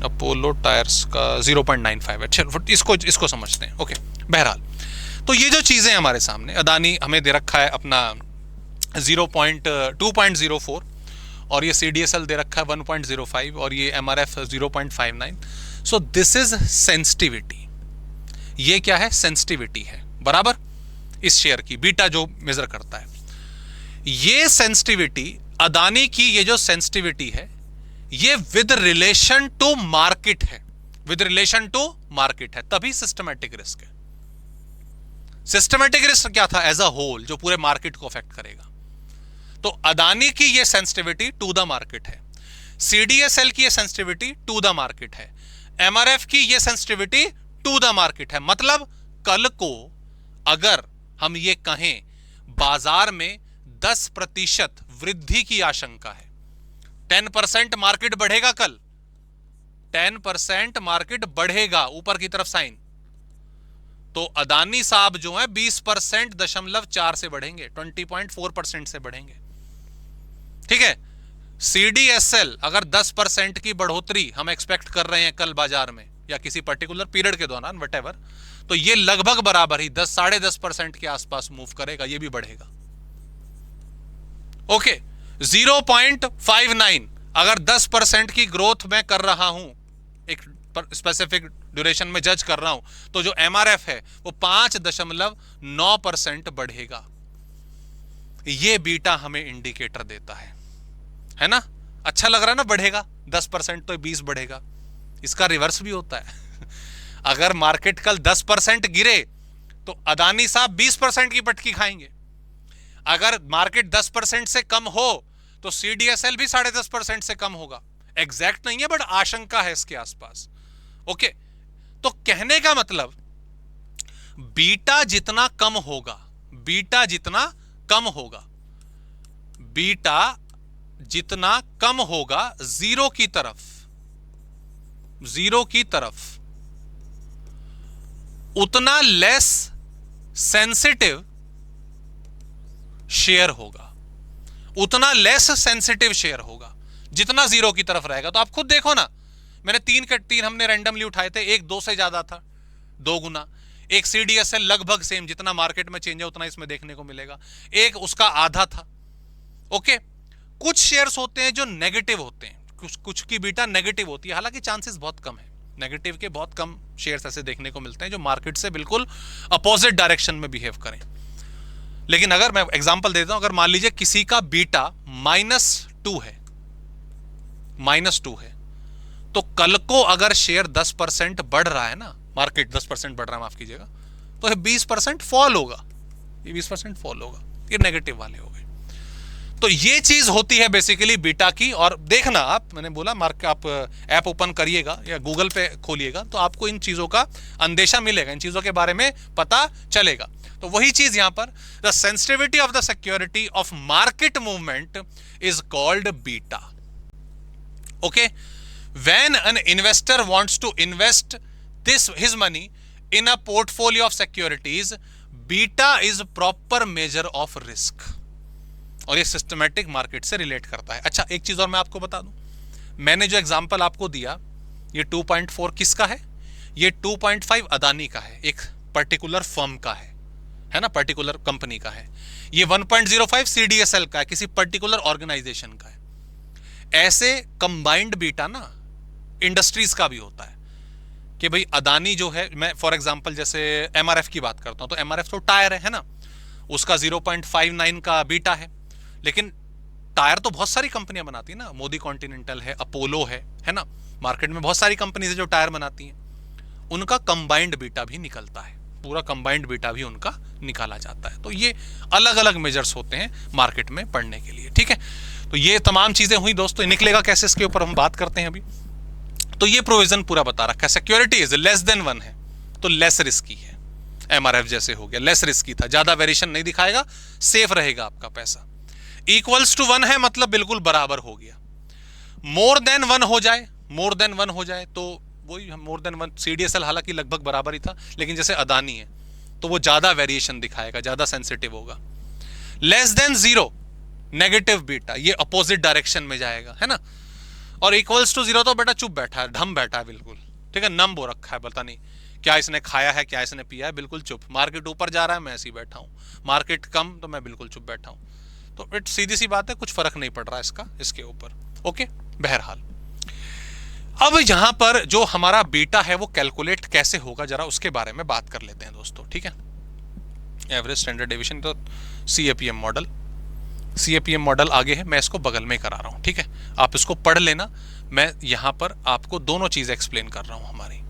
अपोलो टायर्स का 0.95 है। चलो इसको समझते हैं। ओके, बहरहाल तो ये जो चीज़ें हमारे सामने, अदानी हमें दे रखा है अपना 2.04 और ये CDSL दे रखा है 1.05 और ये MRF 0.59। So this is sensitivity. ये क्या है? सेंसिटिविटी है, बराबर इस शेयर की बीटा जो मेजर करता है। ये सेंसिटिविटी, अदानी की ये जो सेंसिटिविटी है, ये विद रिलेशन टू मार्केट है, विद रिलेशन टू मार्केट है, तभी सिस्टमैटिक रिस्क है। सिस्टमैटिक रिस्क क्या था? एज अ होल, जो पूरे मार्केट को अफेक्ट करेगा। तो अदानी की ये सेंसिटिविटी टू द मार्केट है, CDSL की ये सेंसिटिविटी टू द मार्केट है, MRF की ये सेंसिटिविटी टू द मार्केट है। मतलब कल को अगर हम ये कहें बाजार में 10% वृद्धि की आशंका है, 10% मार्केट बढ़ेगा कल, 10% मार्केट बढ़ेगा ऊपर की तरफ साइन, तो अदानी साहब जो है 20.4 से बढ़ेंगे, 20.4% से बढ़ेंगे। ठीक है, CDSL अगर 10% की बढ़ोतरी हम एक्सपेक्ट कर रहे हैं कल बाजार में या किसी पर्टिकुलर पीरियड के दौरान, वटेवर, तो ये लगभग बराबर ही 10-10.5% के आसपास मूव करेगा, ये भी बढ़ेगा। ओके, 0.59 अगर 10% की ग्रोथ मैं कर रहा हूं, एक स्पेसिफिक ड्यूरेशन में जज कर रहा हूं, तो जो MRF है वो 5.9% बढ़ेगा। ये बीटा हमें इंडिकेटर देता है ना? अच्छा लग रहा है ना? बढ़ेगा 10% तो 20 बढ़ेगा। इसका रिवर्स भी होता है। अगर मार्केट कल 10% गिरे तो अदानी साहब 20% की पटकी खाएंगे। अगर मार्केट 10% से कम हो तो CDSL भी 10.5% से कम होगा। एग्जैक्ट नहीं है बट आशंका है इसके आसपास। ओके, तो कहने का मतलब बीटा जितना कम होगा, बीटा जितना कम होगा, बीटा जितना कम होगा जीरो की तरफ, उतना लेस सेंसिटिव शेयर होगा, उतना लेस सेंसिटिव शेयर होगा जितना जीरो की तरफ रहेगा। तो आप खुद देखो ना, मैंने 3 हमने रैंडमली उठाए थे, एक 2 से ज्यादा था, 2 गुना। एक CDSL लगभग सेम, जितना मार्केट में चेंज है उतना इसमें देखने को मिलेगा। एक उसका आधा था। ओके, कुछ शेयर्स होते हैं जो नेगेटिव होते हैं, कुछ की बीटा नेगेटिव होती है, हालांकि चांसेस बहुत कम है, नेगेटिव के बहुत कम शेयर्स ऐसे देखने को मिलते हैं जो मार्केट से बिल्कुल अपोजिट डायरेक्शन में बिहेव करें। लेकिन अगर मैं एग्जांपल देता हूं, अगर मान लीजिए किसी का बीटा -2 है, तो कल को अगर शेयर 10% बढ़ रहा है ना, मार्केट 10% बढ़ रहा है, माफ कीजिएगा, तो 20% फॉल होगा, ये 20% फॉल होगा, ये नेगेटिव वाले हो गए। तो ये चीज होती है बेसिकली बीटा की। और देखना आप, मैंने बोला मार्क, आप ऐप ओपन करिएगा या गूगल पे खोलिएगा तो आपको इन चीजों का अंदेशा मिलेगा, इन चीजों के बारे में पता चलेगा। तो वही चीज यहां पर, the sensitivity of the security of market movement is called beta. Okay, when an investor wants to invest his money in a portfolio of securities, beta is proper measure of risk। और ये systematic market से relate करता है। अच्छा, एक चीज और मैं आपको बता दूं, मैंने जो एग्जांपल आपको दिया, ये 2.4 किसका है? ये 2.5 अदानी का है, एक पर्टिकुलर फर्म का है ना, पर्टिकुलर कंपनी का है। ये 1.05 CDSL का है, किसी पर्टिकुलर ऑर्गेनाइजेशन का है। ऐसे कंबाइंड बीटा ना इंडस्ट्रीज का भी होता है कि भाई अदानी जो है, मैं फॉर एग्जांपल जैसे MRF की बात करता हूं, तो MRF तो टायर है ना, उसका 0.59 का बीटा है। लेकिन टायर तो बहुत सारी कंपनियां बनाती है ना, मोदी कॉन्टिनेंटल है, अपोलो है ना, मार्केट में बहुत सारी कंपनीज है जो टायर बनाती हैं, उनका कंबाइंड बीटा भी निकलता है, पूरा कंबाइंड बीटा भी उनका निकाला जाता है। तो ये अलग अलग मेजर्स होते हैं मार्केट में पढ़ने के लिए। ठीक है, तो ये तमाम चीजें हुई दोस्तों, निकलेगा कैसे इसके ऊपर हम बात करते हैं अभी। तो ये प्रोविजन पूरा बता रखा है, सिक्योरिटी इज लेस देन 1 है तो लेस रिस्की है। MRF जैसे हो गया, लेस रिस्की था, ज्यादा वेरिएशन नहीं दिखाएगा, सेफ रहेगा आपका पैसा। इक्वल्स टू 1 है मतलब बिल्कुल बराबर हो गया। मोर देन 1 हो जाए, मोर देन 1 हो जाए तो वही मोर देन वन, CDSL हालांकि लगभग बराबर ही था, लेकिन जैसे अदानी है तो वो ज्यादा वेरिएशन दिखाएगा, ज्यादा सेंसिटिव होगा। लेस देन 0 नेगेटिव बीटा, ये अपोजिट डायरेक्शन में जाएगा, है ना। और इक्वल्स टू 0 तो बेटा चुप बैठा है, ढम बैठा है बिल्कुल, ठीक है, नम हो रखा है, पता नहीं क्या इसने खाया है, क्या इसने पिया है, बिल्कुल चुप। मार्केट ऊपर जा रहा है, मैं ऐसे ही बैठा हूं, मार्केट कम तो मैं बिल्कुल चुप बैठा हूं। तो इट सीधी सी बात है, कुछ फर्क नहीं पड़ रहा इसका इसके ऊपर। ओके, बहरहाल अब यहां पर जो हमारा बीटा है वो कैलकुलेट कैसे होगा, जरा उसके बारे में बात कर लेते हैं दोस्तों, ठीक है। एवरेज स्टैंडर्ड डेविएशन, तो CAPM मॉडल, CAPM मॉडल आगे है, मैं इसको बगल में करा रहा हूं, ठीक है। आप इसको पढ़ लेना, मैं यहां पर आपको दोनों चीज एक्सप्लेन कर रहा हूं। हमारी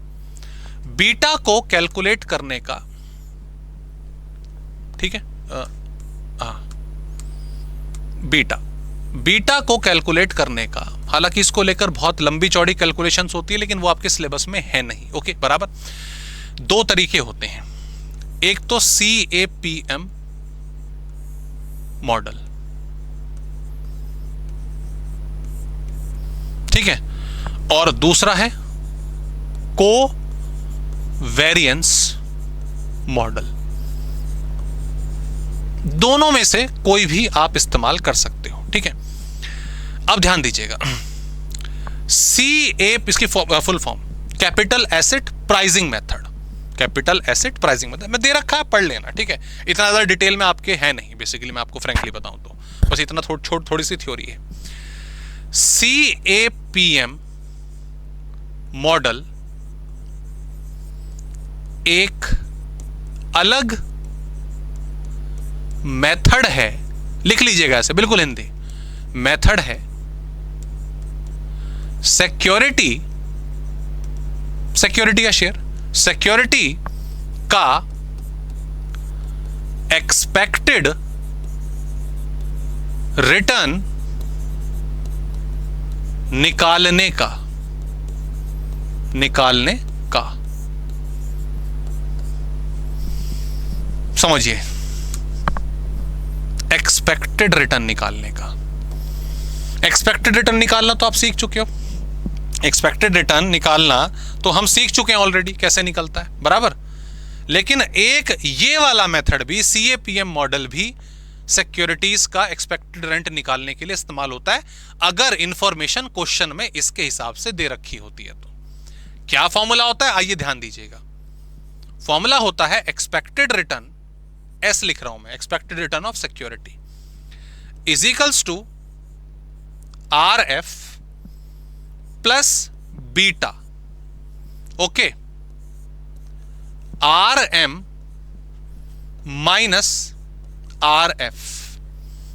बीटा को कैलकुलेट करने का, ठीक है, बीटा को कैलकुलेट करने का, हालांकि इसको लेकर बहुत लंबी चौड़ी कैलकुलेशंस होती है, लेकिन वो आपके सिलेबस में है नहीं। ओके, बराबर। दो तरीके होते हैं, एक तो CAPM मॉडल, ठीक है, और दूसरा है कोवेरिएंस मॉडल। दोनों में से कोई भी आप इस्तेमाल कर सकते हो, ठीक है। अब ध्यान दीजिएगा, इसकी full form capital asset pricing method, capital asset pricing method मैं दे रखा है, पढ़ लेना, ठीक है। इतना ज्यादा डिटेल में आपके है नहीं, बेसिकली मैं आपको फ्रैंकली बताऊं तो बस इतना थोड़ी सी थ्योरी है। CAPM मॉडल एक अलग मेथड है, लिख लीजिएगा ऐसे बिल्कुल हिंदी, मेथड है सिक्योरिटी का शेयर, सिक्योरिटी का एक्सपेक्टेड रिटर्न निकालने का समझिए, एक्सपेक्टेड रिटर्न निकालने का। एक्सपेक्टेड रिटर्न निकालना तो आप सीख चुके हो, एक्सपेक्टेड रिटर्न निकालना तो हम सीख चुके हैं ऑलरेडी, कैसे निकलता है, बराबर। लेकिन एक ये वाला मेथड भी, CAPM मॉडल भी सिक्योरिटीज का एक्सपेक्टेड रेंट निकालने के लिए इस्तेमाल होता है, अगर इंफॉर्मेशन क्वेश्चन में इसके हिसाब से दे रखी होती है तो। क्या फॉर्मूला होता है, आइए ध्यान दीजिएगा। फॉर्मूला होता है एक्सपेक्टेड रिटर्न, S लिख रहा हूं मैं, expected return of security is equals to RF plus beta. Okay, RM minus RF,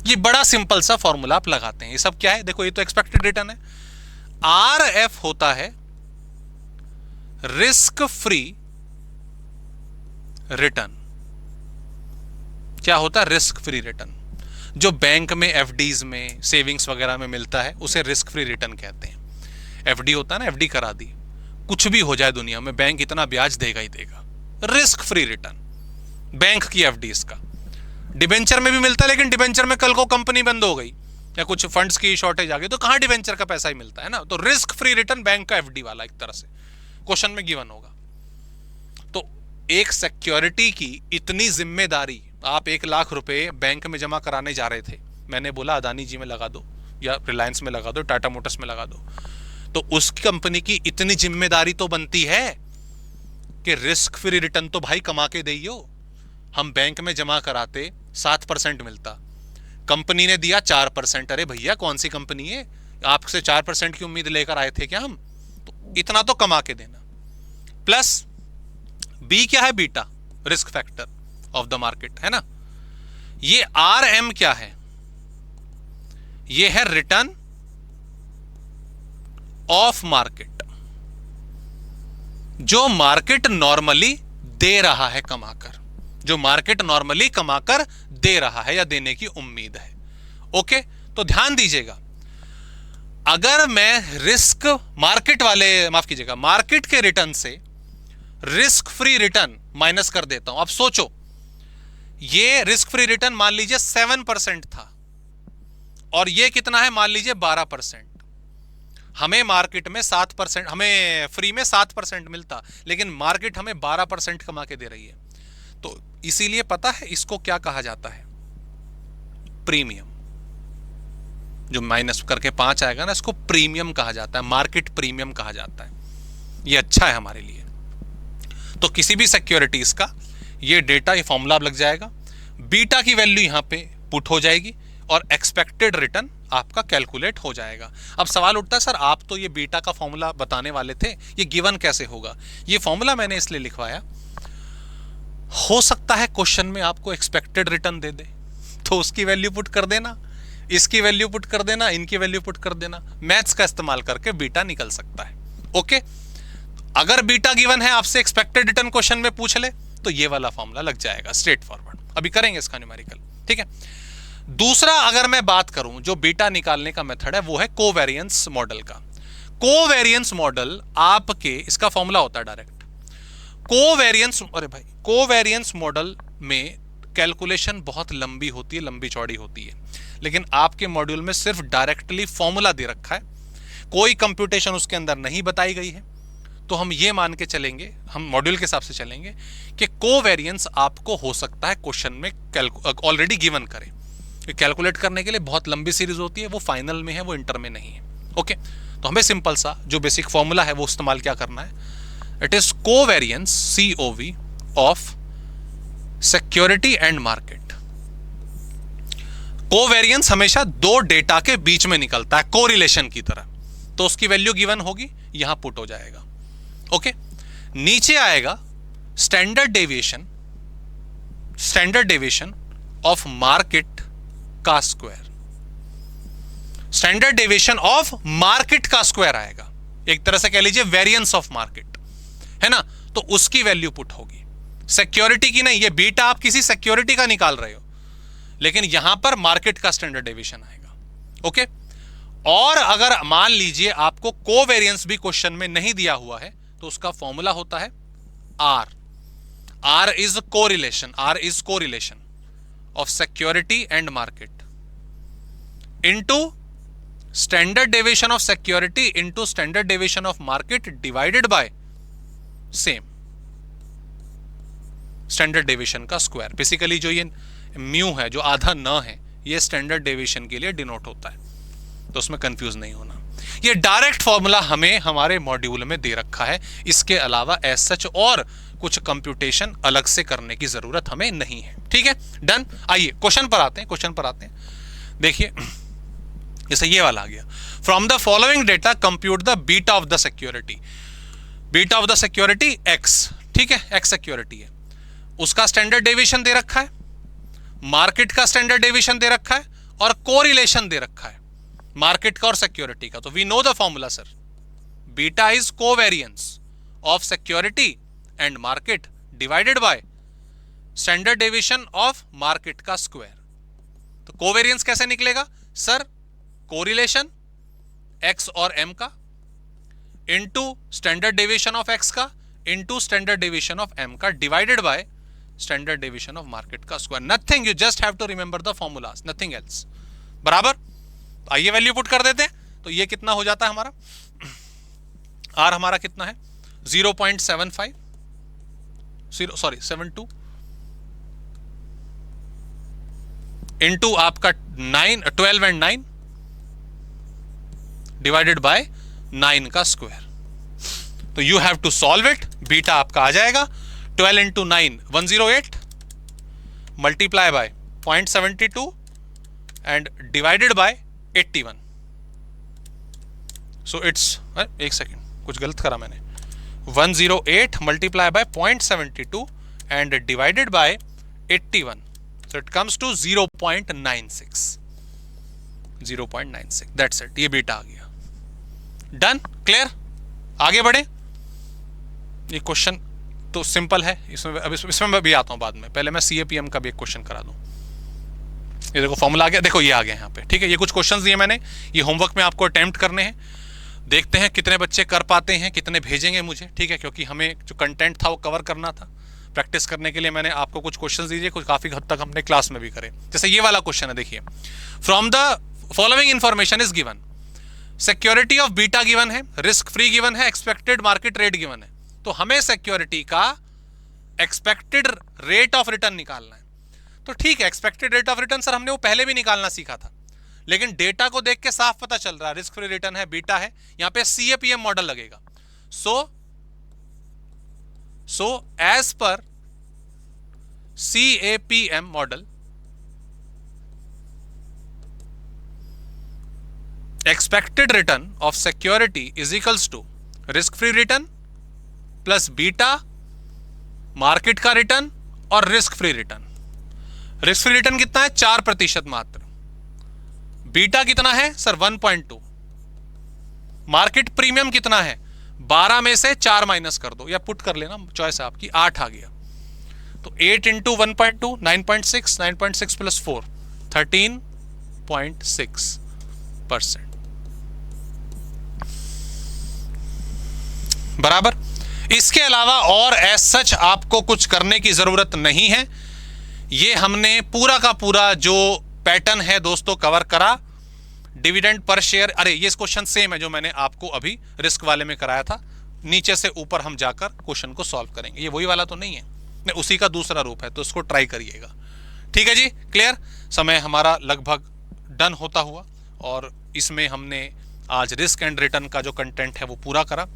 ये बड़ा सिंपल सा फॉर्मूला आप लगाते हैं। ये सब क्या है, देखो, ये तो एक्सपेक्टेड रिटर्न है। RF होता है रिस्क फ्री रिटर्न। क्या होता है, रिस्क फ्री रिटर्न। जो बैंक में, FDs में, सेविंग्स वगैरह में मिलता है उसे रिस्क फ्री रिटर्न कहते हैं। FD होता है ना, FD करा दी, कुछ भी हो जाए दुनिया में बैंक इतना ब्याज देगा ही देगा, रिस्क फ्री रिटर्न बैंक की FDs का। डिबेंचर में भी मिलता है, लेकिन डिबेंचर में कल को कंपनी बंद हो गई या कुछ फंड्स की शॉर्टेज आ गई तो कहां डिबेंचर का पैसा ही मिलता है ना। तो रिस्क फ्री रिटर्न बैंक का FD वाला, एक तरह से क्वेश्चन में गिवन होगा। तो एक सिक्योरिटी की इतनी जिम्मेदारी, आप 1 लाख रुपए बैंक में जमा कराने जा रहे थे, मैंने बोला अदानी जी में लगा दो या रिलायंस में लगा दो, टाटा मोटर्स में लगा दो, तो उस कंपनी की इतनी जिम्मेदारी तो बनती है कि रिस्क फ्री रिटर्न तो भाई कमा के देइयो। हम बैंक में जमा कराते 7% मिलता, कंपनी ने दिया 4%। अरे भैया कौन सी कंपनी है, आपसे 4% की उम्मीद लेकर आए थे क्या हम, तो इतना तो कमा के देना। प्लस बी क्या है, beta, risk factor of the market, है ना। ये RM क्या है, ये है रिटर्न ऑफ मार्केट, जो मार्केट नॉर्मली दे रहा है कमाकर, जो मार्केट नॉर्मली कमाकर दे रहा है या देने की उम्मीद है। ओके, तो ध्यान दीजिएगा, अगर मैं रिस्क मार्केट वाले, माफ कीजिएगा, मार्केट के रिटर्न से रिस्क फ्री रिटर्न माइनस कर देता हूं। अब सोचो, ये रिस्क फ्री रिटर्न मान लीजिए 7% था और ये कितना है, मान लीजिए 12%। हमें मार्केट में 7%, हमें फ्री में 7% मिलता, लेकिन मार्केट हमें 12% कमा के दे रही है। तो इसीलिए पता है इसको क्या कहा जाता है, प्रीमियम। जो माइनस करके 5 आएगा ना, इसको प्रीमियम कहा जाता है, मार्केट प्रीमियम कहा जाता है। ये अच्छा है हमारे लिए। तो किसी भी सिक्योरिटीज का ये डेटा, ये फॉर्मूला लग जाएगा, बीटा की वैल्यू यहां पे पुट हो जाएगी और एक्सपेक्टेड रिटर्न आपका कैलकुलेट हो जाएगा। अब सवाल उठता है, सर आप तो ये बीटा का फॉर्मूला बताने वाले थे, ये गिवन कैसे होगा? ये फॉर्मूला मैंने इसलिए लिखवाया, हो सकता है क्वेश्चन में आपको एक्सपेक्टेड रिटर्न दे दे, तो उसकी वैल्यू पुट कर देना, इसकी वैल्यू पुट कर देना, इनकी वैल्यू पुट कर देना, मैथ्स का इस्तेमाल करके बीटा निकल सकता है। ओके, अगर बीटा गिवन है, आपसे एक्सपेक्टेड रिटर्न क्वेश्चन में पूछ ले, तो ये वाला फॉर्मूला लग जाएगा, स्ट्रेट फॉरवर्ड। अभी करेंगे इसका न्यूमेरिकल, ठीक है। दूसरा अगर मैं बात करूं, जो बीटा निकालने का मेथड है वो है कोवेरिएंस मॉडल का। कोवेरिएंस मॉडल आपके, इसका फॉर्मूला होता है डायरेक्ट कोवेरिएंस, अरे भाई, कोवेरिएंस मॉडल में कैलकुलेशन बहुत लंबी होती है, लंबी चौड़ी होती है, लेकिन आपके मॉड्यूल में सिर्फ डायरेक्टली फॉर्मूला दे रखा है, कोई कंप्यूटेशन उसके अंदर नहीं बताई गई है। तो हम ये मान के चलेंगे, हम मॉड्यूल के हिसाब से चलेंगे कि कोवेरिएंस आपको हो सकता है क्वेश्चन में ऑलरेडी गिवन करे। कैलकुलेट करने के लिए बहुत लंबी सीरीज होती है, वो फाइनल में है, वो इंटर में नहीं है। ओके, तो हमें सिंपल सा जो बेसिक फॉर्मूला है वो इस्तेमाल क्या करना है, it is covariance, COV, of security and market. Covariance हमेशा दो डेटा के बीच में निकलता है, कोरिलेशन की तरह, तो उसकी वैल्यू गिवन होगी, यहां पुट हो जाएगा। ओके, नीचे आएगा standard deviation, standard deviation of market का square, standard deviation of market का स्क्वायर आएगा, एक तरह से कह लीजिए वेरिएंस ऑफ मार्केट, है ना। तो उसकी वैल्यू पुट होगी, सिक्योरिटी की नहीं, ये बीटा आप किसी सिक्योरिटी का निकाल रहे हो, लेकिन यहां पर मार्केट का स्टैंडर्ड डेविएशन आएगा। ओके, और अगर मान लीजिए आपको कोवेरिएंस भी क्वेश्चन में नहीं दिया हुआ है, तो उसका फॉर्मूला होता है R is correlation, R is correlation of security and market into standard deviation of security into standard deviation of market divided bye same standard deviation का स्क्वायर। बेसिकली जो ये म्यू है, जो आधा न है, ये स्टैंडर्ड डेविएशन के लिए डिनोट होता है, तो उसमें कंफ्यूज नहीं होना। ये डायरेक्ट फॉर्मूला हमें हमारे मॉड्यूल में दे रखा है, इसके अलावा एज सच और कुछ कंप्यूटेशन अलग से करने की जरूरत हमें नहीं है। ठीक है, डन। आइए क्वेश्चन पर आते हैं, क्वेश्चन पर आते हैं। देखिए जैसे ये वाला आ गया, from the following data compute the beta of the security. Beta of the security x, ठीक है, एक्स सिक्योरिटी है, उसका स्टैंडर्ड डेविएशन दे रखा है, मार्केट का स्टैंडर्ड डेविएशन दे रखा है, और कोरिलेशन दे रखा है मार्केट का और सिक्योरिटी का। तो we know the formula sir, beta is covariance of security and market divided by standard deviation of market का स्क्वायर। तो कोवेरिएंस कैसे निकलेगा सर, कोरिलेशन एक्स और एम का into standard deviation of X का into standard deviation of M का divided by standard deviation of market का square. Nothing, you just have to remember the formulas, nothing else. बराबर। आइए value put कर देते हैं, तो ये कितना हो जाता है हमारा, आर हमारा कितना है 0.75 72 इनटू आपका 12 एंड 9 डिवाइडेड बाय 9 का स्क्वायर। तो you have to solve it. Beta आपका आ जाएगा 12 into 9 108 multiply by 0.72 and divided by 81। So it's, एक सेकेंड, कुछ गलत करा मैंने, 108 multiply by 0.72 and divided by 81, so it comes to 0.96। 0.96, that's it, ये बीटा आ गया। Done, clear. आगे बढ़े। ये क्वेश्चन तो सिंपल है, इसमें मैं भी आता हूं बाद में, पहले मैं CAPM का भी एक क्वेश्चन करा दूं। ये देखो फॉर्मूला आ गया, देखो ये आ गया यहाँ पे, ठीक है। ये कुछ क्वेश्चंस दिए मैंने, ये होमवर्क में आपको अटेम्प्ट करने हैं, देखते हैं कितने बच्चे कर पाते हैं, कितने भेजेंगे मुझे, ठीक है, क्योंकि हमें जो कंटेंट था वो कवर करना था। प्रैक्टिस करने के लिए मैंने आपको कुछ क्वेश्चंस दीजिए, कुछ काफी हद तक हमने क्लास में भी करे। जैसे ये वाला क्वेश्चन है, देखिए, from the following information is given, security of beta given है, रिस्क फ्री गिवन है, एक्सपेक्टेड मार्केट रेट गिवन है। तो हमें सिक्योरिटी का एक्सपेक्टेड रेट ऑफ रिटर्न निकालना है। तो ठीक है, expected rate of return sir हमने वो पहले भी निकालना सीखा था, लेकिन डेटा को देख के साफ पता चल रहा है रिस्क फ्री रिटर्न है, बीटा है, यहां पे CAPM मॉडल लगेगा। So as per CAPM model, expected return of security is equals to risk free return plus beta, market का रिटर्न और risk free return. Risk free return कितना है? 4% मात्र। बीटा कितना है सर? 1.2। मार्केट प्रीमियम कितना है? 12 में से 4 माइनस कर दो या पुट कर लेना, चॉइस है आपकी, 8 आ गया। तो 8 इंटू 1.2 9.6, 9.6 प्लस 4 13.6%। बराबर। इसके अलावा और एज सच आपको कुछ करने की जरूरत नहीं है। ये हमने पूरा का पूरा जो पैटर्न है दोस्तों कवर करा। डिविडेंड पर शेयर, अरे ये क्वेश्चन सेम है जो मैंने आपको अभी रिस्क वाले में कराया था, नीचे से ऊपर हम जाकर क्वेश्चन को सॉल्व करेंगे। ये वही वाला तो नहीं है, नहीं उसी का दूसरा रूप है, तो इसको ट्राई करिएगा। ठीक है जी, क्लियर। समय हमारा लगभग डन होता हुआ, और इसमें हमने आज रिस्क एंड रिटर्न का जो कंटेंट है वो पूरा करा।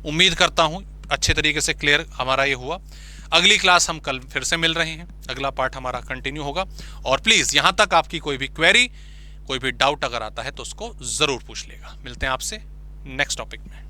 उम्मीद करता हूं अच्छे तरीके से क्लियर हमारा ये हुआ। अगली क्लास हम कल फिर से मिल रहे हैं, अगला पार्ट हमारा कंटिन्यू होगा। और प्लीज यहां तक आपकी कोई भी क्वेरी, कोई भी डाउट अगर आता है तो उसको जरूर पूछ लेगा। मिलते हैं आपसे नेक्स्ट टॉपिक में।